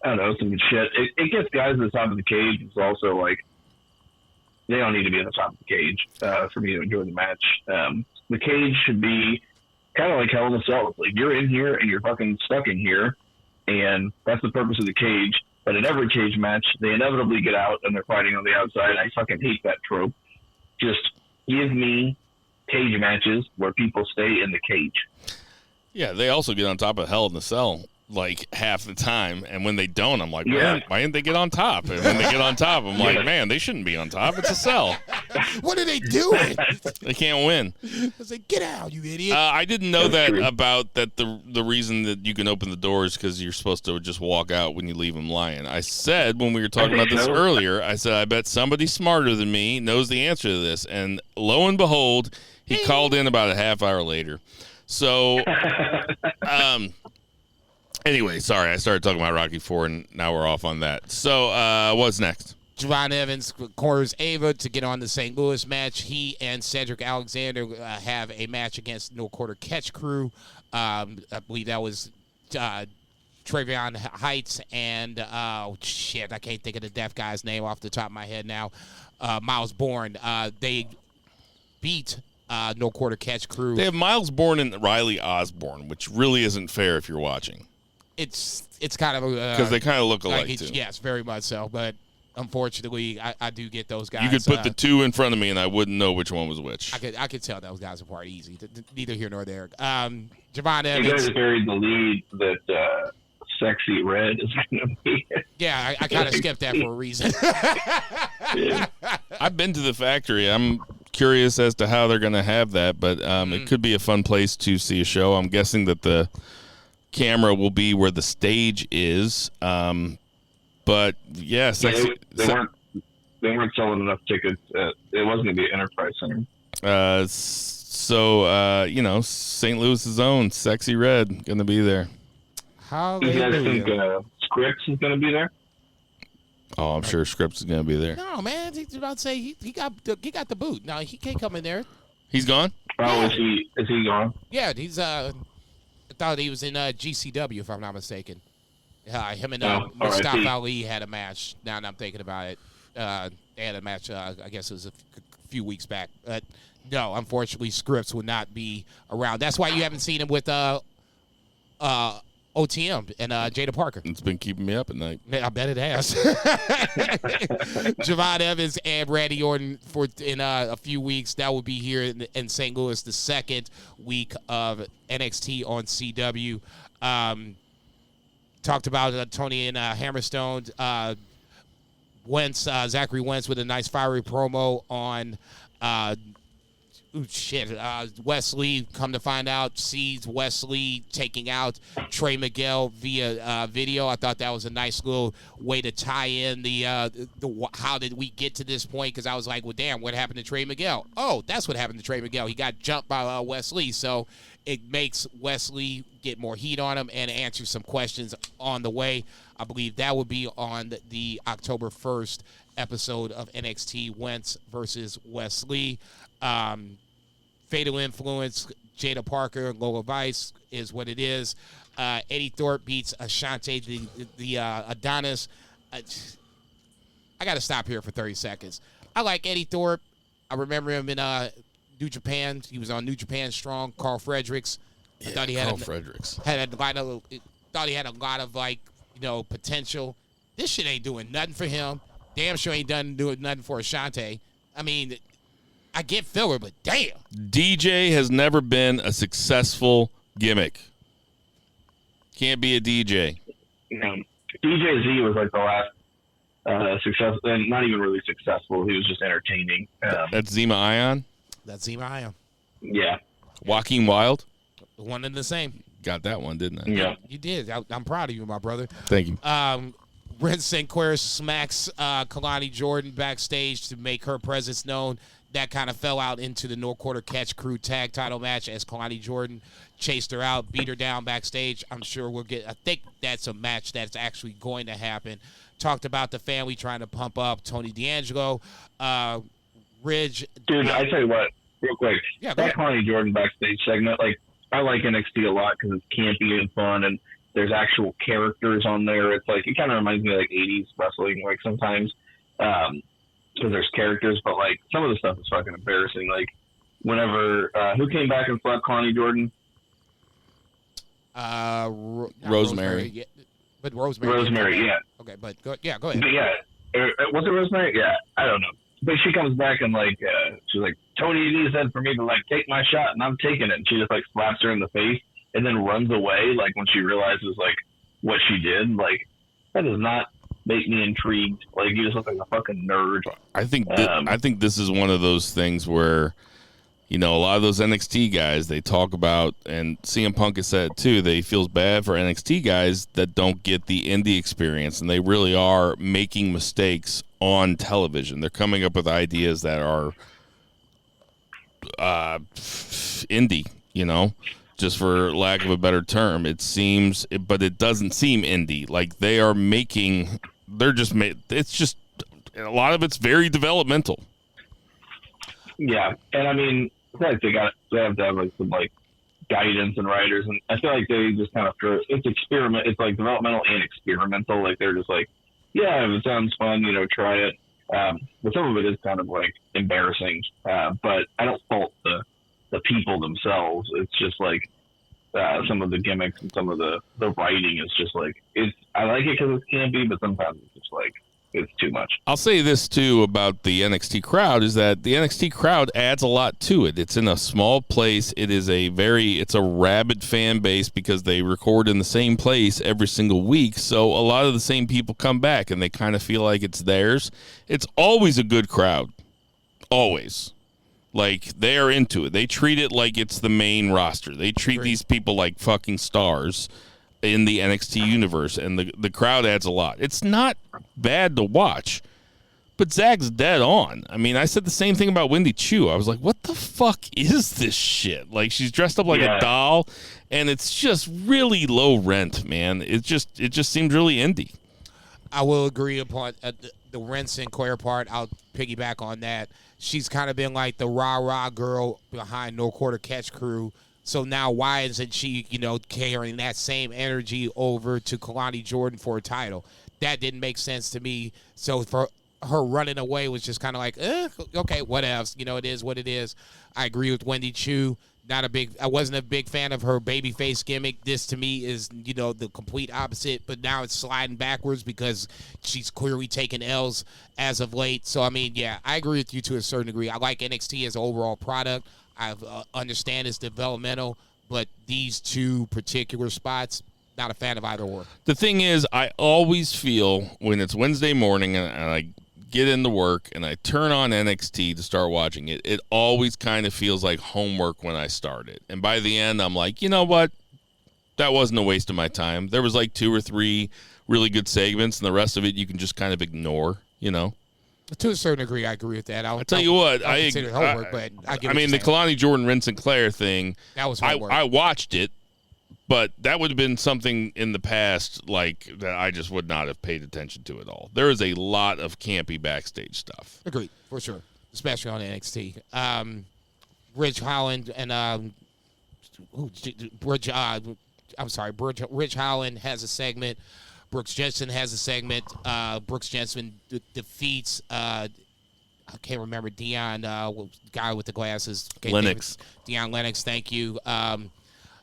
I don't know, some good shit. It gets guys to the top of the cage. It's also like, they don't need to be on the top of the cage for me to enjoy the match. The cage should be kind of like Hell in a Cell. It's like you're in here and you're fucking stuck in here, and that's the purpose of the cage. But in every cage match, they inevitably get out and they're fighting on the outside. I fucking hate that trope. Just give me cage matches where people stay in the cage. Yeah, they also get on top of Hell in a Cell like half the time, and when they don't, I'm like, man, why didn't they get on top? And when they get on top, I'm like, man, they shouldn't be on top. It's a cell. What are they doing? They can't win. I was like, get out, you idiot. I didn't know that about that. The reason that you can open the doors because you're supposed to just walk out when you leave them lying. I said when we were talking about this earlier, I said I bet somebody smarter than me knows the answer to this, and lo and behold, he called in about a half hour later. So, anyway, sorry, I started talking about Rocky IV, and now we're off on that. So, what's next? Javon Evans corners Ava to get on the St. Louis match. He and Cedric Alexander have a match against No Quarter Catch Crew. I believe that was Travion Heights and, I can't think of the deaf guy's name off the top of my head now. Miles Bourne. They beat No Quarter Catch Crew. They have Miles Bourne and Riley Osborne, which really isn't fair if you're watching. It's kind of because they kind of look alike too. Yes, very much so. But unfortunately, I do get those guys. You could put the two in front of me, and I wouldn't know which one was which. I could tell those guys apart easy. Neither here nor there. Javon Evans. You guys buried the lead that Sexy Red is going to be. Yeah, I kind of skipped that for a reason. I've been to the factory. I'm curious as to how they're going to have that, but it could be a fun place to see a show. I'm guessing that the camera will be where the stage is. But yeah, Sexy. They weren't selling enough tickets. It wasn't going to be an Enterprise Center. St. Louis's own Sexy Red going to be there. Do you guys think Scripps is going to be there? Oh, I'm sure Scripps is going to be there. No, man. He's about to say he got the boot. No, he can't come in there. He's gone? Oh, yeah. Is he gone? Yeah, he's I thought he was in GCW, if I'm not mistaken. Him and Mustafa Ali had a match. Now that I'm thinking about it, they had a match. I guess it was a few weeks back. But no, unfortunately, Scripps would not be around. That's why you haven't seen him with OTM and Jada Parker. It's been keeping me up at night. I bet it has. Javon Evans and Randy Orton in a few weeks. That will be here in St. Louis the second week of NXT on CW. Talked about Tony and Hammerstone. Zachary Wentz with a nice fiery promo on Wesley. Come to find out, sees Wesley taking out Trey Miguel via video. I thought that was a nice little way to tie in the how did we get to this point, because I was like, well, damn, what happened to Trey Miguel? Oh, that's what happened to Trey Miguel. He got jumped by Wesley, so it makes Wesley get more heat on him and answer some questions on the way. I believe that will be on the October 1st episode of NXT, Wentz versus Wesley. Fatal Influence, Jada Parker, Lola Vice is what it is. Eddie Thorpe beats Ashante, the Adonis. I got to stop here for 30 seconds. I like Eddie Thorpe. I remember him in New Japan. He was on New Japan Strong. Carl Fredericks. I thought he had thought he had a lot of potential. This shit ain't doing nothing for him. Damn sure ain't doing nothing for Ashante. I mean, I get filler, but damn. DJ has never been a successful gimmick. Can't be a DJ. No. DJ Z was like the last success, and not even really successful. He was just entertaining. That's Zema Ion? That's Zema Ion. Yeah. Joaquin Wilde? One and the same. Got that one, didn't I? Yeah. You did. I'm proud of you, my brother. Thank you. Ren Sinclair smacks Kalani Jordan backstage to make her presence known. That kind of fell out into the No Quarter Catch Crew tag title match as Kalani Jordan chased her out, beat her down backstage. I'm sure I think that's a match that's actually going to happen. Talked about the family trying to pump up Tony D'Angelo. Ridge. Dude, I tell you what, real quick. Yeah, that Kalani Jordan backstage segment, I like NXT a lot because it's campy and fun, and there's actual characters on there. It's it kind of reminds me of 80s wrestling, sometimes. Because there's characters, but some of the stuff is fucking embarrassing. Whenever who came back and slapped Kalani Jordan? Rosemary. Yeah, but Rosemary. Rosemary, yeah. Okay, but go ahead. But yeah, was it Rosemary? Yeah, I don't know. But she comes back and she's like, Tony D said for me to take my shot, and I'm taking it. And she just slaps her in the face and then runs away. When she realizes what she did, that does not make me intrigued. You just look like a fucking nerd. I think this is one of those things where, a lot of those NXT guys, they talk about, and CM Punk has said it too, they feels bad for NXT guys that don't get the indie experience, and they really are making mistakes on television. They're coming up with ideas that are indie, just for lack of a better term. It seems, but it doesn't seem indie. They are making, it's just, a lot of it's very developmental. Yeah, and I mean, I feel they have to have some guidance and writers, and I feel like they just kind of it's developmental and experimental. They're just yeah, if it sounds fun, try it. But some of it is kind of embarrassing. But I don't fault the people themselves. It's just some of the gimmicks and some of the writing is just I like it because it's campy, but sometimes it's just it's too much. I'll say this too about the NXT crowd is that the NXT crowd adds a lot to it. It's in a small place. It's a rabid fan base because they record in the same place every single week. So a lot of the same people come back and they kind of feel like it's theirs. It's always a good crowd. Always. They're into it. They treat it like it's the main roster. They treat these people like fucking stars in the NXT universe, and the crowd adds a lot. It's not bad to watch, but Zach's dead on. I mean, I said the same thing about Wendy Chu. I was like, what the fuck is this shit? She's dressed up like a doll, and it's just really low rent, man. It just seems really indie. I will agree upon the Ren Sinclair part. I'll piggyback on that. She's kind of been the rah-rah girl behind No Quarter Catch Crew. So now why isn't she, carrying that same energy over to Kalani Jordan for a title? That didn't make sense to me. So for her running away was just kind of like, okay, what else? It is what it is. I agree with Wendy Chu. I wasn't a big fan of her babyface gimmick. This to me is, the complete opposite, but now it's sliding backwards because she's clearly taking L's as of late. So, I mean, yeah, I agree with you to a certain degree. I like NXT as an overall product. I understand it's developmental, but these two particular spots, not a fan of either or. The thing is, I always feel when it's Wednesday morning and I get into work and I turn on NXT to start watching it, it always kind of feels like homework when I start it. And by the end, I'm like, you know what? That wasn't a waste of my time. There was like 2 or 3 really good segments, and the rest of it you can just kind of ignore, To a certain degree, I agree with that. I'll tell you what, I consider it homework, but I mean, the Kalani Jordan, Rin Sinclair thing, that was homework. I watched it, but that would have been something in the past like that I just would not have paid attention to at all. There is a lot of campy backstage stuff. Agreed, for sure, especially on NXT. Rich Holland and Rich Holland has a segment. Brooks Jensen has a segment. Brooks Jensen defeats I can't remember Dion, guy with the glasses. Lennox. Dion Lennox, thank you.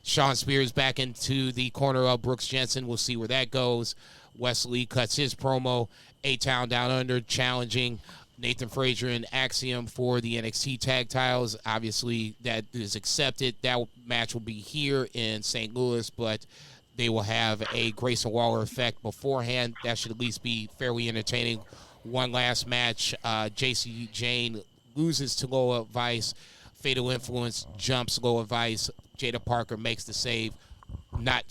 Sean Spears back into the corner of Brooks Jensen. We'll see where that goes. Wesley cuts his promo. A-Town Down Under challenging Nathan Frazier and Axiom for the NXT tag titles. Obviously, that is accepted. That match will be here in St. Louis, but they will have a Grayson Waller effect beforehand. That should at least be fairly entertaining. One last match. JC Jane loses to Loa Vice. Fatal Influence jumps Loa Vice. Jada Parker makes the save, Jada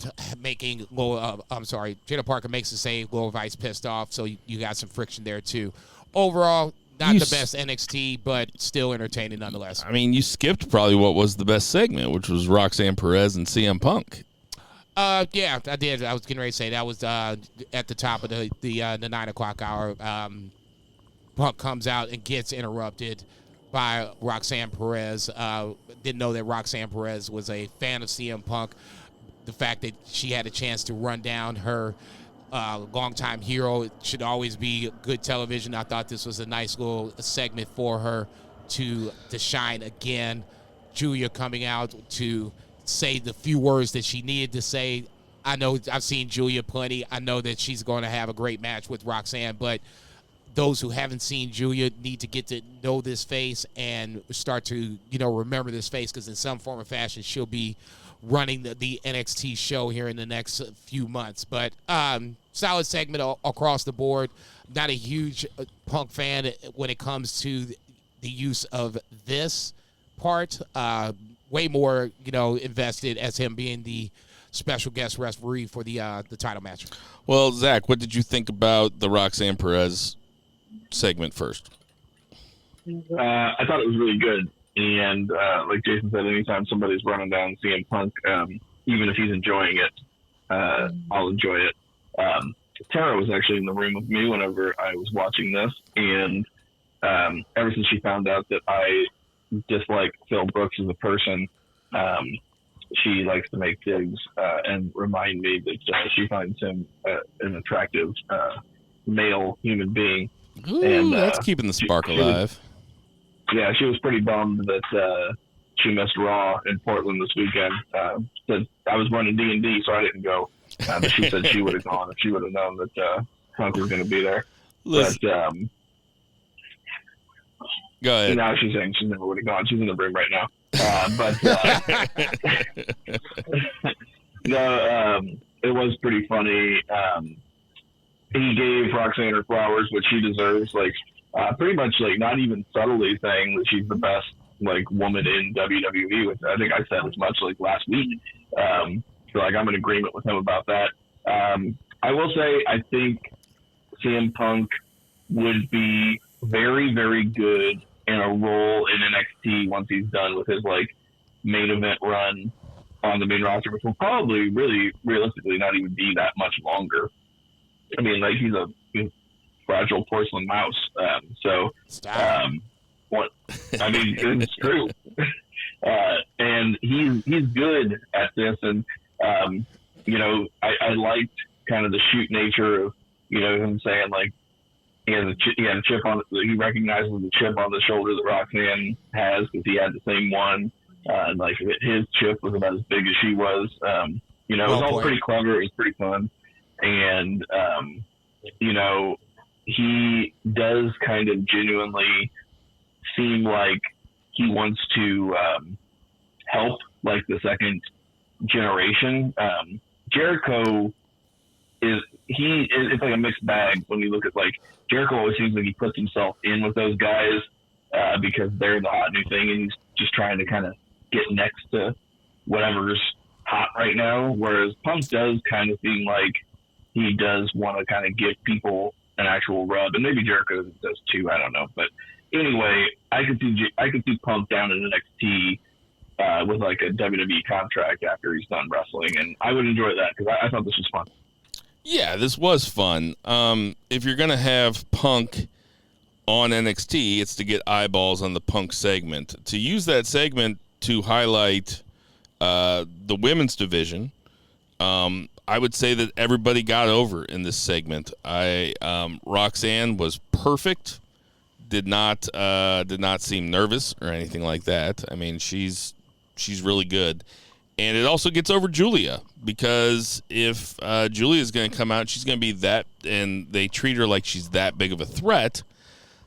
Parker makes the save. Loa Vice pissed off, so you got some friction there too. Overall, not the best NXT, but still entertaining nonetheless. I mean, you skipped probably what was the best segment, which was Roxanne Perez and CM Punk. Yeah, I did. I was getting ready to say that was at the top of the 9 o'clock hour. Punk comes out and gets interrupted by Roxanne Perez. Didn't know that Roxanne Perez was a fan of CM Punk. The fact that she had a chance to run down her longtime hero, it should always be good television. I thought this was a nice little segment for her to shine again. Giulia coming out to say the few words that she needed to say. I know I've seen Giulia plenty. I know that she's going to have a great match with Roxanne, but those who haven't seen Giulia need to get to know this face and start to, remember this face, because in some form or fashion she'll be running the NXT show here in the next few months. But solid segment across the board. Not a huge Punk fan when it comes to the use of this part. Way more, invested as him being the special guest referee for the title match. Well, Zach, what did you think about the Roxanne Perez segment first? I thought it was really good. And like Jason said, anytime somebody's running down CM Punk, even if he's enjoying it, I'll enjoy it. Tara was actually in the room with me whenever I was watching this. And ever since she found out that I dislike Phil Brooks as a person, she likes to make digs and remind me that she finds him an attractive male human being. Ooh, and that's keeping the spark alive. She was pretty bummed that she missed Raw in Portland this weekend. Said I was running D&D, so I didn't go. But she said she would have gone if she would have known that Punk was going to be there. Listen. But go ahead. Now she's saying she never would have gone. She's in the room right now. It was pretty funny. He gave Roxanne her flowers, which she deserves. Pretty much not even subtly saying that she's the best woman in WWE. Which I think I said as much last week. So I'm in agreement with him about that. I will say I think CM Punk would be very, very good in a role in NXT once he's done with his main event run on the main roster, which will probably really realistically not even be that much longer. I mean, he's a fragile porcelain mouse. It's true. And he's good at this. And, I liked kind of the shoot nature of, him saying he had a chip on. He recognizes the chip on the shoulder that Roxanne has because he had the same one. And like his chip was about as big as she was. It was all pretty clever. It was pretty fun, and he does kind of genuinely seem like he wants to help like the second generation. Jericho it's like a mixed bag when you look at like Jericho always seems like he puts himself in with those guys because they're the hot new thing and he's just trying to kind of get next to whatever's hot right now. Whereas Punk does kind of seem like he does want to kind of give people an actual rub, and maybe Jericho does too. I don't know, but anyway, I could see Punk down in NXT with like a WWE contract after he's done wrestling, and I would enjoy that because I thought this was fun. Yeah, this was fun. If you're gonna have Punk on NXT, it's to get eyeballs on the Punk segment. To use that segment to highlight the women's division, I would say that everybody got over in this segment. Roxanne was perfect. Did not seem nervous or anything like that. I mean, she's really good. And it also gets over Giulia because if Giulia is going to come out, she's going to be that, and they treat her like she's that big of a threat,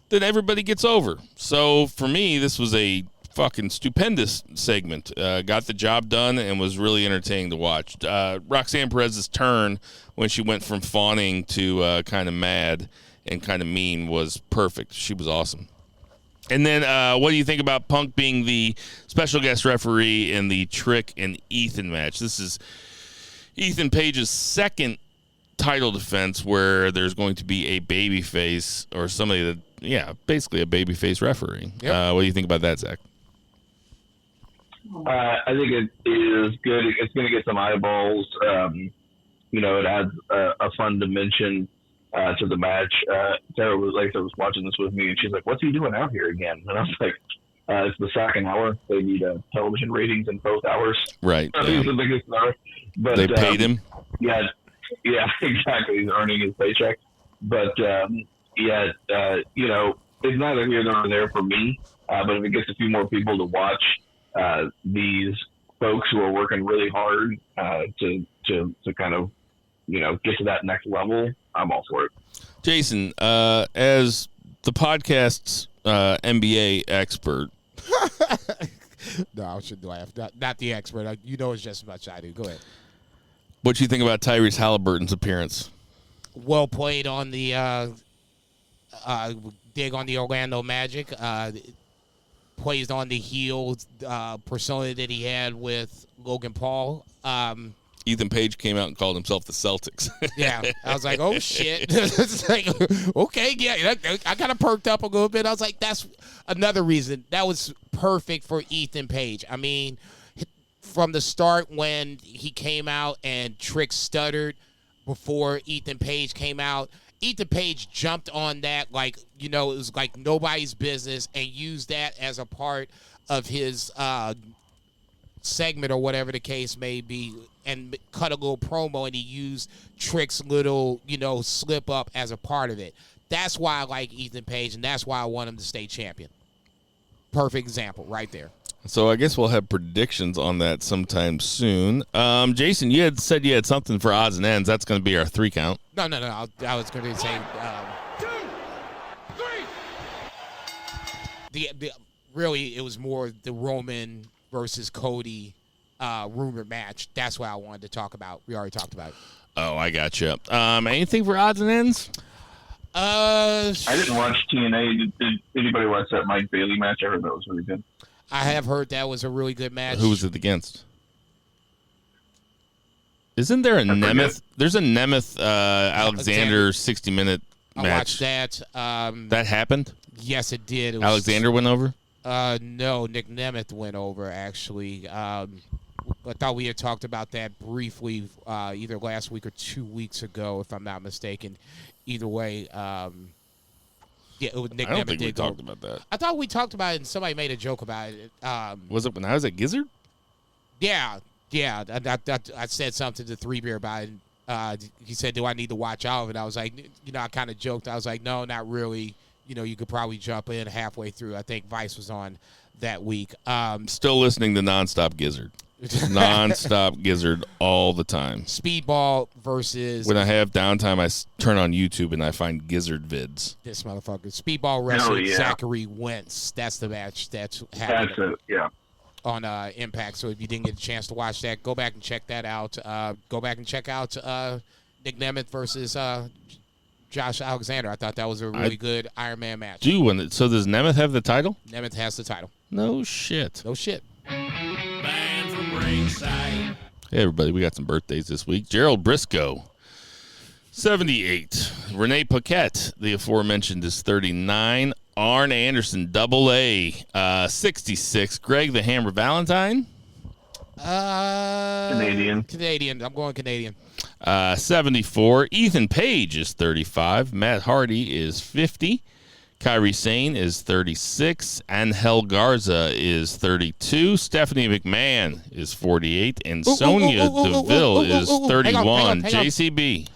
then everybody gets over. So for me, this was a fucking stupendous segment. Got the job done and was really entertaining to watch. Roxanne Perez's turn when she went from fawning to kind of mad and kind of mean was perfect. She was awesome. And then what do you think about Punk being the special guest referee in the Trick and Ethan match? This is Ethan Page's second title defense where there's going to be a babyface or somebody that, basically a babyface referee. Yep. What do you think about that, Zach? I think it is good. It's going to get some eyeballs. It adds a fun dimension to the match. Sarah was watching this with me, and she's like, "What's he doing out here again?" And I was like, "It's the second hour. They need television ratings in both hours." Right. He's the biggest star. But they paid him. Yeah, exactly. He's earning his paycheck. But it's neither here nor there for me. But if it gets a few more people to watch these folks who are working really hard to kind of get to that next level, I'm all for it. Jason, as the podcast's NBA expert. No, I should laugh. Not the expert. You know as just as much as I do. Go ahead. What do you think about Tyrese Halliburton's appearance? Well played on the dig on the Orlando Magic. Plays on the heel persona that he had with Logan Paul. Ethan Page came out and called himself the Celtics. Yeah, I was like, oh, shit. It's like, okay, yeah, I kind of perked up a little bit. I was like, that's another reason. That was perfect for Ethan Page. I mean, from the start when he came out and Trick stuttered before Ethan Page came out, Ethan Page jumped on that like, it was like nobody's business and used that as a part of his segment or whatever the case may be, and cut a little promo, and he used Trick's little, slip up as a part of it. That's why I like Ethan Page, and that's why I want him to stay champion. Perfect example right there. So I guess we'll have predictions on that sometime soon. Jason, you had said you had something for odds and ends. That's going to be our 3 count. No. I was going to say 2, 3. Really, it was more the Roman versus Cody rumored match. That's what I wanted to talk about. We already talked about it. Oh, I gotcha. Anything for odds and ends? I didn't watch TNA. Did anybody watch that Mike Bailey match? I heard that was really good. I have heard that was a really good match. Who was it against? Isn't there a Nemeth? There's a Nemeth Alexander 60-minute match. I watched that. That happened? Yes, it did. It was, Alexander went over? No, Nick Nemeth went over, actually. I thought we had talked about that briefly either last week or 2 weeks ago, if I'm not mistaken. Either way, it was Nick Nemeth. I don't think we talked about that. I thought we talked about it, and somebody made a joke about it. Was it when I was at Gizzard? Yeah. I said something to 3 Beer about it. he said, do I need to watch all of it? I was like, I kind of joked. I was like, no, not really. You could probably jump in halfway through. I think Vice was on that week. Still listening to Nonstop Gizzard. Nonstop Gizzard all the time. Speedball versus... When I have downtime, I turn on YouTube and I find Gizzard vids. This motherfucker. Speedball wrestling, Zachary Wentz. That's the match that's happening. On Impact. So if you didn't get a chance to watch that, go back and check that out. Go back and check out Nick Nemeth versus Josh Alexander. I thought that was a really good Iron Man match. So does Nemeth have the title? Nemeth has the title. No shit. No shit. Man from Ringside. Hey, everybody. We got some birthdays this week. Gerald Briscoe, 78. Renee Paquette, the aforementioned, is 39. Arn Anderson, AA, 66. Greg the Hammer Valentine. Canadian. I'm going Canadian. 74. Ethan Page is 35. Matt Hardy is 50. Kairi Sane is 36. Angel Garza is 32. Stephanie McMahon is 48. And Sonia Deville is 31. JCB.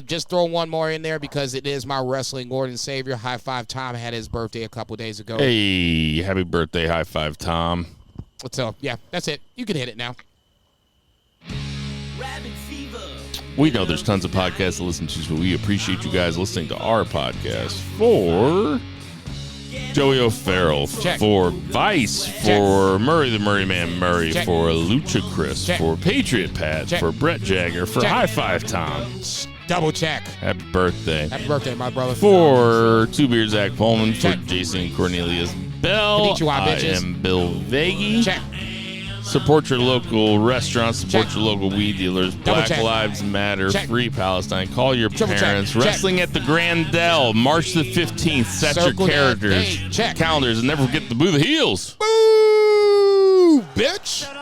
Just throw one more in there because it is my wrestling Lord and Savior. High Five Tom had his birthday a couple days ago. Hey, happy birthday, High Five Tom. So, yeah, that's it. You can hit it now. We know there's tons of podcasts to listen to, so we appreciate you guys listening to our podcast. For Joey O'Farrell, for Vice, for Murray the Murray Man Murray, for Lucha Chris, for Patriot Pat, for Brett Jagger, for High Five Tom. Double check. Happy birthday. Happy birthday, my brother. For Two Beer Zach Pullman, for Jason Cornelius Bell, I am Bill Vagey. Check. Support your local restaurants. Support your local weed dealers. Black Lives Matter. Free Palestine. Call your parents. Wrestling at the Grandel, March the 15th. Set your calendars and never forget to boo the heels. Boo, bitch.